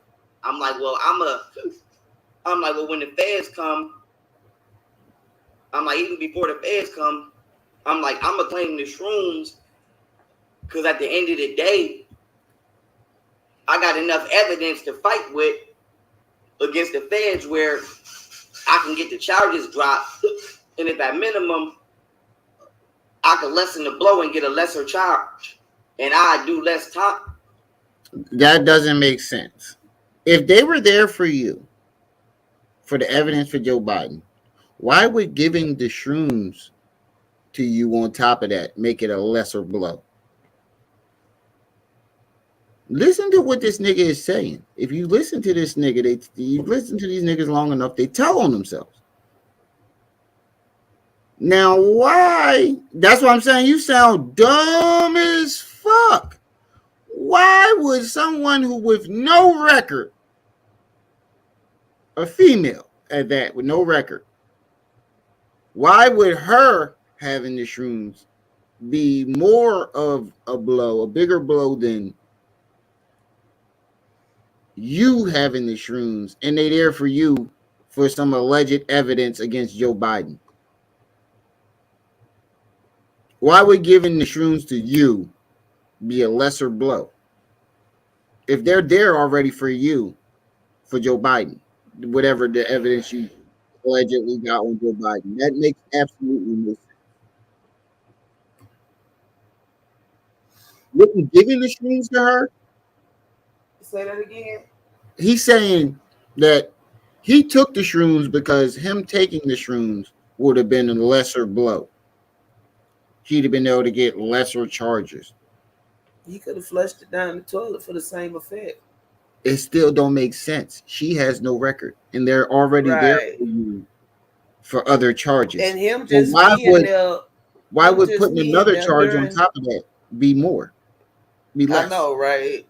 I'm like, well, when the feds come, I'm like, even before the feds come, I'm like, I'm gonna claim the shrooms because at the end of the day, I got enough evidence to fight with against the feds where I can get the charges dropped, and if at minimum, I can lessen the blow and get a lesser charge, and I do less time. That doesn't make sense. If they were there for you, for the evidence for Joe Biden, why would giving the shrooms to you on top of that make it a lesser blow? Listen to what this nigga is saying. If you listen to this nigga, you listen to these niggas long enough, they tell on themselves. Now, why? That's what I'm saying. You sound dumb as fuck. Why would someone who with no record, a female at that with no record, why would her having the shrooms be more of a blow, a bigger blow than you having the shrooms, and they there for you for some alleged evidence against Joe Biden? Why would giving the shrooms to you be a lesser blow if they're there already for you for Joe Biden, whatever the evidence you allegedly got on Joe Biden? That makes absolutely no sense. Wouldn't giving the shrooms to her? Say that again. He's saying that he took the shrooms because him taking the shrooms would have been a lesser blow. He'd have been able to get lesser charges. He could have flushed it down the toilet for the same effect. It still don't make sense. She has no record, and they're already there for you for other charges. And him just why would putting another charge on top of that be more? Be less? I know, right?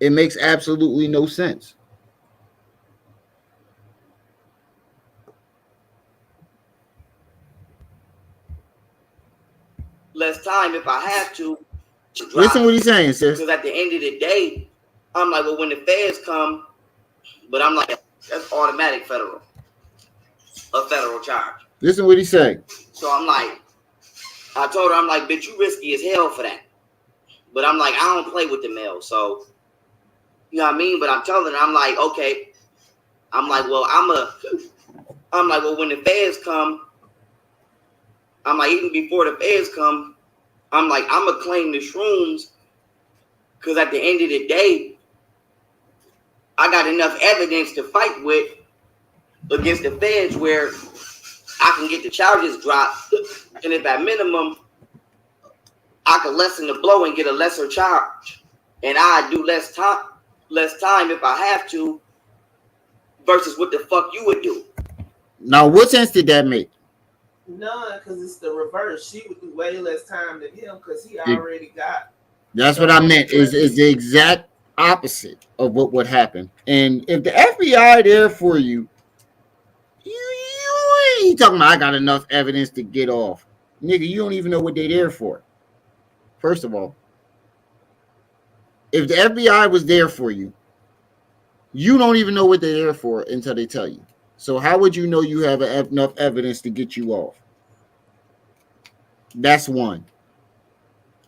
It makes absolutely no sense. Less time if I have to. Listen what he's saying, sis. Because at the end of the day, I'm like, well, when the feds come, but I'm like, that's automatic federal. A federal charge. Listen what he's saying. So I'm like, I told her, I'm like, bitch, you risky as hell for that. But I'm like, I don't play with the mail. So, you know what I mean? But I'm telling her, I'm like, okay. I'm like, well, when the feds come, I'm like, even before the feds come, I'm like, I'm going to claim the shrooms because at the end of the day, I got enough evidence to fight with against the feds where I can get the charges dropped. And if at minimum, could lessen the blow and get a lesser charge, and I do less time if I have to, versus what the fuck you would do. Now, what sense did that make? None, because it's the reverse. She would do way less time than him because he already got. That's what I meant. Is the exact opposite of what would happen. And if the FBI there for you, you ain't talking about I got enough evidence to get off. Nigga, you don't even know what they're there for. First of all, if the FBI was there for you, you don't even know what they're there for until they tell you. So how would you know you have enough evidence to get you off? That's one.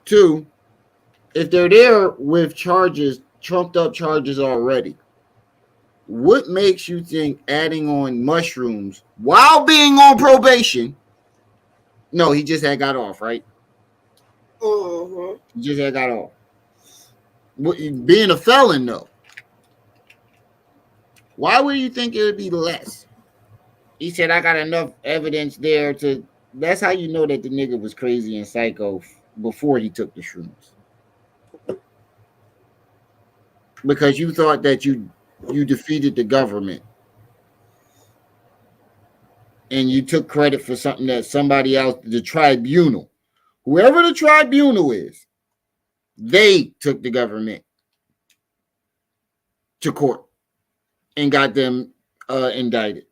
Two, if they're there with charges, trumped up charges already, what makes you think adding on mushrooms while being on probation? No, he just had got off, right? He just had got off. Being a felon, though, why would you think it would be less? He said, I got enough evidence there to. That's how you know that the nigga was crazy and psycho before he took the shrooms. Because you thought that you defeated the government. And you took credit for something that somebody else, the tribunal, whoever the tribunal is, they took the government to court and got them indicted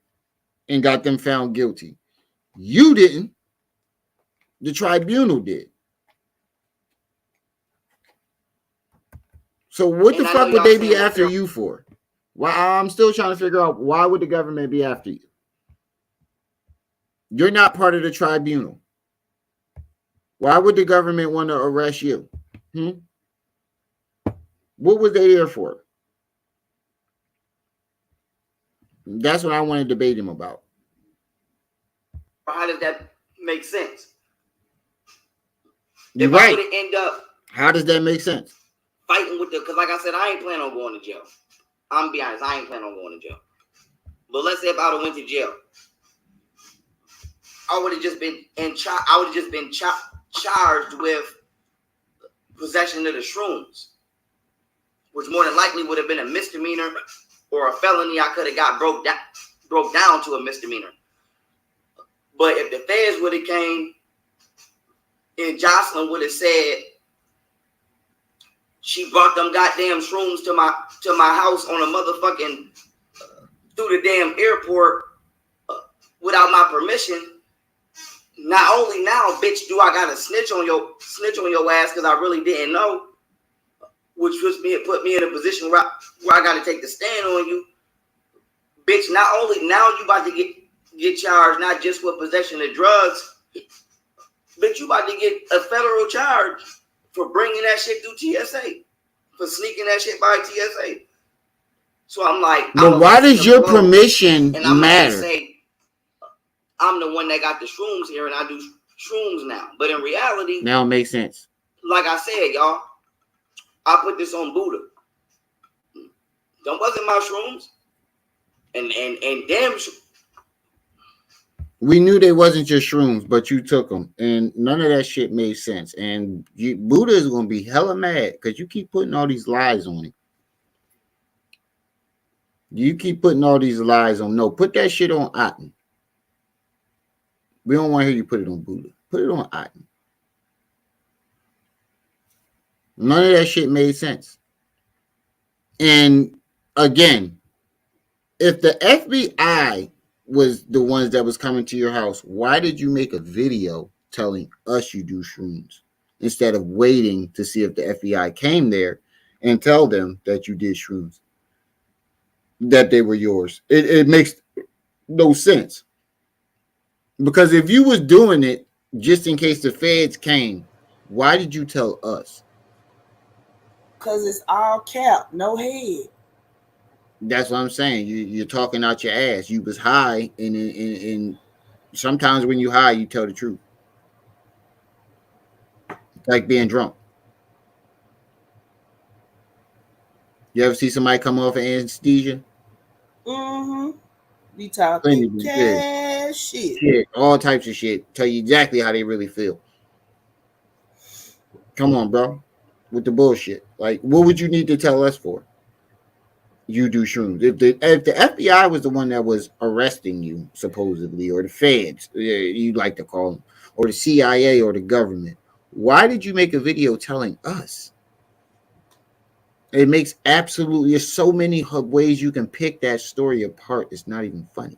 and got them found guilty. You didn't. The tribunal did. So what the fuck would they be after you for? Why? I'm still trying to figure out why would the government be after you? You're not part of the tribunal. Why would the government want to arrest you? What was they there for? That's what I want to debate him about. How does that make sense? You're if right. I would end up, how does that make sense? Fighting with because like I said, I ain't planning on going to jail. I'm gonna be honest, I ain't planning on going to jail. But let's say if I would have went to jail, I would have just been charged with possession of the shrooms, which more than likely would have been a misdemeanor or a felony. I could have got broke down to a misdemeanor. But if the feds would have came and Jocelyn would have said she brought them goddamn shrooms to my house on a motherfucking through the damn airport without my permission. Not only now, bitch, do I gotta snitch on your ass because I really didn't know, which put me in a position where I gotta take the stand on you, bitch. Not only now you about to get charged not just with possession of drugs, bitch, you about to get a federal charge for bringing that shit through TSA, for sneaking that shit by TSA. So I'm like, but why does your permission matter? Say, I'm the one that got the shrooms here and I do shrooms now. But in reality, now it makes sense. Like I said, y'all, I put this on Buddha. Them wasn't my shrooms. And damn. We knew they wasn't your shrooms, but you took them. And none of that shit made sense. And Buddha is going to be hella mad because you keep putting all these lies on him. You keep putting all these lies on. No, put that shit on Aten. We don't want to hear you put it on Buddha. Put it on Aten. None of that shit made sense. And again, if the FBI was the ones that was coming to your house, why did you make a video telling us you do shrooms instead of waiting to see if the FBI came there and tell them that you did shrooms, that they were yours? It makes no sense. Because if you was doing it just in case the feds came, why did you tell us? Because it's all cap, no head. That's what I'm saying. You're talking out your ass. You was high, and sometimes when you high, you tell the truth. It's like being drunk. You ever see somebody come off of anesthesia? Mm-hmm. We talking cash shit. All types of shit. Tell you exactly how they really feel. Come on, bro. With the bullshit. Like, what would you need to tell us for? You do shrooms. If the FBI was the one that was arresting you, supposedly, or the feds, you like to call them, or the CIA or the government, why did you make a video telling us? It makes absolutely, there's so many ways you can pick that story apart. It's not even funny.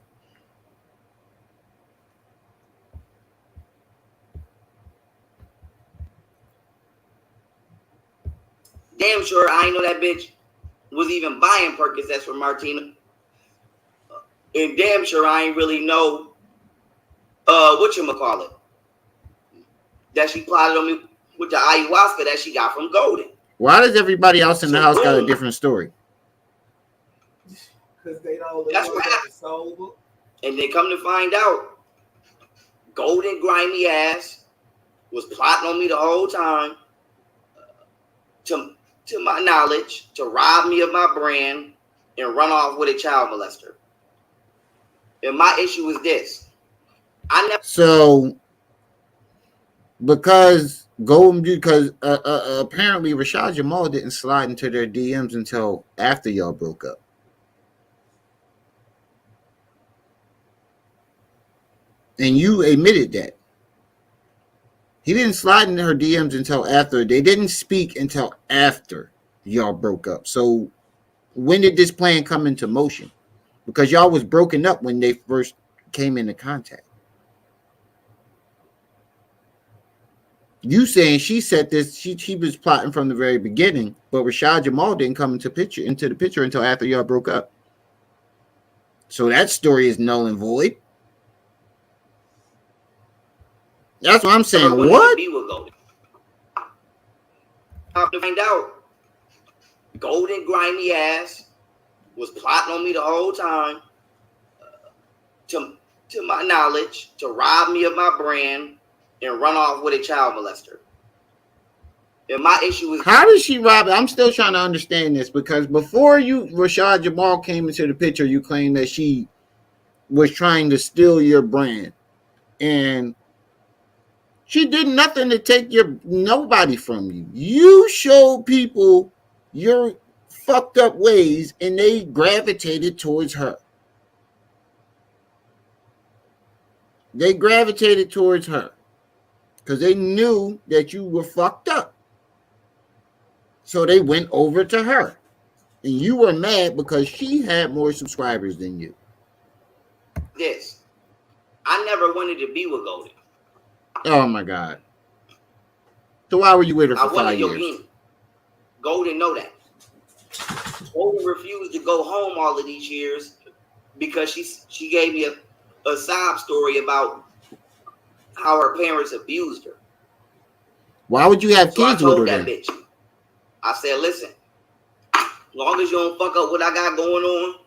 Damn sure I ain't know that bitch was even buying Percocets from Martina. And damn sure I ain't really know whatchamacallit, that she plotted on me with the ayahuasca that she got from Golden. Why does everybody else in the house got a different story? Because they don't That's what happened. sober. And they come to find out, Golden grimy ass was plotting on me the whole time, to my knowledge, to rob me of my brand and run off with a child molester. And my issue is this. So, because apparently Rashad Jamal didn't slide into their DMs until after y'all broke up. And you admitted that. He didn't slide into her DMs until after. They didn't speak until after y'all broke up. So when did this plan come into motion? Because y'all was broken up when they first came into contact. You saying she said this, she was plotting from the very beginning, but Rashad Jamal didn't come into the picture until after y'all broke up. So that story is null and void. That's what I'm saying. What? To find out, Golden grimy ass was plotting on me the whole time, to my knowledge, to rob me of my brand and run off with a child molester. And my issue is, how did she rob? I'm still trying to understand this, because before Rashad Jamal came into the picture, you claimed that she was trying to steal your brand, and she did nothing to take nobody from you. You showed people your fucked up ways, and they gravitated towards her. They gravitated towards her because they knew that you were fucked up. So they went over to her. And you were mad because she had more subscribers than you. This. I never wanted to be with Golden. Oh my God. So why were you with her for 5 years? Yogini. Golden know that. Golden refused to go home all of these years because she gave me a sob story about how her parents abused her. Why would you have So kids I told with her that then? bitch. I said, listen, as long as you don't fuck up what I got going on.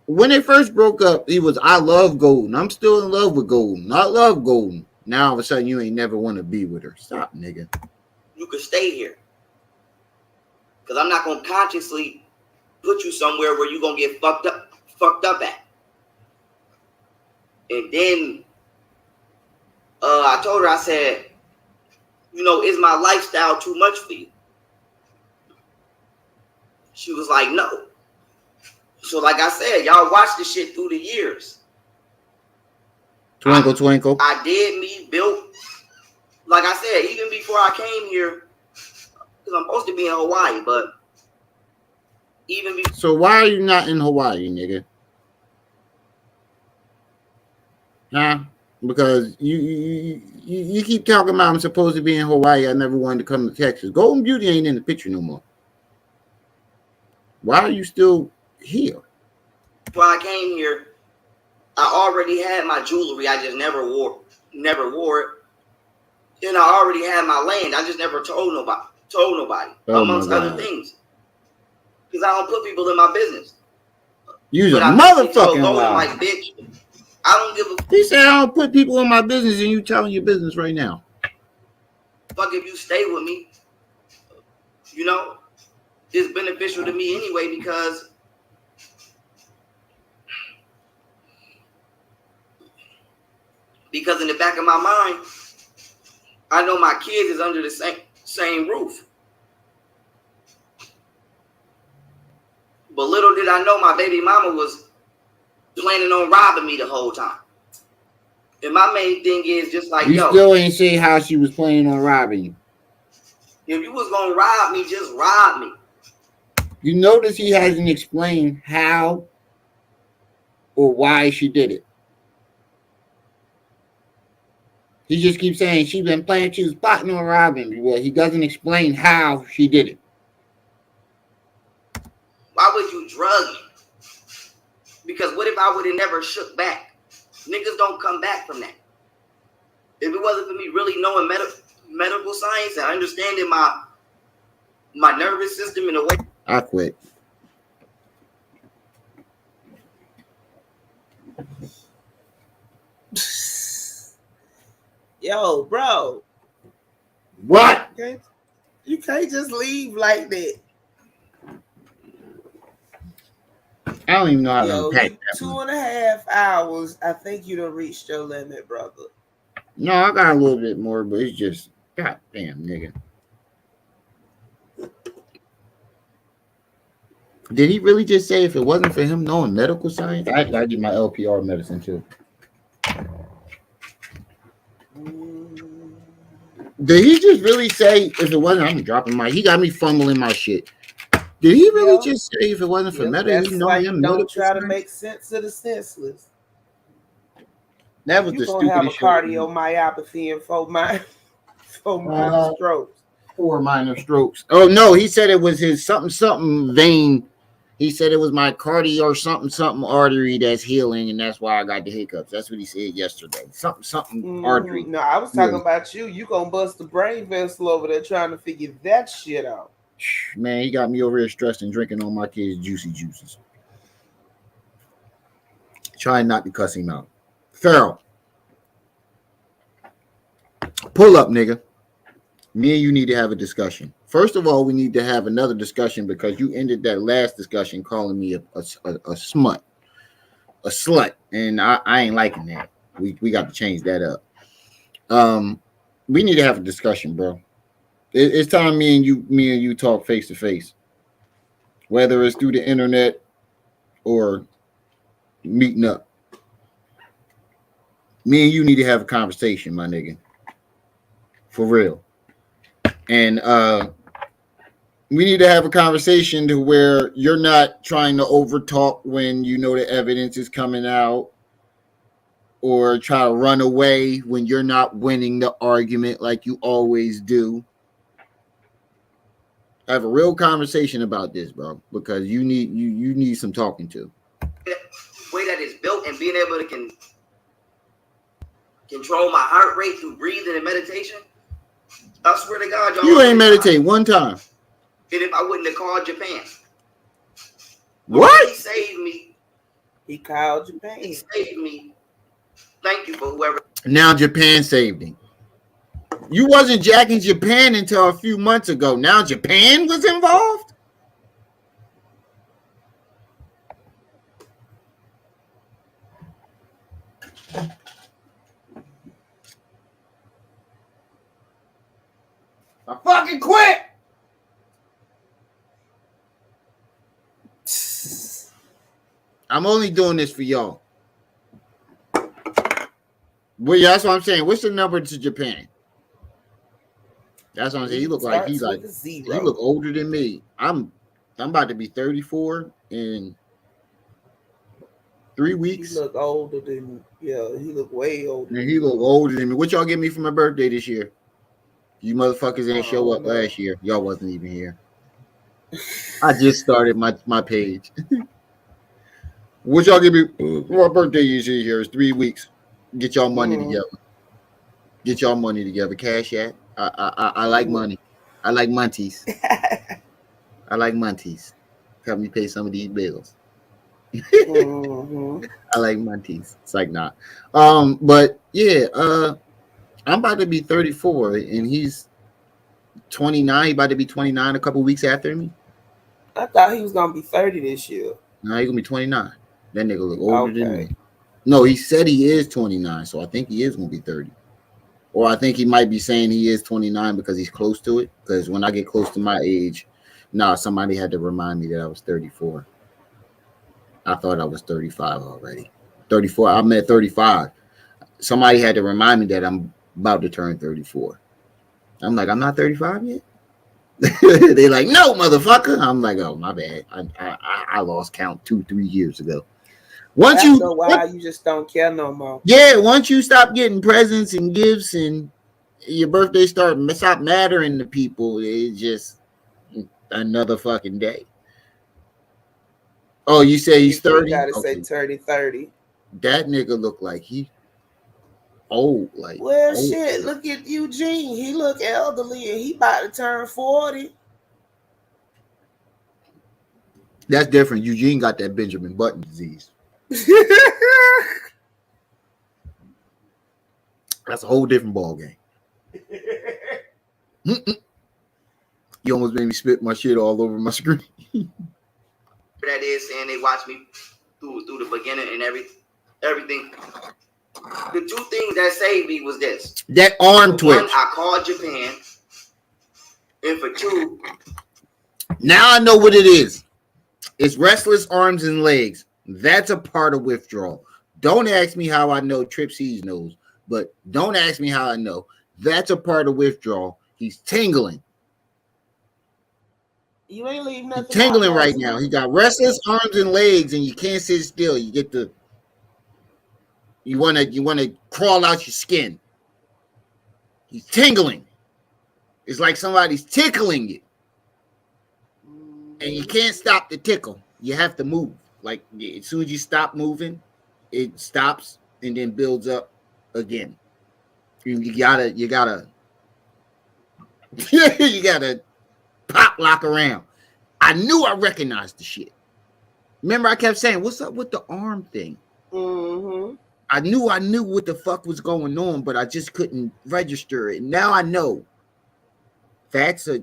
When they first broke up, he was, I love Golden. I'm still in love with Golden. I love Golden. Now all of a sudden you ain't never want to be with her. Stop, nigga. You could stay here. Because I'm not going to consciously put you somewhere where you're going to get fucked up at. And then I told her, I said, is my lifestyle too much for you? She was like, no. So like I said, y'all watch this shit through the years. Twinkle, twinkle. I did me, built, like I said, even before I came here, because I'm supposed to be in Hawaii, but even before. So why are you not in Hawaii, nigga? Huh? Because you keep talking about I'm supposed to be in Hawaii. I never wanted to come to Texas. Golden Beauty ain't in the picture no more. Why are you still here? Before I came here, I already had my jewelry. I just never wore it. And I already had my land. I just never told nobody. Amongst other things. Because I don't put people in my business. You's a motherfucking liar. Like, bitch, I don't give a. He said I don't put people in my business, and you telling your business right now. Fuck if you stay with me. It's beneficial to me anyway because in the back of my mind, I know my kids is under the same roof. But little did I know my baby mama was planning on robbing me the whole time. And my main thing is just like, you still ain't say how she was planning on robbing you. If you was gonna rob me, just rob me. You notice he hasn't explained how or why she did it. He just keeps saying she been planning, she was plotting on robbing me. Well, he doesn't explain how she did it. Why would you drug me? Because what if I would have never shook back? Niggas don't come back from that. If it wasn't for me really knowing medical science and understanding my nervous system in a way, I quit. Yo, bro. What? You can't just leave like that. I don't even know how to unpack that. 2.5 hours. I think you done reached your limit, brother. No, I got a little bit more, but it's just goddamn nigga. Did he really just say if it wasn't for him knowing medical science? I did my LPR medicine too. Did he just really say if it wasn't? I'm dropping my. He got me fumbling my shit. Did he really just say if it wasn't for medical? That's why you don't try to make sense of the senseless. That was you the gonna have a stupidest cardiomyopathy and 4 minor strokes. 4 minor strokes. Oh no, he said it was his something vein. He said it was my cardio or something artery that's healing, and that's why I got the hiccups. That's what he said yesterday. Something artery. No, I was talking about you. You gonna bust the brain vessel over there trying to figure that shit out. Man, he got me over here stressed and drinking all my kids' juicy juices. Trying not to cuss him out. Pharaoh, pull up, nigga. Me and you need to have a discussion. First of all, we need to have another discussion because you ended that last discussion calling me a smut, a slut, and I ain't liking that. We got to change that up. We need to have a discussion, bro. It's time me and you talk face to face, whether it's through the internet or meeting up. Me and you need to have a conversation, my nigga, for real. And we need to have a conversation to where you're not trying to overtalk when you know the evidence is coming out, or try to run away when you're not winning the argument like you always do. Have a real conversation about this, bro, because you need some talking to. The way that it's built and being able to control my heart rate through breathing and meditation. I swear to God, y'all. You ain't meditate one time. And if I wouldn't have called Japan. What? He saved me. He called Japan. He saved me. Thank you for whoever. Now Japan saved him. You wasn't jacking Japan until a few months ago. Now Japan was involved? I fucking quit. I'm only doing this for y'all. Well, yeah, that's what I'm saying. What's the number to Japan? That's what I'm saying. You look like he look older than me. I'm about to be 34 in 3 weeks. He look older than he look way older. And he look older than me. What y'all give me for my birthday this year? You motherfuckers ain't show up last year. Y'all wasn't even here. I just started my page. What y'all give me? My birthday is here. It's 3 weeks. Get y'all money together. Get y'all money together. Cash at. I like money. I like Monties. I like Monties. Help me pay some of these bills. I like Monties. It's like nah. But yeah, I'm about to be 34 and he's 29. He about to be 29 a couple weeks after me. I thought he was gonna be 30 this year. No, he's gonna be 29. That nigga look older than me. No, he said he is 29, so I think he is gonna be 30. Or I think he might be saying he is 29 because he's close to it. Because when I get close to my age, somebody had to remind me that I was 34. I thought I was 35 already. 34. I'm at 35. Somebody had to remind me that I'm about to turn 34. I'm like, I'm not 35 yet. They like, no, motherfucker. I'm like, oh, my bad. I lost count 2-3 years ago. Once After a while, you just don't care no more. Yeah, once you stop getting presents and gifts and your birthday stop mattering to people, it's just another fucking day. Oh, you say he's 30? You gotta Okay. say 30. That nigga look like he old. Like, well, old. shit, look at Eugene. He look elderly and he about to turn 40. That's different. Eugene got that Benjamin Button disease. That's a whole different ball game. You almost made me spit my shit all over my screen. That is saying they watch me through the beginning and everything. The two things that saved me was this. That arm twitch. One, I called Japan. And for two, now I know what it is. It's restless arms and legs. That's a part of withdrawal. Don't ask me how I know. Tripsies knows, but don't ask me how I know. That's a part of withdrawal. He's tingling. You ain't leaving nothing. He's tingling right now. He got restless arms and legs, and you can't sit still. You get the. You wanna crawl out your skin. He's tingling. It's like somebody's tickling you. And you can't stop the tickle. You have to move. Like as soon as you stop moving, it stops and then builds up again. You gotta you gotta pop lock around. I knew I recognized the shit. Remember, I kept saying, "What's up with the arm thing?" Mm-hmm. I knew what the fuck was going on, but I just couldn't register it. Now I know. That's a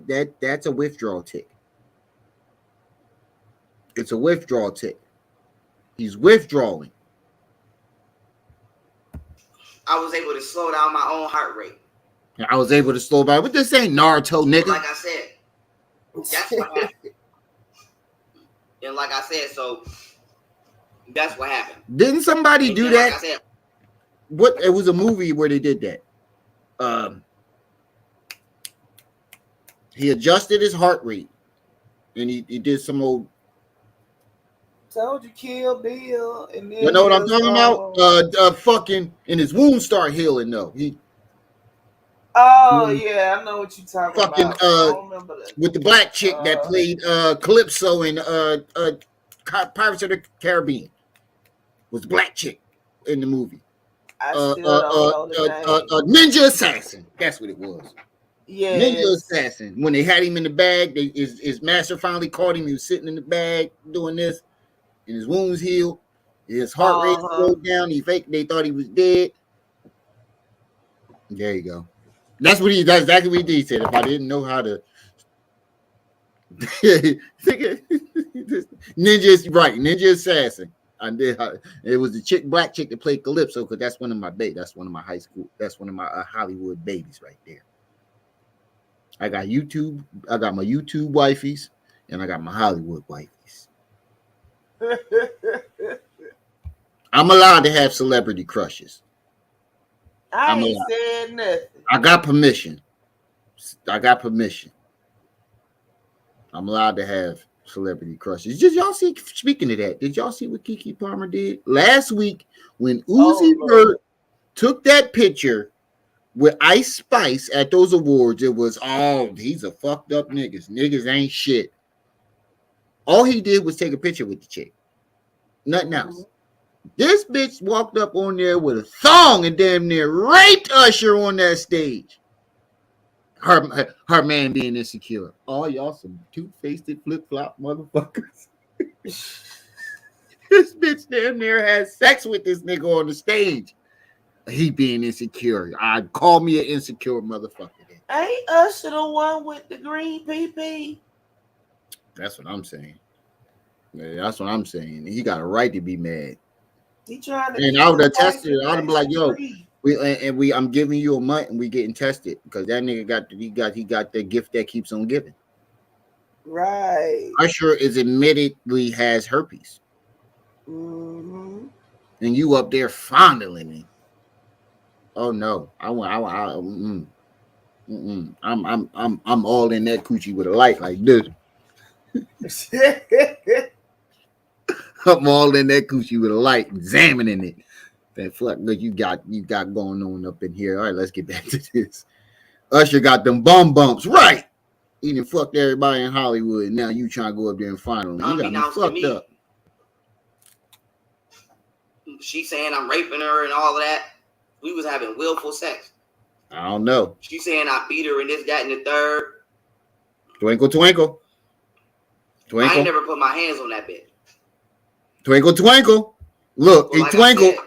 withdrawal tick. It's a withdrawal tick. He's withdrawing. I was able to slow down my own heart rate. I was able to slow down. But this ain't Naruto, nigga. Like I said, that's what happened. And like I said, so that's what happened. Didn't somebody do that? Like I said, What? It was a movie where they did that. He adjusted his heart rate, and he did some old. Told you, Kill Bill, and then You know what I'm talking about? Fucking, and his wounds start healing though. Yeah, I know what you're talking fucking about. I don't remember that. With the black chick that played Calypso in Pirates of the Caribbean. Was the black chick in the movie. I still don't know the name. Ninja Assassin. That's what it was. Yeah. Ninja Assassin. When they had him in the bag, his master finally caught him. He was sitting in the bag doing this, and his wounds healed. His heart rate slowed down. They thought he was dead. There you go. That's exactly what he did. He said, if I didn't know how to Ninja Assassin. It was the black chick that played Calypso, because that's one of my high school, that's one of my Hollywood babies right there. I got my YouTube wifeys, and I got my Hollywood wifeys. I'm allowed to have celebrity crushes. I ain't said nothing. I got permission. I'm allowed to have celebrity crushes. Did y'all see? Speaking of that, did y'all see what Keke Palmer did last week when Uzi Vert took that picture with Ice Spice at those awards? It was, he's a fucked up niggas. Niggas ain't shit. All he did was take a picture with the chick. Nothing else. This bitch walked up on there with a thong and damn near raped Usher on that stage. Her man being insecure. Oh, y'all some two-faced flip-flop motherfuckers. This bitch damn near had sex with this nigga on the stage. He being insecure. Call me an insecure motherfucker. Ain't Usher the one with the green PP? That's what I'm saying. That's what I'm saying. He got a right to be mad. He trying to. And I would have tested it. I would have been like, yo, I'm giving you a month and we getting tested because that nigga got the gift that keeps on giving. Right. Usher is admittedly has herpes. Mm-hmm. And you up there fondling me. Oh no. I'm all in that coochie with a light like this. I'm all in that coochie with a light, examining it. That fuck that you got going on up in here. All right, let's get back to this. Usher got them bum bumps, right? He done fucked everybody in Hollywood. Now you trying to go up there and find him. You got me fucked up. She saying I'm raping her and all of that. We was having willful sex. I don't know. She saying I beat her and this, that, and the third. Twinkle, twinkle. Twinkle. I ain't never put my hands on that bitch. Twinkle, twinkle. Look, well, like twinkle. Said,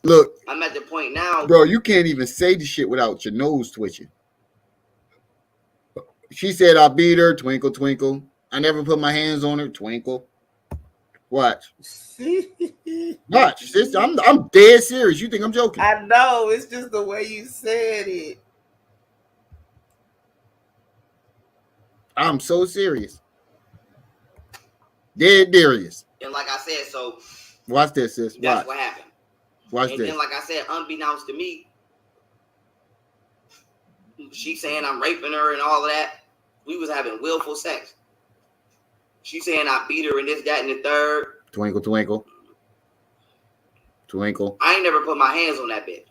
look. I'm at the point now. Bro, you can't even say the shit without your nose twitching. She said I beat her. Twinkle, twinkle. I never put my hands on her. Twinkle. Watch. Watch. Sis, I'm dead serious. You think I'm joking? I know. It's just the way you said it. I'm so serious. Dead serious. And like I said, so watch this, sis. That's what happened. Watch and this. And then, like I said, unbeknownst to me, she saying I'm raping her and all of that. We was having willful sex. She saying I beat her and this, that, and the third. Twinkle, twinkle. Twinkle. I ain't never put my hands on that bitch.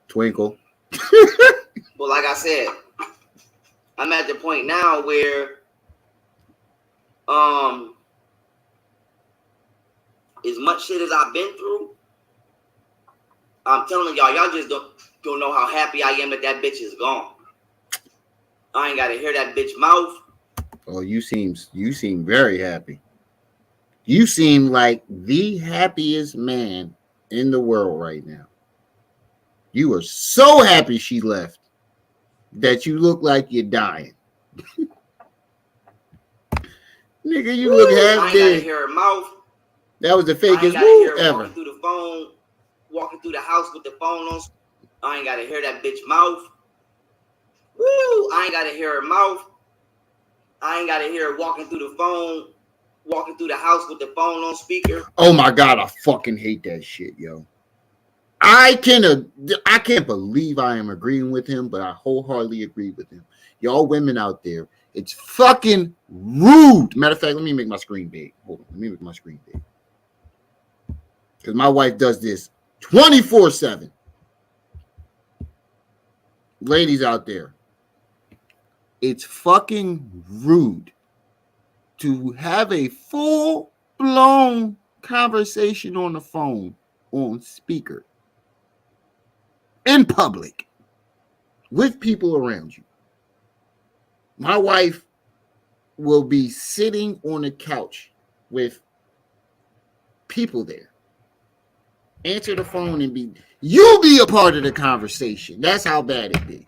Twinkle. But like I said, I'm at the point now where as much shit as I've been through, I'm telling y'all just don't know how happy I am that bitch is gone. I ain't gotta hear that bitch mouth. Oh, you seem very happy. You seem like the happiest man in the world right now. You are so happy she left that you look like you're dying. Nigga, you look half I ain't dead. gotta hear her mouth. That was the fakest move ever. Walking through the phone, walking through the house with the phone on. I ain't gotta hear that bitch mouth. Woo! I ain't gotta hear her mouth. I ain't gotta hear her walking through the phone, walking through the house with the phone on speaker. Oh my God, I fucking hate that shit, yo. I can't believe I am agreeing with him, but I wholeheartedly agree with him. Y'all women out there, it's fucking rude. Matter of fact, let me make my screen big. Hold on, let me make my screen big. Because my wife does this 24/7. Ladies out there, it's fucking rude to have a full-blown conversation on the phone on speaker in public with people around you. My wife will be sitting on a couch with people there. Answer the phone and you be a part of the conversation. That's how bad it be.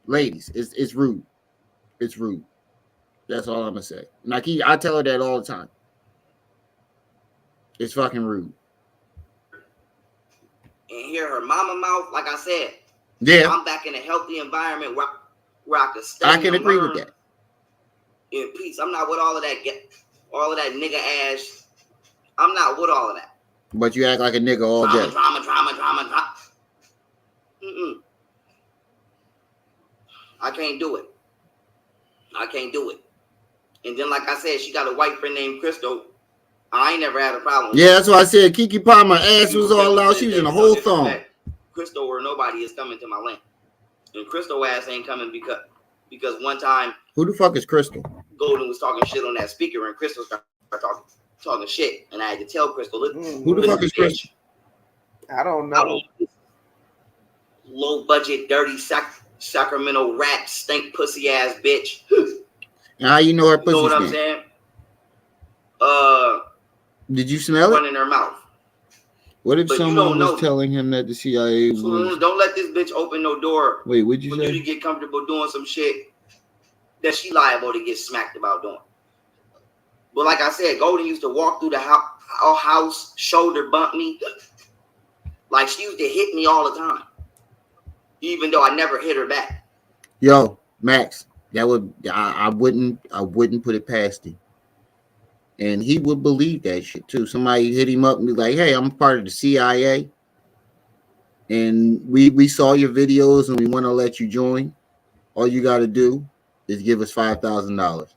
Ladies, it's rude. It's rude. That's all I'm gonna say. Like I tell her that all the time. It's fucking rude. And hear her mama mouth, like I said. Yeah. I'm back in a healthy environment where I can stay. I can agree with that. In peace. I'm not with all of that nigga ass. I'm not with all of that. But you act like a nigga all day. Drama. I can't do it. And then, like I said, she got a white friend named Crystal. I ain't never had a problem with Yeah, that's why I said Kiki Pie, my ass was all out. She was in a whole thong. Crystal or nobody is coming to my lane. And Crystal ass ain't coming because one time. Who the fuck is Crystal? Golden was talking shit on that speaker and Crystal started talking shit. And I had to tell Crystal, who the fuck is Crystal? I don't know. Low budget, dirty Sacramento rat, stink pussy ass bitch. And how you know her pussy? You know what I'm saying? Did you smell it? One in her mouth. What if someone was telling him that the CIA was... Don't let this bitch open no door. Wait, what'd you say? For you to get comfortable doing some shit that she liable to get smacked about doing. But like I said, Golden used to walk through the house, shoulder bump me. Like she used to hit me all the time, even though I never hit her back. Yo, Max, that would I wouldn't put it past him. And he would believe that shit too. Somebody hit him up and be like, "Hey, I'm part of the CIA, and we saw your videos and we want to let you join. All you got to do is give us $5,000."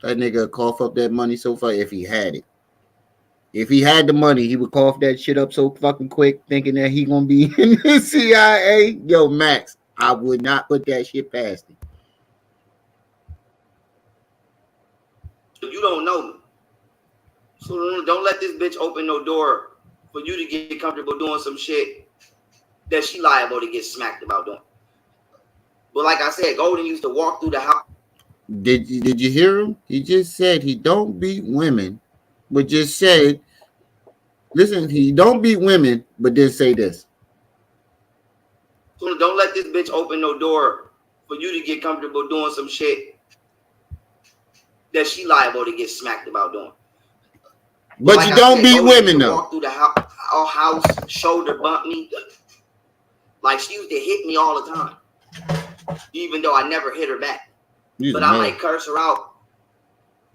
That nigga cough up that money so far if he had it. If he had the money, he would cough that shit up so fucking quick, thinking that he gonna be in the CIA. Yo, Max, I would not put that shit past him. You don't know me, so don't let this bitch open no door for you to get comfortable doing some shit that she liable to get smacked about doing. But like I said, Golden used to walk through the house. Did you hear him? He just said he don't beat women, but just said, listen, he don't beat women, but then say this. So don't let this bitch open no door for you to get comfortable doing some shit that she liable to get smacked about doing. But like you don't beat women though. Walk through the house, shoulder bump me. Like she used to hit me all the time, even though I never hit her back. But I might curse her out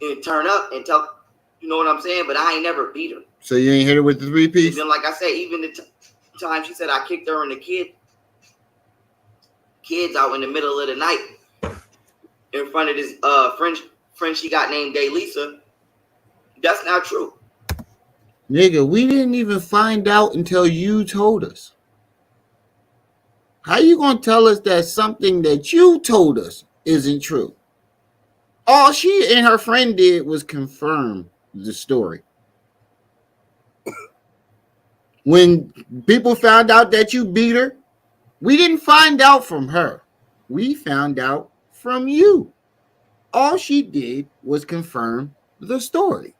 and turn up and tell, you know what I'm saying? But I ain't never beat her. So you ain't hit her with the 3-piece? And then, like I said, even the time she said I kicked her and the kids out in the middle of the night in front of this friend she got named Daylisa, that's not true. Nigga, we didn't even find out until you told us. How you gonna tell us that something that you told us isn't true? All she and her friend did was confirm the story. When people found out that you beat her, we didn't find out from her. We found out from you. All she did was confirm the story.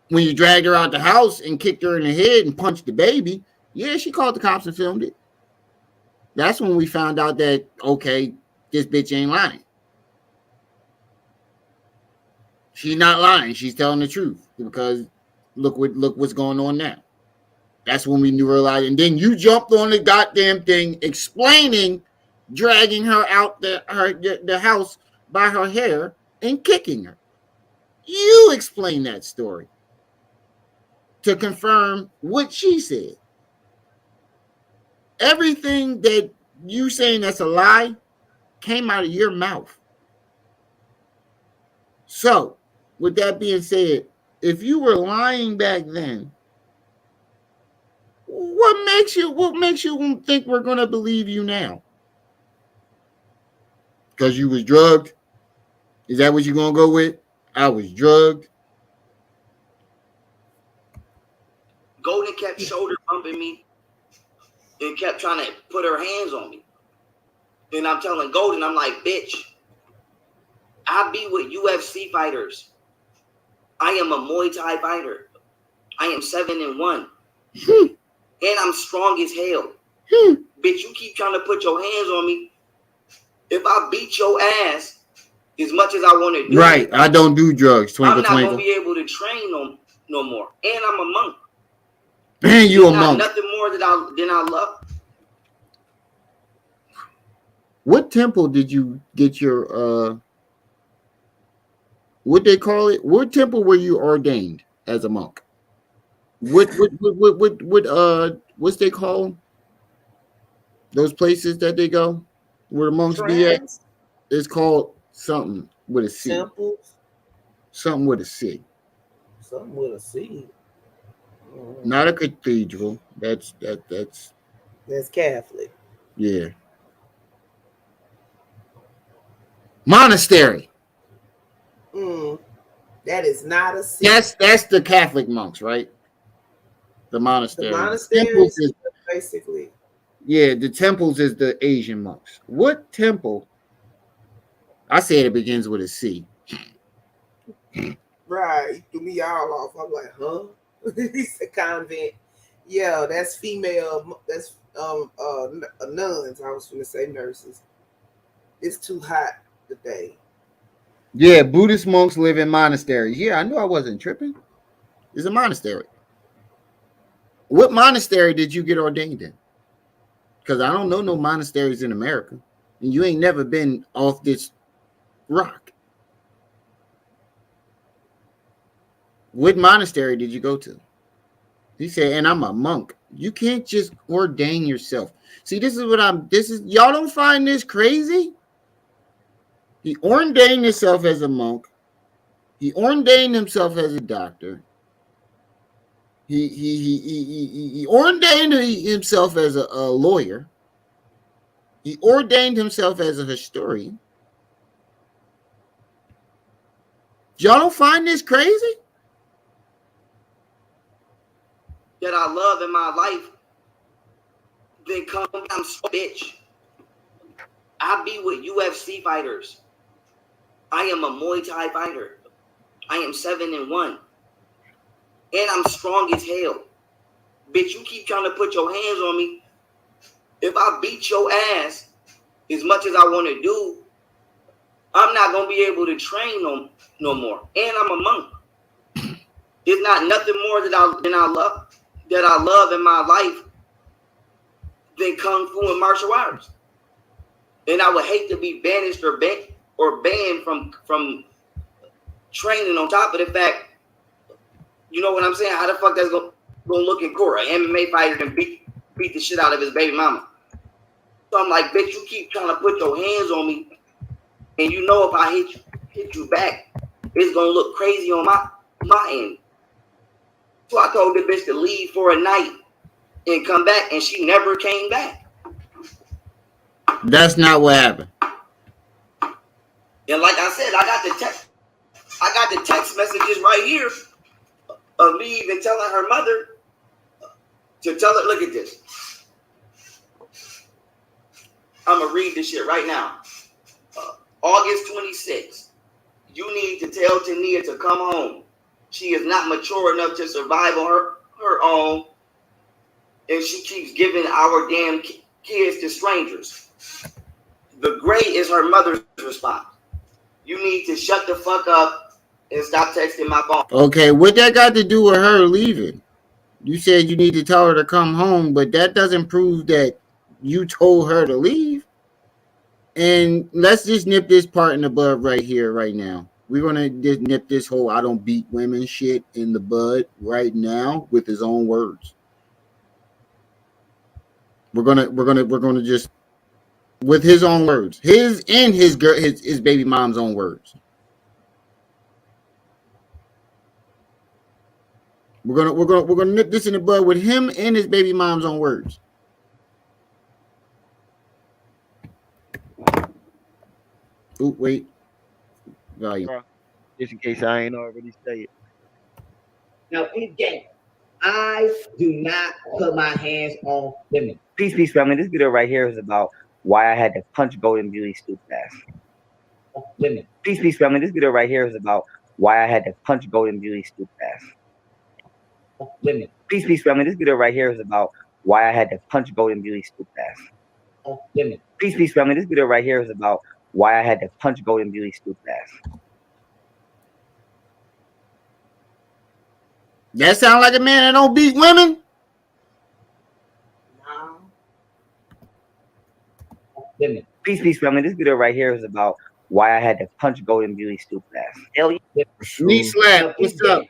When you dragged her out the house and kicked her in the head and punched the baby, yeah, she called the cops and filmed it. That's when we found out that, okay, this bitch ain't lying. She's not lying. She's telling the truth because look what's going on now. That's when we realized. And then you jumped on the goddamn thing explaining dragging her out the house by her hair and kicking her. You explained that story to confirm what she said. Everything that you saying that's a lie came out of your mouth. So, with that being said, if you were lying back then, what makes you think we're gonna believe you now? Because you was drugged? Is that what you're gonna go with? I was drugged. Golden kept shoulder bumping me and kept trying to put her hands on me. And I'm telling Golden, I'm like, bitch, I be with UFC fighters. I am a Muay Thai fighter. I am 7-1. And I'm strong as hell. Bitch, you keep trying to put your hands on me. If I beat your ass as much as I want to do, right? I don't do drugs. Twinkle, I'm not twinkle. gonna be able to train no more. And I'm a monk. Man, you a monk. Nothing more than I love. What temple did you get your what they call it? What temple were you ordained as a monk? What's they call those places that they go where the monks be at? It's called something with a C. Temples. Something with a C. Something with a C. Not a cathedral. That's Catholic. Yeah. Monastery. That is not a C. That's the Catholic monks, right? The monastery. The monasteries is basically. Yeah, the temples is the Asian monks. What temple? I said it begins with a C. Right, you threw me all off. I'm like, huh? It's a convent. Yeah, that's female. That's nuns. I was going to say nurses. It's too hot today. Yeah, Buddhist monks live in monasteries. Yeah, I knew I wasn't tripping. It's a monastery. What monastery did you get ordained in? Because I don't know no monasteries in America. And you ain't never been off this rock. What monastery did you go to? He said, and I'm a monk. You can't just ordain yourself. See, y'all don't find this crazy? He ordained himself as a monk. He ordained himself as a doctor. He ordained himself as a lawyer. He ordained himself as a historian. Y'all don't find this crazy? That I love in my life, then come I'm so bitch. I be with UFC fighters. I am a Muay Thai fighter. I am 7-1. And I'm strong as hell. Bitch, you keep trying to put your hands on me. If I beat your ass as much as I want to do, I'm not going to be able to train no more. And I'm a monk. There's not nothing more that I love in my life than Kung Fu and martial arts. And I would hate to be banished or banned from training on top of the fact, you know what I'm saying? How the fuck that's gonna look in court? An MMA fighter can beat the shit out of his baby mama. So I'm like, bitch, you keep trying to put your hands on me, and you know if I hit you back, it's gonna look crazy on my end. So I told the bitch to leave for a night and come back, and she never came back. That's not what happened. And like I said, I got the text messages right here of me even telling her mother to tell her, look at this. I'm going to read this shit right now. August 26th. You need to tell Tania to come home. She is not mature enough to survive on her own. And she keeps giving our damn kids to strangers. The gray is her mother's response. You need to shut the fuck up and stop texting my phone. Okay, what that got to do with her leaving? You said you need to tell her to come home, but that doesn't prove that you told her to leave. And let's just nip this part in the bud right here, right now. We're gonna just nip this whole "I don't beat women" shit in the bud right now with his own words. We're gonna just with his own words, his baby mom's own words. We're gonna nip this in the bud with him and his baby mom's own words. Oh wait, volume. Just in case I ain't already say it. Now, in game, I do not put my hands on women. Peace, family. This video right here is about why I had to punch Golden Beauty stupid ass. Women. Peace, family. This video right here is about why I had to punch Golden Beauty stupid ass. Women. Peace, family. This video right here is about why I had to punch Golden Beauty stupid ass. Women. Peace, family. This video right here is about why I had to punch Golden Beauty stupid ass. That sound like a man that don't beat women? No. Women. Peace, family. This video right here is about why I had to punch Golden Beauty stupid ass. Hell yeah. Knee slap. What's up?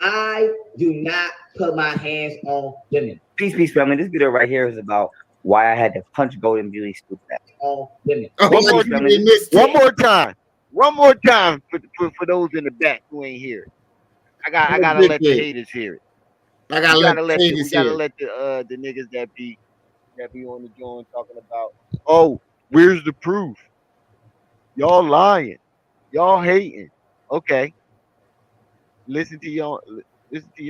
I do not put my hands on women. Peace, family. This video right here is about why I had to punch Golden Beauty stupid ass. On women. Oh, One more time. One more time for those in the back who ain't here it. I gotta let the haters hear it. We gotta let the niggas that be on the joint talking about, oh, where's the proof? Y'all lying. Y'all hating. Okay. Listen to your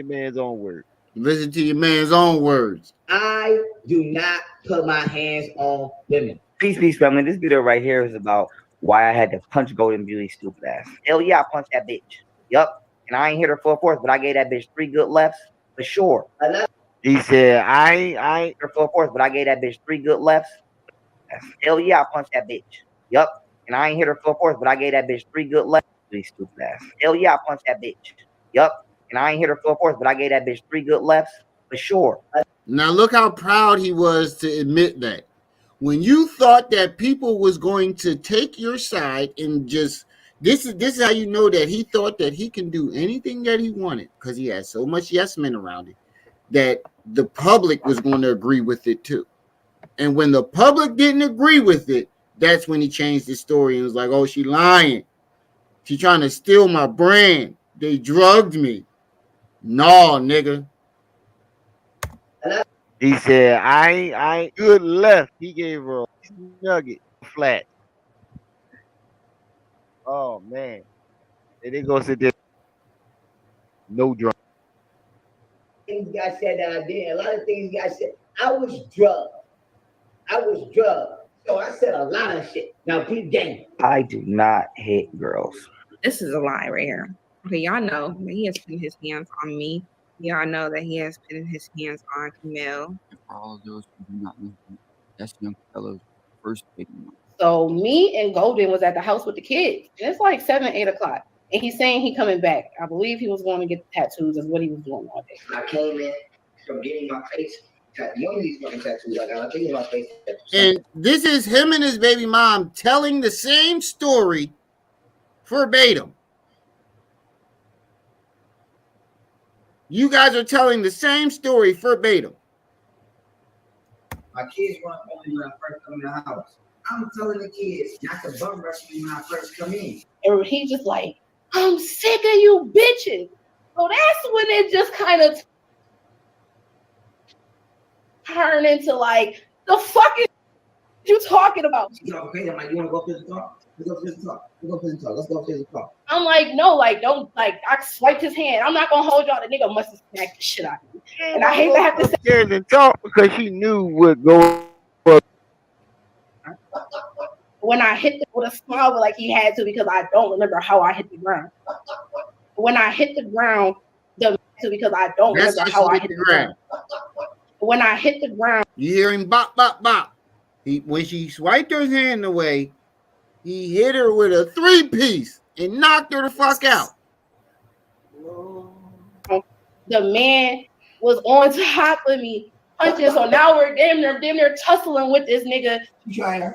man's own words. Listen to your man's own words. I do not put my hands on women. Peace, family. This video right here is about why I had to punch Golden Beauty stupid ass. Hell yeah, I punched that bitch. Yup. And I ain't hit her full force, but I gave that bitch 3 good lefts for sure. He said, I hit her full force, but I gave that bitch 3 good lefts. Hell yeah, I punched that bitch. Yup. And I ain't hit her full force, but I gave that bitch 3 good lefts. Stupid ass. Hell yeah, I punched that bitch. Yup. And I ain't hit her full force, but I gave that bitch 3 good lefts. for sure. Now look how proud he was to admit that. When you thought that people was going to take your side and just this is how you know that he thought that he can do anything that he wanted because he had so much yes men around it that the public was going to agree with it too. And when the public didn't agree with it, that's when he changed his story and was like, "Oh, she lying. She trying to steal my brand. They drugged me." No, nigga. He said, I ain't good left. He gave her a nugget flat. Oh man. And they go sit there, no drunk. Things got said that I did. A lot of things got said. I was drugged. So I said a lot of shit. Now, peep game. I do not hit girls. This is a lie right here. Okay, y'all know that he has put his hands on me. Y'all know that he has put his hands on Camille. And for all of those who do not know, that's young fella's first baby mama. So me and Golden was at the house with the kids. And it's like 7, 8 o'clock. And he's saying he coming back. I believe he was going to get the tattoos. Is what he was doing all day. I came in from getting my face tattooed. You know these fucking tattoos I got. I think my face tattooed. And this is him and his baby mom telling the same story verbatim. You guys are telling the same story verbatim. My kids weren't only when I first come in the house. I'm telling the kids not to bum rush me when I first come in. And he's just like, I'm sick of you bitches. So that's when it just kind of turned into like, the fuck is you talking about? Okay, I'm like, you want to go physical talk? Let's go physical talk. Let's go physical talk. I'm like, no, like, don't, like, I swiped his hand. I'm not gonna hold y'all. The nigga must have smacked the shit out of me. And I hate to have to say and talk because he knew what go. when I hit the with a smile, but like he had to because I don't remember how I hit the ground. When I hit the ground, because I don't remember how I hit the ground. When I hit the ground, you hear him bop, bop, bop. When she swiped her hand away, he hit her with a 3-piece and knocked her the fuck out. The man was on top of me, punching. So now we're damn near tussling with this nigga. She trying to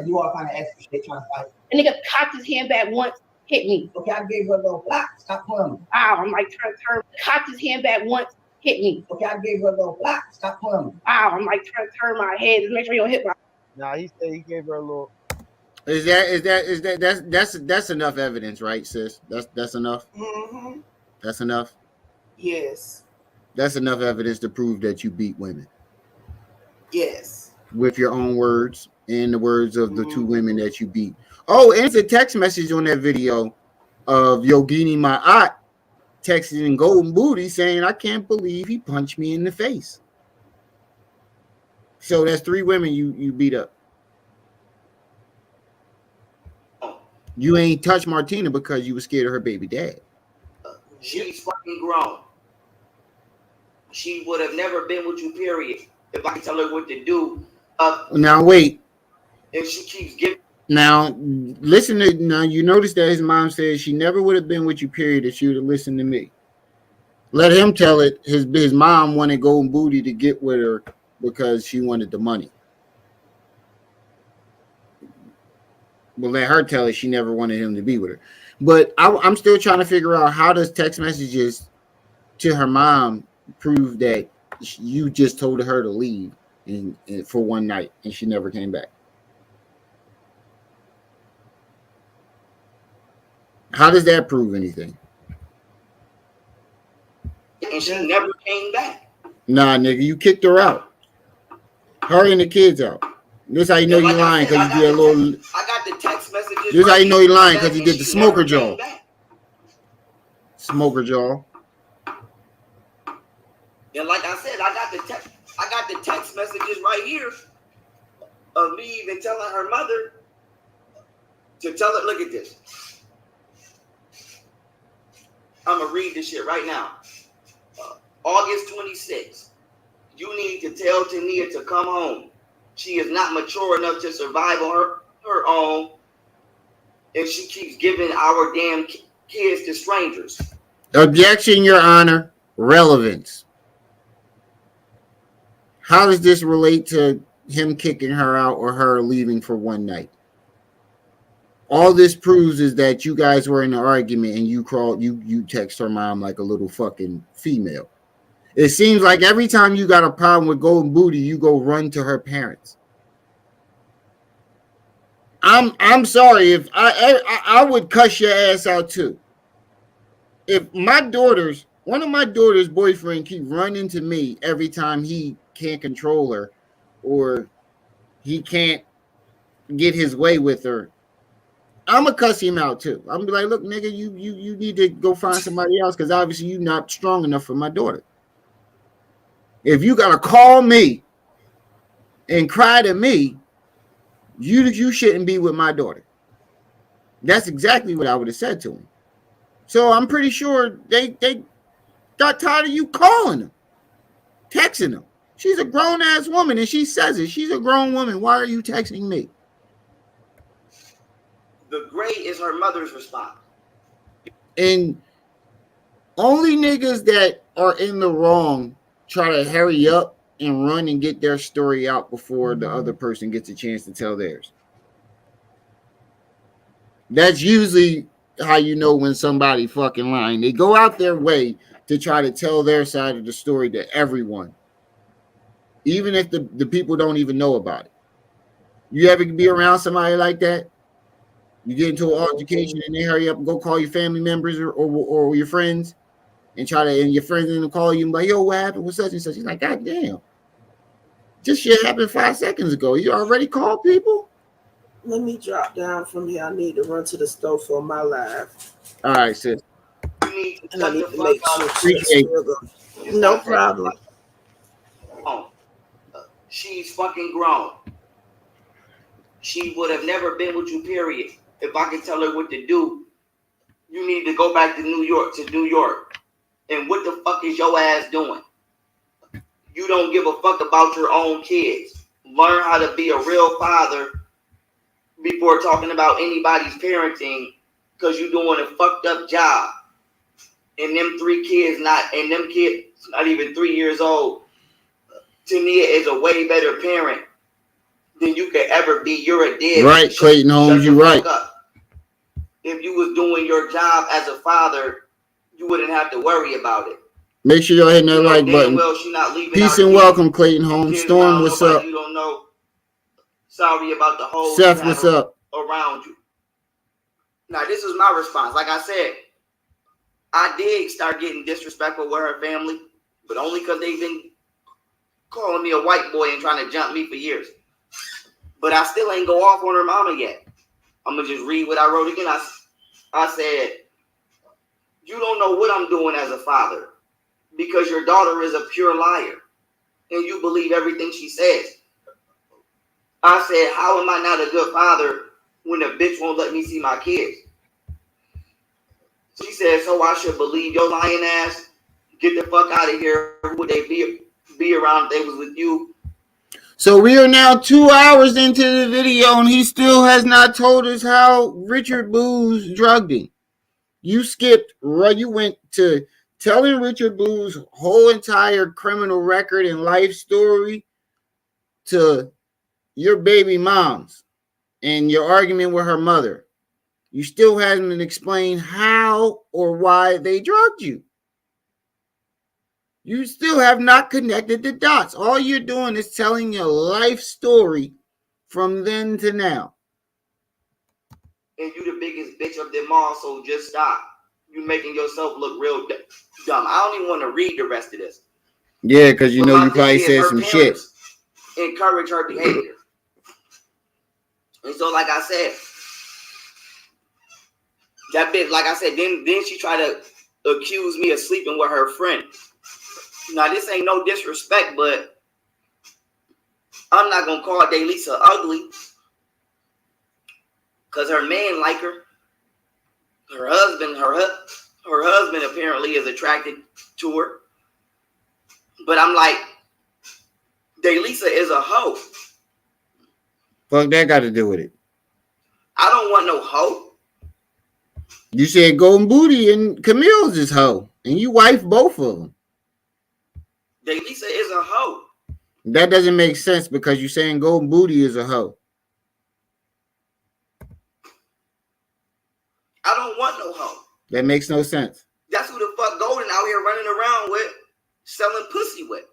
do all kind of extra shit, trying to fight. The nigga cocked his hand back once, hit me. Okay, I gave her a little block. Stop pulling me. Wow, I'm like trying to turn. Cocked his hand back once, hit me. Okay, I gave her a little block. Stop pulling me. Wow, I'm like trying to turn my head to make sure you don't hit my. Nah, he said he gave her a little. That's enough evidence, right, sis? That's enough. Mm-hmm. That's enough. Yes. That's enough evidence to prove that you beat women. Yes. With your own words and the words of the two women that you beat. Oh, and it's a text message on that video of Yogini Ma'at texting Golden Booty saying, I can't believe he punched me in the face. So that's 3 women you beat up. You ain't touched Martina because you were scared of her baby dad. She's fucking grown. She would have never been with you, period. If I tell her what to do. Now wait. If she keeps giving. Now listen to now. You notice that his mom said she never would have been with you, period, if she would have listened to me. Let him tell it. His mom wanted Golden Booty to get with her because she wanted the money. But let her tell it she never wanted him to be with her. But I'm still trying to figure out how does text messages to her mom prove that you just told her to leave and for one night and she never came back. How does that prove anything? And she never came back. Nah, nigga, you kicked her out. Her and the kids out. This how you know you're lying because you did a little. I got the text messages. This how you know you're lying because you did the smoker jaw. Smoker jaw. And like I said, I got the text messages right here of me even telling her mother to tell her, look at this. I'm gonna read this shit right now. August 26th. You need to tell Tania to come home. She is not mature enough to survive on her own if she keeps giving our damn kids to strangers. Objection, Your Honor. Relevance. How does this relate to him kicking her out or her leaving for one night? All this proves is that you guys were in an argument and you text her mom like a little fucking female. It seems like every time you got a problem with golden booty, you go run to her parents. I'm sorry if I would cuss your ass out too. If one of my daughter's boyfriend keep running to me every time he can't control her or he can't get his way with her, I'm gonna cuss him out too. I'm gonna be like, look, nigga, you need to go find somebody else because obviously you're not strong enough for my daughter. If you gotta call me and cry to me, you shouldn't be with my daughter. That's exactly what I would have said to him. So I'm pretty sure they got tired of you calling them, texting them. She's a grown ass woman and she says it. She's a grown woman. Why are you texting me? The gray is her mother's response. And only niggas that are in the wrong try to hurry up and run and get their story out before the other person gets a chance to tell theirs. That's usually how you know when somebody fucking lying. They go out their way to try to tell their side of the story to everyone, even if the people don't even know about it. You ever be around somebody like that? You get into an altercation and they hurry up and go call your family members or your friends and your friends in the call you and be like, yo, what happened with such and such? He's like, God damn. This shit happened 5 seconds ago. You already called people? Let me drop down from here. I need to run to the store for my live. All right, sis. You need to And I need shut to the make fuck up. sure she's still going. No problem. She's fucking grown. She would have never been with you, period. If I could tell her what to do, you need to go back to New York. And what the fuck is your ass doing? You don't give a fuck about your own kids. Learn how to be a real father before talking about anybody's parenting, because you're doing a fucked up job. And them kids not even 3 years old. Tania is a way better parent than you could ever be. You're a dead. Right, Clayton Holmes, you're right. If you was doing your job as a father, you wouldn't have to worry about it. Make sure y'all hitting that like button. Well, she not leaving. Peace and welcome, Clayton Holmes. Storm, what's up? You don't know. Sorry about the whole. Seth, what's up? Around you. Now, this is my response. Like I said, I did start getting disrespectful with her family, but only because they've been calling me a white boy and trying to jump me for years. But I still ain't go off on her mama yet. I'm going to just read what I wrote again. I said, you don't know what I'm doing as a father because your daughter is a pure liar and you believe everything she says. I said, how am I not a good father when a bitch won't let me see my kids? She said, so I should believe your lying ass? Get the fuck out of here. Would they be around if they was with you? So we are now 2 hours into the video and he still has not told us how Richard Blues drugged him. You skipped, right? You went to telling Richard Blues' whole entire criminal record and life story to your baby mom's and your argument with her mother. You still haven't explained how or why they drugged you. You still have not connected the dots. All you're doing is telling your life story from then to now. And you the biggest bitch of them all, so just stop. You making yourself look real dumb. I don't even want to read the rest of this. Yeah, because you know you probably said some shit. Encourage her behavior. And so, like I said, that bitch, like I said, then she tried to accuse me of sleeping with her friend. Now, this ain't no disrespect, but I'm not going to call Daylisa ugly because her man like her. Her husband apparently is attracted to her. But I'm like, Daylisa is a hoe. Fuck that got to do with it. I don't want no hoe. You said Golden Booty and Camille's is hoe. And you wife both of them. Daylisa is a hoe. That doesn't make sense because you're saying Golden Booty is a hoe. I don't want no hoe. That makes no sense. That's who the fuck Golden out here running around with, selling pussy with.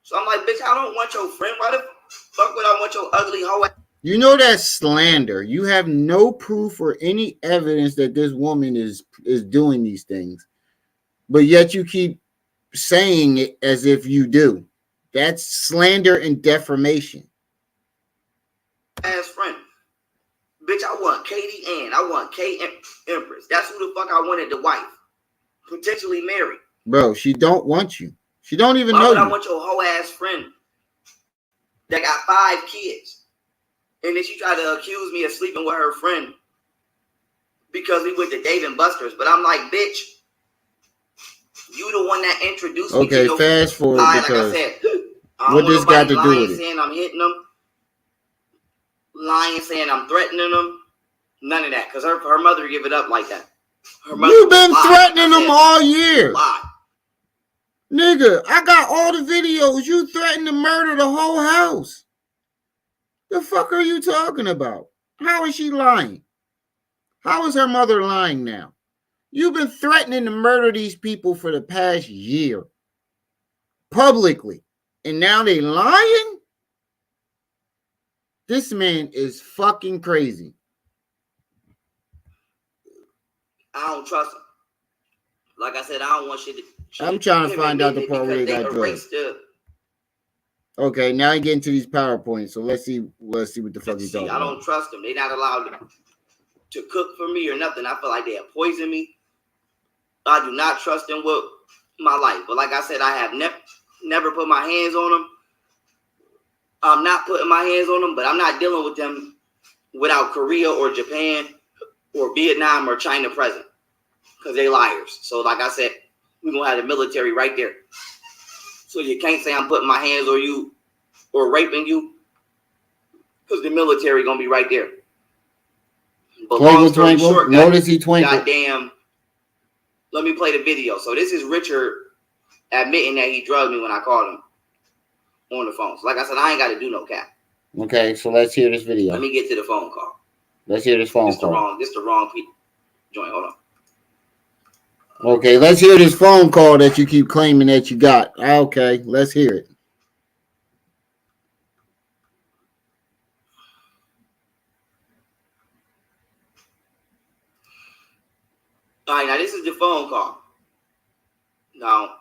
So I'm like, bitch, I don't want your friend. Why the fuck would I want your ugly hoe? You know that's slander. You have no proof or any evidence that this woman is doing these things, but yet you keep saying it as if you do. That's slander and defamation. Ass friend. Bitch, I want Katie Ann. I want K Empress. That's who the fuck I wanted the wife. Potentially marry. Bro, she don't want you. She don't even Why know would you. I want your whole ass friend that got 5 kids? And then she tried to accuse me of sleeping with her friend because we went to Dave and Buster's. But I'm like, bitch, you the one that introduced me to your fast forward because like I said, what this got to do with it? Saying I'm hitting them, lying saying I'm threatening them, none of that. Because her mother give it up like that. You've been threatening them all year. Why? Nigga, I got all the videos. You threatened to murder the whole house. The fuck are you talking about? How is she lying? How is her mother lying now? You've been threatening to murder these people for the past year. Publicly. And now they lying? This man is fucking crazy. I don't trust him. Like I said, I don't want shit to... I'm trying to find out the part where they got drugs. Okay, now you get into these PowerPoints. So let's see what the fuck he's talking about. I don't trust them. They're not allowed to cook for me or nothing. I feel like they have poisoned me. I do not trust them with my life. But like I said, I have never put my hands on them. I'm not putting my hands on them, but I'm not dealing with them without Korea or Japan or Vietnam or China present. Because they liars. So like I said, we're going to have the military right there. So you can't say I'm putting my hands on you or raping you. Because the military going to be right there. But long story short, notice he twinkle. Goddamn. Let me play the video. So this is Richard admitting that he drugged me when I called him on the phone. So like I said, I ain't got to do no cap. Okay, so let's hear this video. Let me get to the phone call. Let's hear this phone call. This the wrong joint. Hold on. Okay, let's hear this phone call that you keep claiming that you got. Okay, let's hear it. All right, now this is the phone call. Now,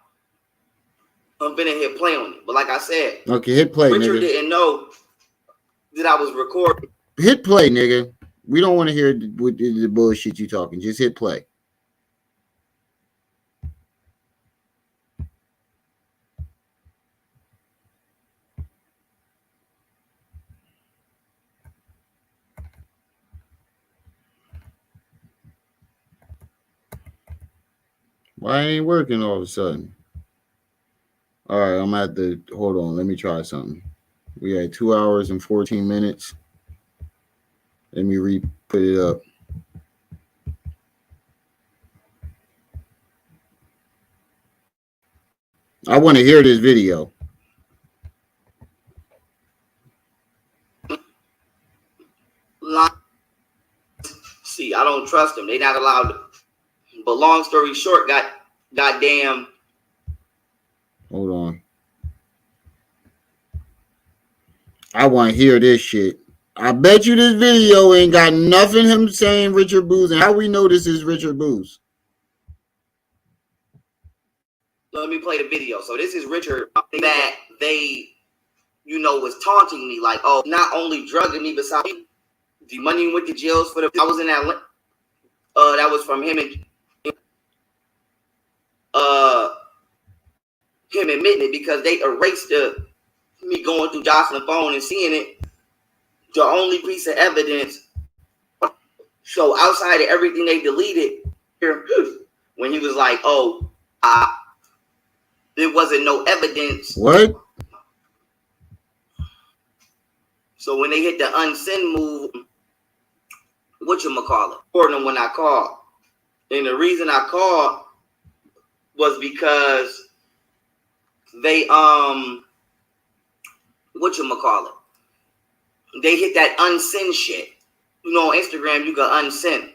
I'm finna hit play on it. But like I said, okay, hit play, Richard nigga. didn't know that I was recording. Hit play, nigga. We don't want to hear the bullshit you talking. Just hit play. Why ain't working all of a sudden? All right, I'm at the... Hold on. Let me try something. We had 2 hours and 14 minutes. Let me put it up. I want to hear this video. See, I don't trust them. They're not allowed to. But long story short, goddamn. Hold on. I want to hear this shit. I bet you this video ain't got nothing him saying Richard Booz. And how we know this is Richard Booz? Let me play the video. So this is Richard that they, was taunting me like, oh, not only drugging me, besides the money went to jails for the. I was in that. That was from him and him admitting it because they erased me going through Jocelyn's phone and seeing it. The only piece of evidence. So outside of everything they deleted, when he was like, "Oh, there wasn't no evidence." What? So when they hit the unsend move, whatchamacallit, recording them when I called. And the reason I called was because they whatchamacallit, they hit that unsend shit. You know, on Instagram, you can unsend.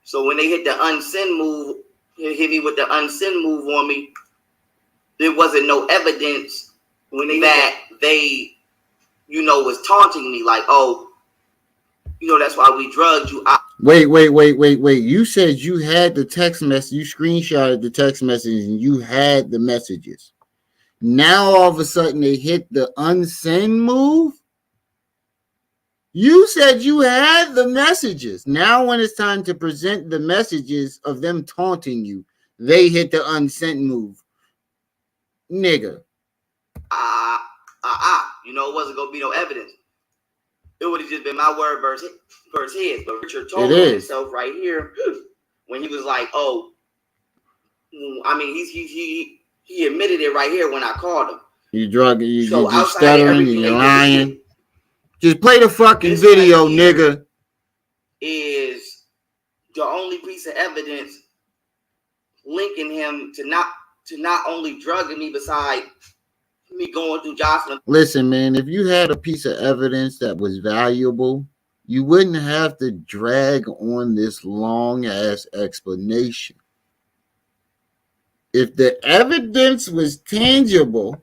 So when they hit the unsend move, hit me with the unsend move on me, there wasn't no evidence when they, you know, was taunting me like, oh, you know, that's why we drugged you. Wait. You said you had the text message, you screenshotted the text message and you had the messages. Now all of a sudden they hit the unsend move. You said you had the messages. Now when it's time to present the messages of them taunting you, they hit the unsent move. Nigga. You know, it wasn't going to be no evidence. It would have just been my word versus his. But Richard told himself right here when he was like, oh, I mean, he admitted it right here when I called him. You stuttering, you're lying. Just play the fucking video, nigga. Is the only piece of evidence linking him to not only drugging me, beside me going through Jocelyn. Listen, man, if you had a piece of evidence that was valuable, you wouldn't have to drag on this long ass explanation. If the evidence was tangible,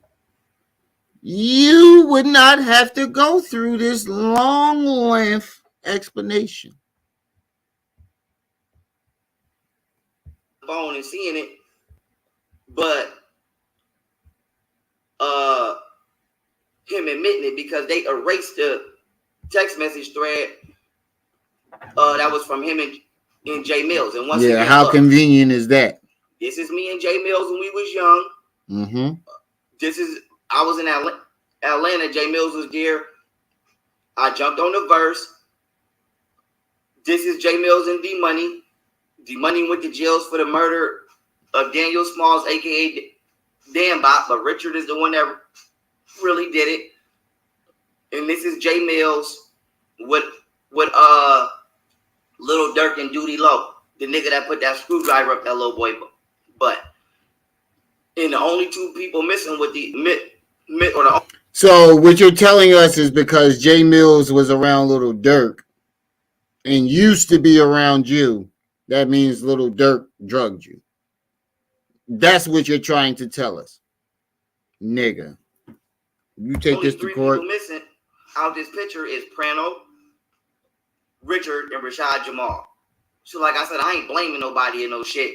you would not have to go through this long length explanation. Phone and seeing it, but him admitting it because they erased the text message thread that was from him and Jay Mills. And once again, how convenient is that? This is me and Jay Mills when we was young. Mm-hmm. I was in Atlanta. Jay Mills was there. I jumped on the verse. This is Jay Mills and D Money. D Money went to jails for the murder of Daniel Smalls, aka Dan Bot, but Richard is the one that really did it. And this is Jay Mills with Little Dirk and Duty Low, the nigga that put that screwdriver up that little boy butt. And the only two people missing with the So what you're telling us is because Jay Mills was around Little Dirk and used to be around you, that means Little Dirk drugged you. That's what you're trying to tell us, nigga. You take this to court. People missing out this picture is Prano, Richard, and Rashad Jamal. So like I said, I ain't blaming nobody in no shit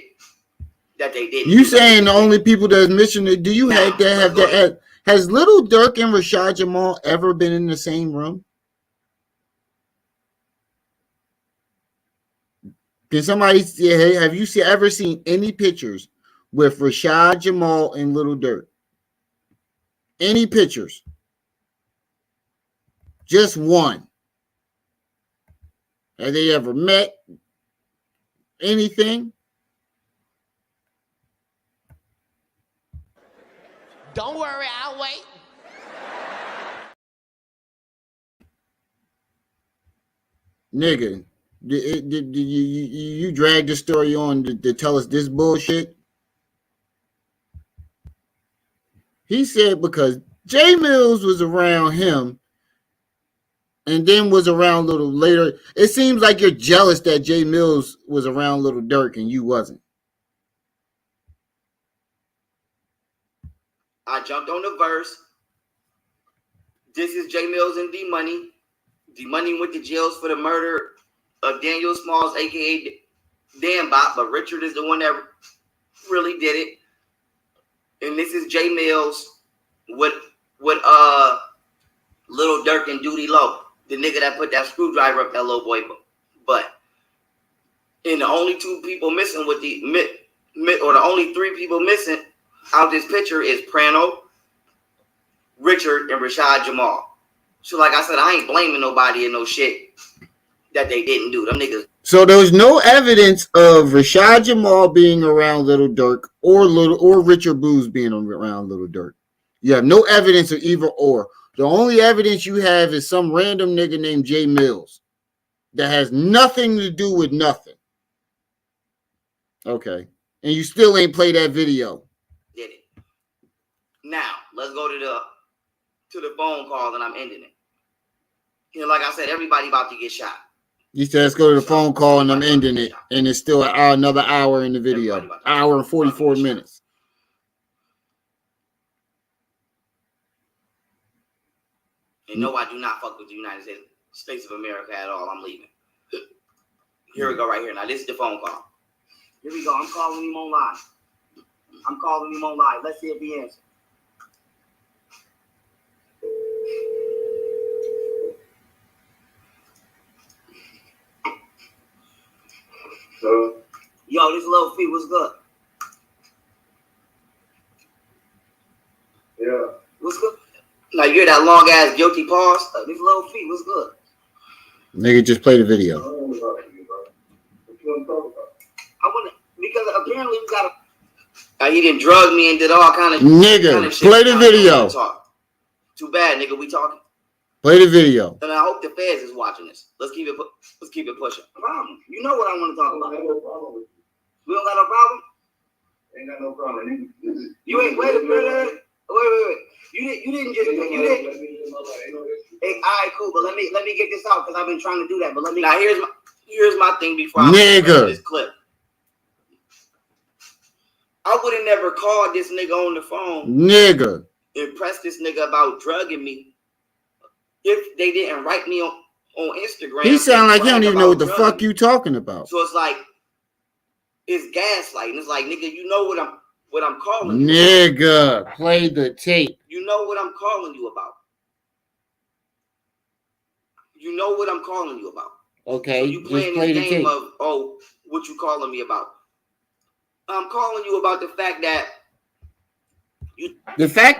that they didn't. You saying the only people that's missing it? Do you have that? Has Little Dirk and Rashad Jamal ever been in the same room? Can somebody say, have you ever seen any pictures with Rashad Jamal and Little Dirk? Any pictures? Just one. Have they ever met? Anything? Don't worry, I'll wait. Nigga, did you drag the story on to tell us this bullshit? He said because Jay Mills was around him and then was around Little later. It seems like you're jealous that Jay Mills was around Little Dirk and you wasn't. I jumped on the verse. This is Jay Mills and D Money. D Money went to jails for the murder of Daniel Smalls, aka Dan Bot, but Richard is the one that really did it. And this is Jay Mills with Little Dirk and Duty Low, the nigga that put that screwdriver up that little boy butt. And the only two people missing with the only three people missing out this picture is Prano, Richard, and Rashad Jamal. So like I said, I ain't blaming nobody in no shit that they didn't do. Them niggas. So there was no evidence of Rashad Jamal being around Little Dirk or Richard Booz being around Little Dirk. You have no evidence of either or. The only evidence you have is some random nigga named Jay Mills that has nothing to do with nothing. Okay. And you still ain't play that video. Did it. Now, let's go to to the phone call and I'm ending it. You know, like I said, everybody about to get shot. You said let's go to the phone call and I'm ending it, and it's still another hour in the video, hour and 44 minutes. And no, I do not fuck with the United States of America at all. I'm leaving. Here we go right here. Now, this is the phone call. Here we go. I'm calling him online. Let's see if he answers. Yo, this little feet was good. Yeah. What's good? Now, you hear that long ass guilty pause? This little feet was good. Nigga, just play the video. I want to, because apparently you got to. He didn't drug me and did all kind of. Nigga, shit. Play the video. Too bad, nigga. We talking. Play the video. And I hope the feds is watching this. Let's keep it pushing. Problem. You know what I want to talk about. We don't got no problem. Ain't got no problem. You ain't wait. You didn't just. Hey, all right, cool. But let me get this out because I've been trying to do that. But let me. Now here's my thing before I nigga this clip. I would have never called this nigga on the phone. Nigga. And pressed this nigga about drugging me if they didn't write me on Instagram. He sound like he don't even know what the fuck you talking about. So it's like it's gaslighting. It's like, nigga, you know what I'm calling you. Nigga, play the tape. You know what I'm calling you about. You know what I'm calling you about. Okay, so you playing just play this the game tape. of what you calling me about? I'm calling you about the fact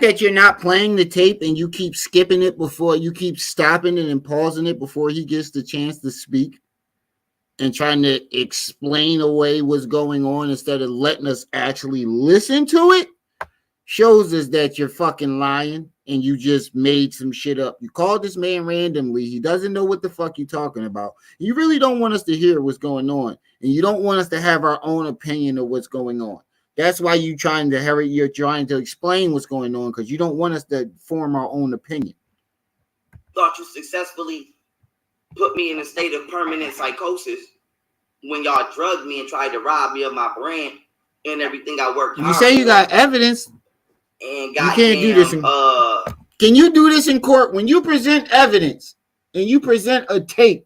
that you're not playing the tape and you keep skipping it before you keep stopping it and pausing it before he gets the chance to speak and trying to explain away what's going on instead of letting us actually listen to it shows us that you're fucking lying and you just made some shit up. You called this man randomly. He doesn't know what the fuck you're talking about. You really don't want us to hear what's going on, and you don't want us to have our own opinion of what's going on. That's why you're trying to explain what's going on, because you don't want us to form our own opinion. Thought you successfully put me in a state of permanent psychosis when y'all drugged me and tried to rob me of my brand and everything I worked hard. You say you got evidence. And you can't do this. Can you do this in court? When you present evidence and you present a tape,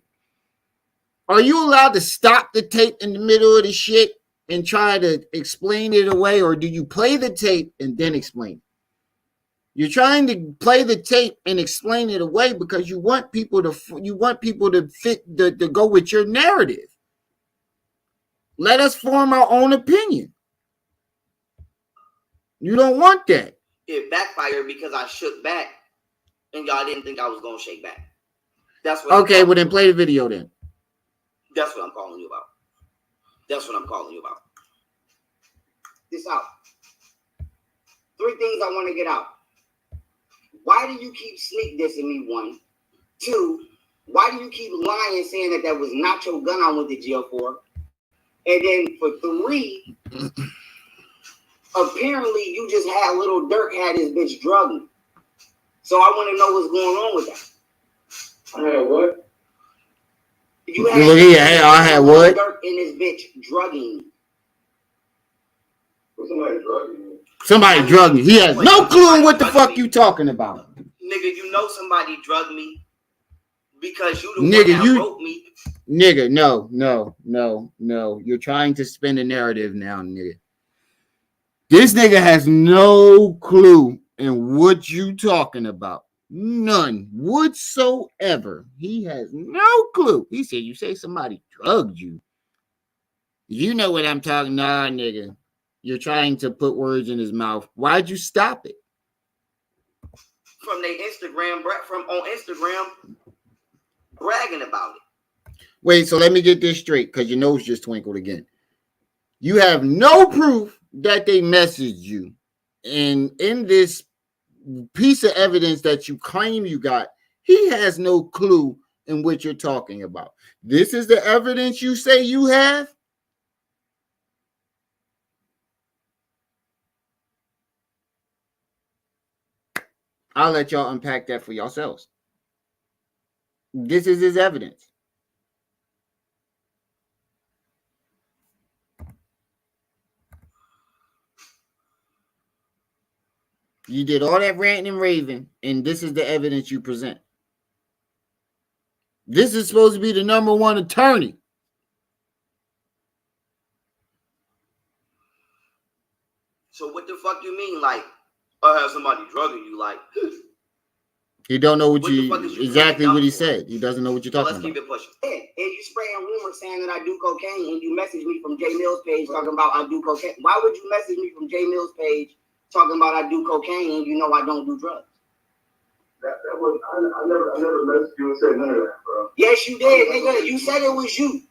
are you allowed to stop the tape in the middle of the shit and try to explain it away, or do you play the tape and then explain it? You're trying to play the tape and explain it away because you want people to fit to go with your narrative. Let us form our own opinion. You don't want that. It backfired because I shook back and y'all didn't think I was gonna shake back. That's what. Okay, well then play the video then. That's what I'm calling you about. This out. 3 things I want to get out. Why do you keep sneak dissing me? 1, 2. Why do you keep lying, saying that was not your gun I went to jail for? And then for 3. Apparently, you just had little Dirk had his bitch drugging. So I want to know what's going on with that. I had what? I had what? Dirk and his bitch drugging. Somebody drugging you. Somebody drugged me. He has no clue on what the fuck you talking about. Nigga, you know somebody drugged me because you the one that wrote me. Nigga, no. You're trying to spin a narrative now, nigga. This nigga has no clue in what you talking about. None whatsoever. He has no clue. He said, you say somebody drugged you. You know what I'm talking. Nah, nigga. You're trying to put words in his mouth. Why'd you stop it? From their Instagram, on Instagram, bragging about it. Wait, so let me get this straight, because your nose just twinkled again. You have no proof that they messaged you. And in this piece of evidence that you claim you got, he has no clue in what you're talking about. This is the evidence you say you have? I'll let y'all unpack that for yourselves. This is his evidence. You did all that ranting and raving, and this is the evidence you present. This is supposed to be the number one attorney. So what the fuck you mean? Like, I have somebody drugging you? Like, he don't know what the you fuck is you exactly what he for? said. He doesn't know what you're So talking let's about. keep it pushing. And you spraying rumors saying that I do cocaine, and you message me from J Mills' page talking about I do cocaine. Why would you message me from J Mills' page talking about I do cocaine and you know I don't do drugs? That was I never messaged you and said none of that, bro. Yes, you did, nigga. You said it was you.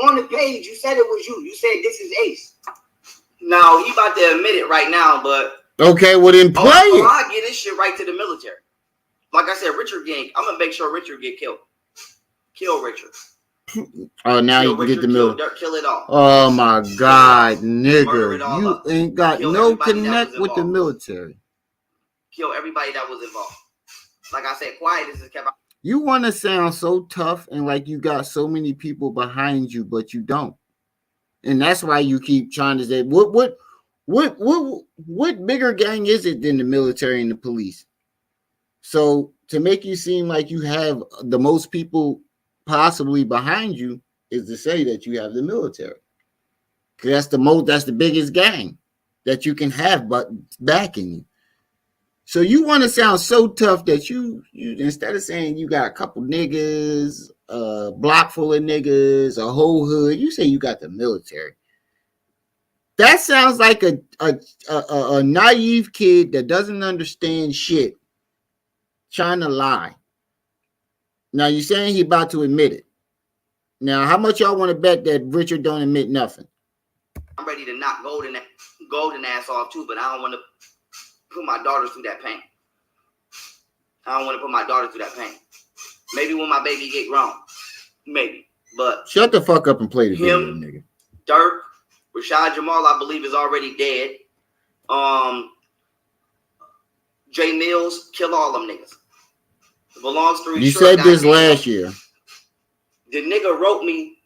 On the page, you said it was you. You said this is Ace. Now he about to admit it right now, but okay, well then play it. I get this shit right to the military. Like I said, Richard gang. I'm gonna make sure Richard get killed. Kill Richard. Oh, now you can get the middle. Kill it all. Oh my God, nigga, you ain't got no connect with the military. Kill everybody that was involved. Like I said, quiet is kept out. You want to sound so tough and like you got so many people behind you, but you don't. And that's why you keep trying to say, what bigger gang is it than the military and the police? So to make you seem like you have the most people possibly behind you is to say that you have the military. Because that's the biggest gang that you can have but backing you. So you want to sound so tough that you instead of saying you got a couple niggas, a block full of niggas, a whole hood, you say you got the military. That sounds like a naive kid that doesn't understand shit trying to lie. Now you're saying he about to admit it. Now, how much y'all want to bet that Richard don't admit nothing? I'm ready to knock golden ass off too, but I don't want to put my daughters through that pain. I don't want to put my daughters through that pain. Maybe when my baby get grown. Maybe. But shut the fuck up and play the video, nigga. Dirk, Rashad Jamal, I believe, is already dead. J Mills, kill all them niggas. The long story you short, said this last year. The nigga wrote me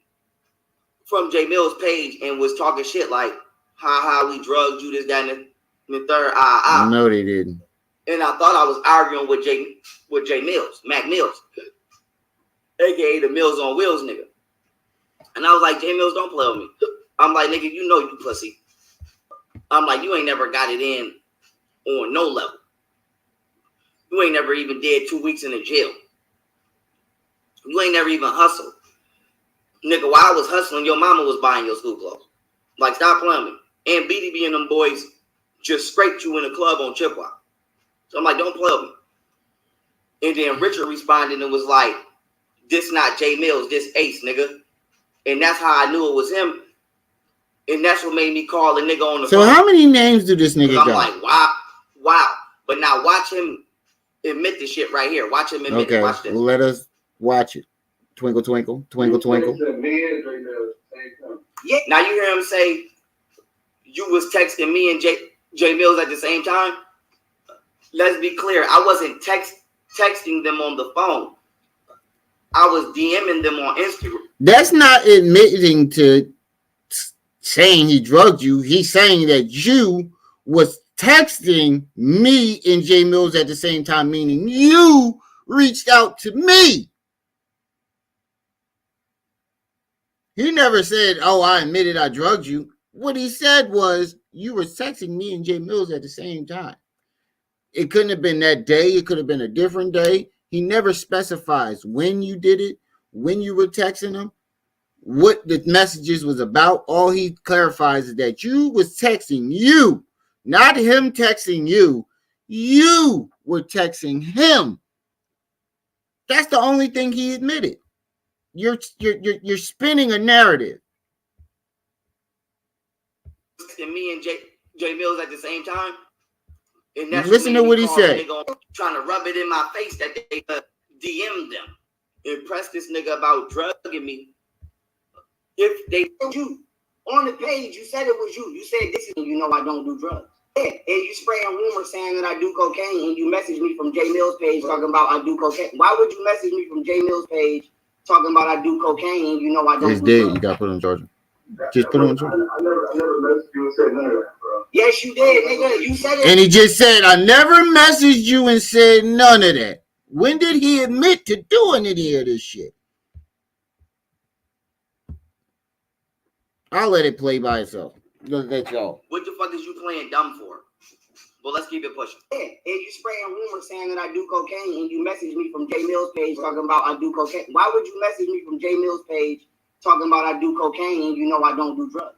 from J Mills' page and was talking shit like, we drugged you, this, that, and the third. No, they didn't. And I thought I was arguing with J Mills, Mac Mills, aka the Mills on Wheels nigga. And I was like, J Mills, don't play with me. I'm like, nigga, you know you pussy. I'm like, you ain't never got it in on no level. You ain't never even did 2 weeks in the jail. You ain't never even hustled. Nigga, while I was hustling, your mama was buying your school clothes. Like, stop playing with me. And BDB and them boys just scraped you in the club on Chippewa. So I'm like, don't play with me. And then Richard responded and was like, this not J Mills, this Ace, nigga. And that's how I knew it was him. And that's what made me call the nigga on the phone. So how many names do this nigga got? I'm like, wow. But now watch him admit this shit right here. Watch him admit it. Watch this. Well, let us watch it. Twinkle, twinkle, twinkle, twinkle. Yeah. Now you hear him say, you was texting me and J Mills at the same time. Let's be clear. I wasn't texting them on the phone. I was DMing them on Instagram. That's not admitting to saying he drugged you. He's saying that you was texting me and J Mills at the same time, meaning you reached out to me. He never said, oh, I admitted I drugged you. What he said was you were texting me and J Mills at the same time. It couldn't have been that day. It could have been a different day. He never specifies when you did it, when you were texting him, what the messages was about. All he clarifies is that you was texting you, not him texting you. You were texting him. That's the only thing he admitted. You're spinning a narrative. And me and J Mills at the same time. And that's listen to what he said. Trying to rub it in my face that they DM them. Impress this nigga about drugging me. If they told you on the page, you said it was you. You said this is, you know, I don't do drugs. And you spraying rumors saying that I do cocaine, and you message me from J Mills page talking about I do cocaine. Why would you message me from J Mills page talking about I do cocaine and you know I don't? It's dead. You got to put on charger. Just put on charger. I never messaged you and said none of that, bro. Yes, you did, nigga. You said it. And he just said, I never messaged you and said none of that. When did he admit to doing any of this shit? I'll let it play by itself. Let y'all. What the fuck is you playing dumb for? Well, let's keep it pushing. Yeah, and you spraying rumors saying that I do cocaine, and you message me from J Mills page talking about I do cocaine. Why would you message me from J Mills page talking about I do cocaine and you know I don't do drugs?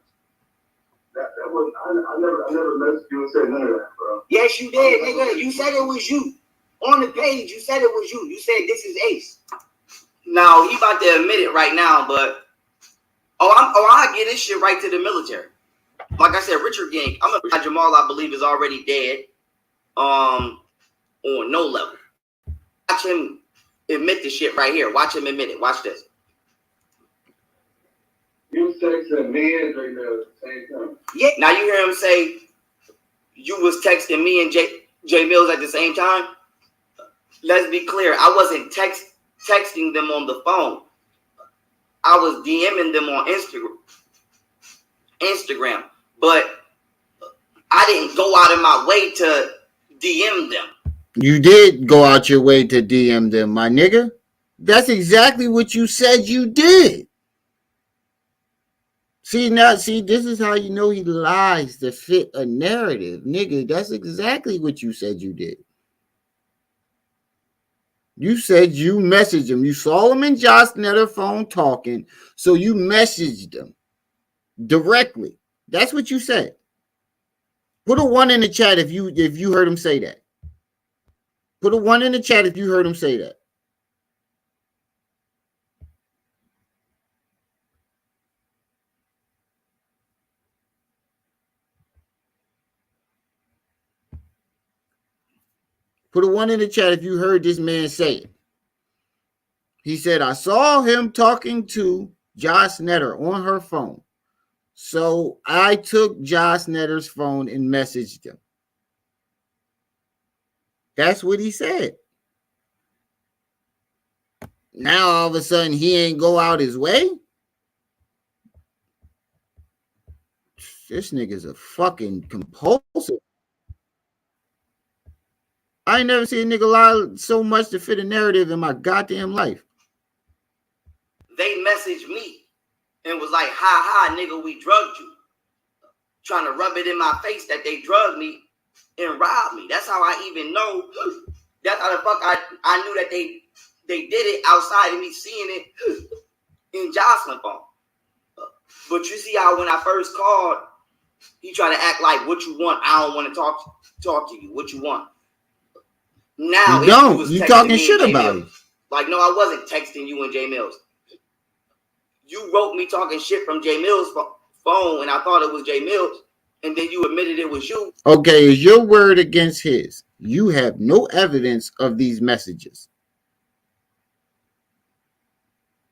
That was I never messaged you and said none of that, bro. Yes, you did, nigga. You said it was you. On the page, you said it was you. You said this is Ace. Now, he about to admit it right now, but I get this shit right to the military. Like I said, Richard Gang, Jamal, I believe, is already dead. On no level. Watch him admit the shit right here. Watch him admit it. Watch this. You texting me and J Mills at the same time. Yeah. Now you hear him say you was texting me and J Mills at the same time. Let's be clear. I wasn't texting them on the phone. I was DMing them on Instagram. But I didn't go out of my way to DM them. You did go out your way to DM them, my nigga. That's exactly what you said you did. See, this is how you know he lies to fit a narrative. Nigga, that's exactly what you said you did. You said you messaged him. You saw him and Josh Netter phone talking, so you messaged them directly. That's what you said. Put a 1 in the chat if you heard him say that. Put a 1 in the chat if you heard him say that. Put a 1 in the chat if you heard this man say it. He said, I saw him talking to Josh Netter on her phone. So I took Josh Netter's phone and messaged him. That's what he said. Now all of a sudden he ain't go out his way. This nigga's a fucking compulsive. I ain't never seen a nigga lie so much to fit a narrative in my goddamn life. They messaged me and was like, ha, nigga, we drugged you. Trying to rub it in my face that they drugged me and robbed me. That's how I even know. That's how the fuck I knew that they did it outside of me seeing it in Jocelyn's phone. But you see how when I first called, he tried to act like what you want. I don't want to talk to you. What you want? Now you don't. You talking shit about it. Like, no, I wasn't texting you and J Mills. You wrote me talking shit from J Mills' phone, and I thought it was J Mills, and then you admitted it was you. Okay, is your word against his? You have no evidence of these messages.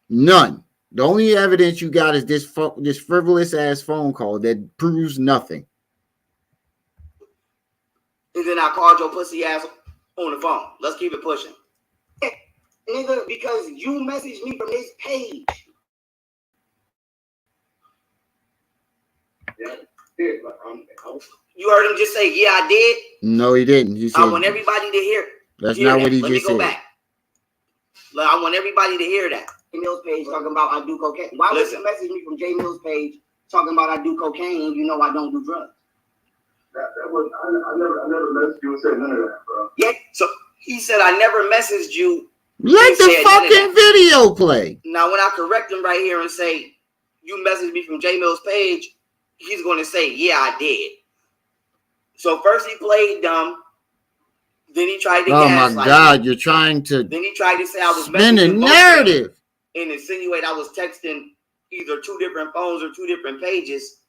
None. The only evidence you got is this frivolous ass phone call that proves nothing. And then I called your pussy ass on the phone. Let's keep it pushing. Nigga, because you messaged me from his page. Yeah. You heard him just say, yeah, I did? No, he didn't. He said, I want everybody to hear. That's not what he just said. Let me go back. I want everybody to hear that. J Mills page talking about I do cocaine. Why would you message me from J Mills page talking about I do cocaine and you know I don't do drugs? That was I never messaged you and said none of that, bro. Yeah, so he said I never messaged you. Let the fucking video play. Now when I correct him right here and say you messaged me from J Mills page, he's going to say, yeah, I did. So first he played dumb. Then he tried to gaslight. Oh my God, you're trying to. Then he tried to say I was spin a narrative and insinuate I was texting either 2 different phones or 2 different pages.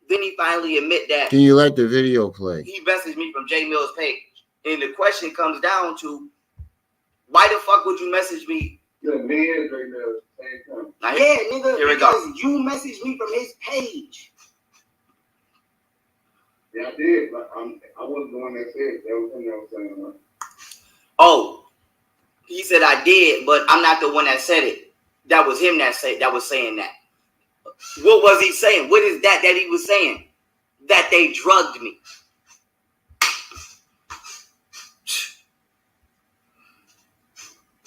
Then he finally admit that. Can you let the video play? He messaged me from J Mills page, and the question comes down to, why the fuck would you message me? Yeah, me and J Mills same time. Now, yeah, nigga, here because you messaged me from his page. Yeah, I did, but I wasn't the one that said it. That was him that was saying that. Oh, he said I did, but I'm not the one that said it. That was him that was saying that. What was he saying? What is that he was saying? That they drugged me.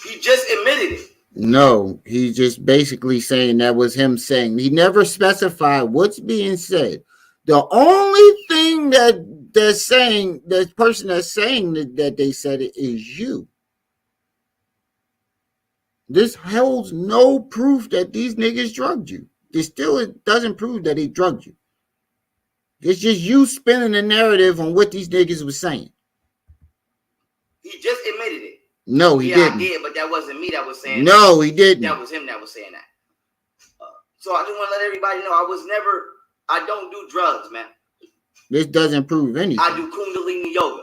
He just admitted it. No, he's just basically saying that was him saying. He never specified what's being said. The only thing that they're saying, the person that's saying that they said it is you. This holds no proof that these niggas drugged you. It still doesn't prove that he drugged you. It's just you spinning the narrative on what these niggas was saying. He just admitted it. No, he didn't. I did, but that wasn't me that was saying no, that. He didn't. That was him that was saying that. So I just want to let everybody know I don't do drugs, man. This doesn't prove anything. I do Kundalini yoga.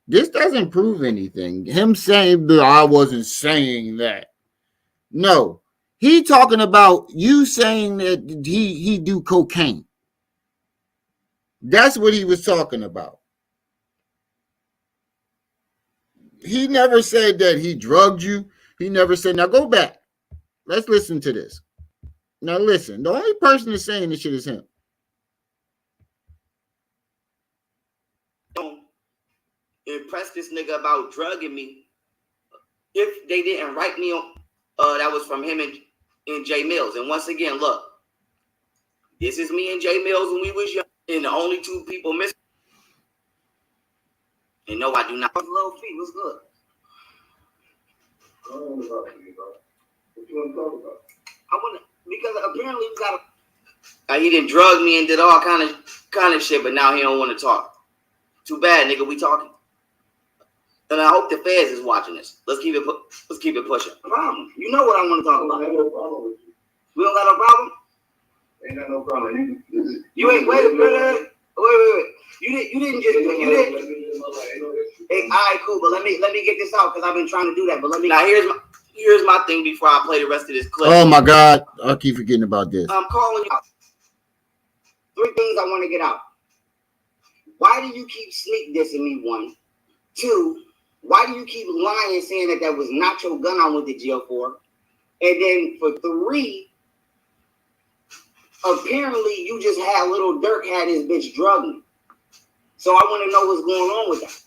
This doesn't prove anything. Him saying that I wasn't saying that. No. He talking about you saying that he do cocaine. That's what he was talking about. He never said that he drugged you. He never said, now go back. Let's listen to this. Now listen, the only person that's saying this shit is him. Don't impress this nigga about drugging me. If they didn't write me on, that was from him and Jay Mills. And once again, look, this is me and Jay Mills when we was young, and the only two people missing. And no, I do not. Little feet, what's good? I don't know about you, bro. What you want to talk about? I want to, because apparently we got he didn't drug me and did all kind of shit, but now he don't want to talk. Too bad, nigga. We talking. And I hope the feds is watching this. Let's keep it pushing. Problem. You know what I want to talk about. I ain't no problem with you. We don't got no problem. Ain't got no problem. You ain't wait. You didn't just you didn't. Hey, all right, cool. But let me get this out because I've been trying to do that. But let me. Now here's my thing before I play the rest of this clip. Oh my God, I keep forgetting about this. I'm calling you out. 3 things I want to get out. Why do you keep sneak dissing me? 1, 2. Why do you keep lying, saying that was not your gun I went to jail for? And then for 3, apparently you just had Little Dirk had his bitch drugging. So I want to know what's going on with that.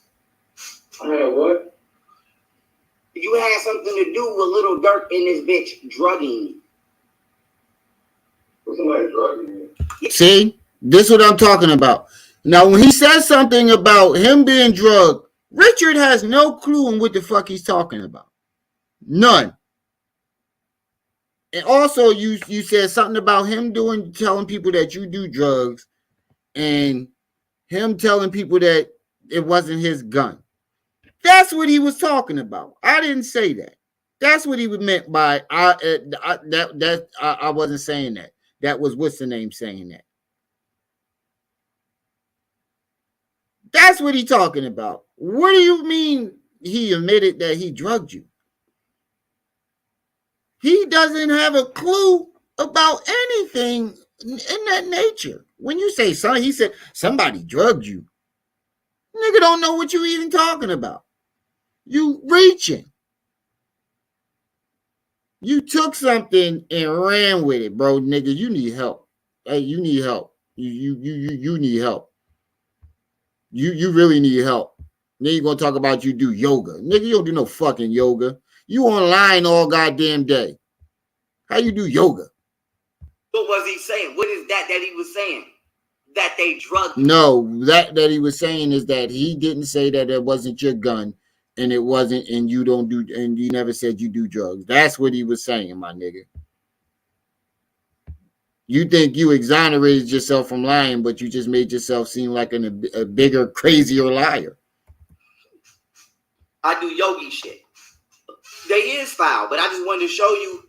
I had what? You had something to do with Little Dirk and this bitch drugging me. Was somebody drugging me? See, this is what I'm talking about. Now, when he says something about him being drugged, Richard has no clue on what the fuck he's talking about. None. And also, you said something about him telling people that you do drugs, and him telling people that it wasn't his gun. That's what he was talking about. I didn't say that. That's what he meant by I wasn't saying that. That was what's the name saying that. That's what he talking about. What do you mean he admitted that he drugged you? He doesn't have a clue about anything in that nature. When you say something, he said somebody drugged you. Nigga don't know what you even talking about. You reaching. You took something and ran with it, bro. Nigga, you need help. Hey, you need help. You need help. You really need help. Then you're gonna talk about you do yoga. Nigga, you don't do no fucking yoga. You online all goddamn day. How you do yoga? What was he saying? What is that he was saying? That they drugged me? No, that he was saying is that he didn't say that it wasn't your gun, and it wasn't, and you don't do, and you never said you do drugs. That's what he was saying, my nigga. You think you exonerated yourself from lying, but you just made yourself seem like a bigger, crazier liar. I do yogi shit. They is foul, but I just wanted to show you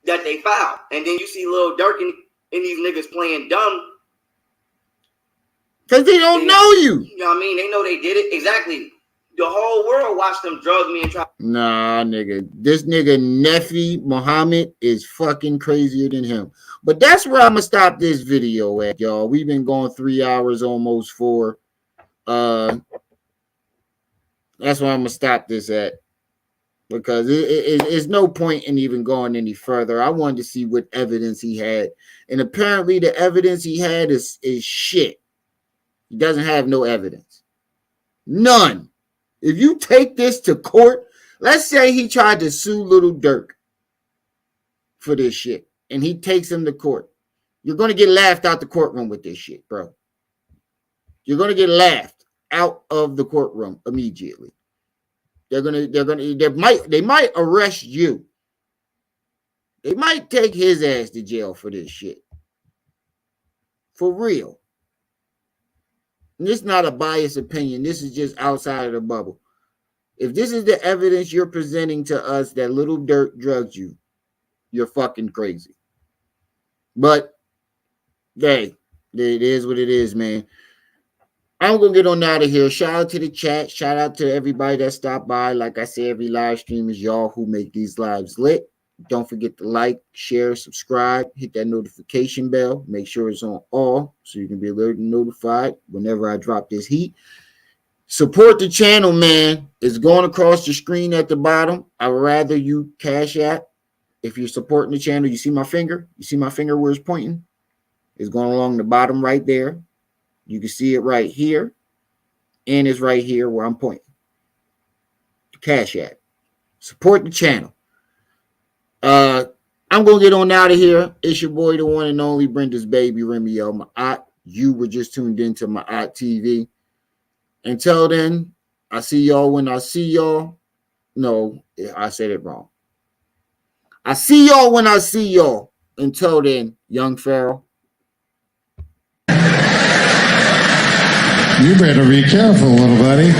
that they foul. And then you see Lil Durk and these niggas playing dumb. Because they don't know you. You know what I mean? They know they did it. Exactly. The whole world watched them drug me and try. Nah, nigga. This nigga Nefi Muhammad is fucking crazier than him. But that's where I'm gonna stop this video at, y'all. We've been going 3 hours, almost 4. That's where I'm gonna stop this at. Because it's no point in even going any further. I wanted to see what evidence he had. And apparently the evidence he had is shit. He doesn't have no evidence. None. If you take this to court, let's say he tried to sue Little Dirk for this shit, and he takes him to court. You're going to get laughed out the courtroom with this shit, bro. You're going to get laughed out of the courtroom immediately. They might arrest you. They might take his ass to jail for this shit. For real. And this is not a biased opinion. This is just outside of the bubble. If this is the evidence you're presenting to us that Little Dirk drugged you, you're fucking crazy. But, hey, it is what it is, man. I'm going to get on out of here. Shout out to the chat. Shout out to everybody that stopped by. Like I say, every live stream is y'all who make these lives lit. Don't forget to like, share, subscribe, hit that notification bell. Make sure it's on all so you can be alerted and notified whenever I drop this heat. Support the channel, man. It's going across the screen at the bottom. I would rather you cash app. If you're supporting the channel, you see my finger? You see my finger where it's pointing? It's going along the bottom right there. You can see it right here. And it's right here where I'm pointing. Cash app. Support the channel. I'm going to get on out of here. It's your boy, the one and only Brenda's baby, Remio, my aunt. You were just tuned into my aunt TV. Until then, I see y'all when I see y'all. No, I said it wrong. I see y'all when I see y'all. Until then, young Pharaoh. You better be careful, little buddy.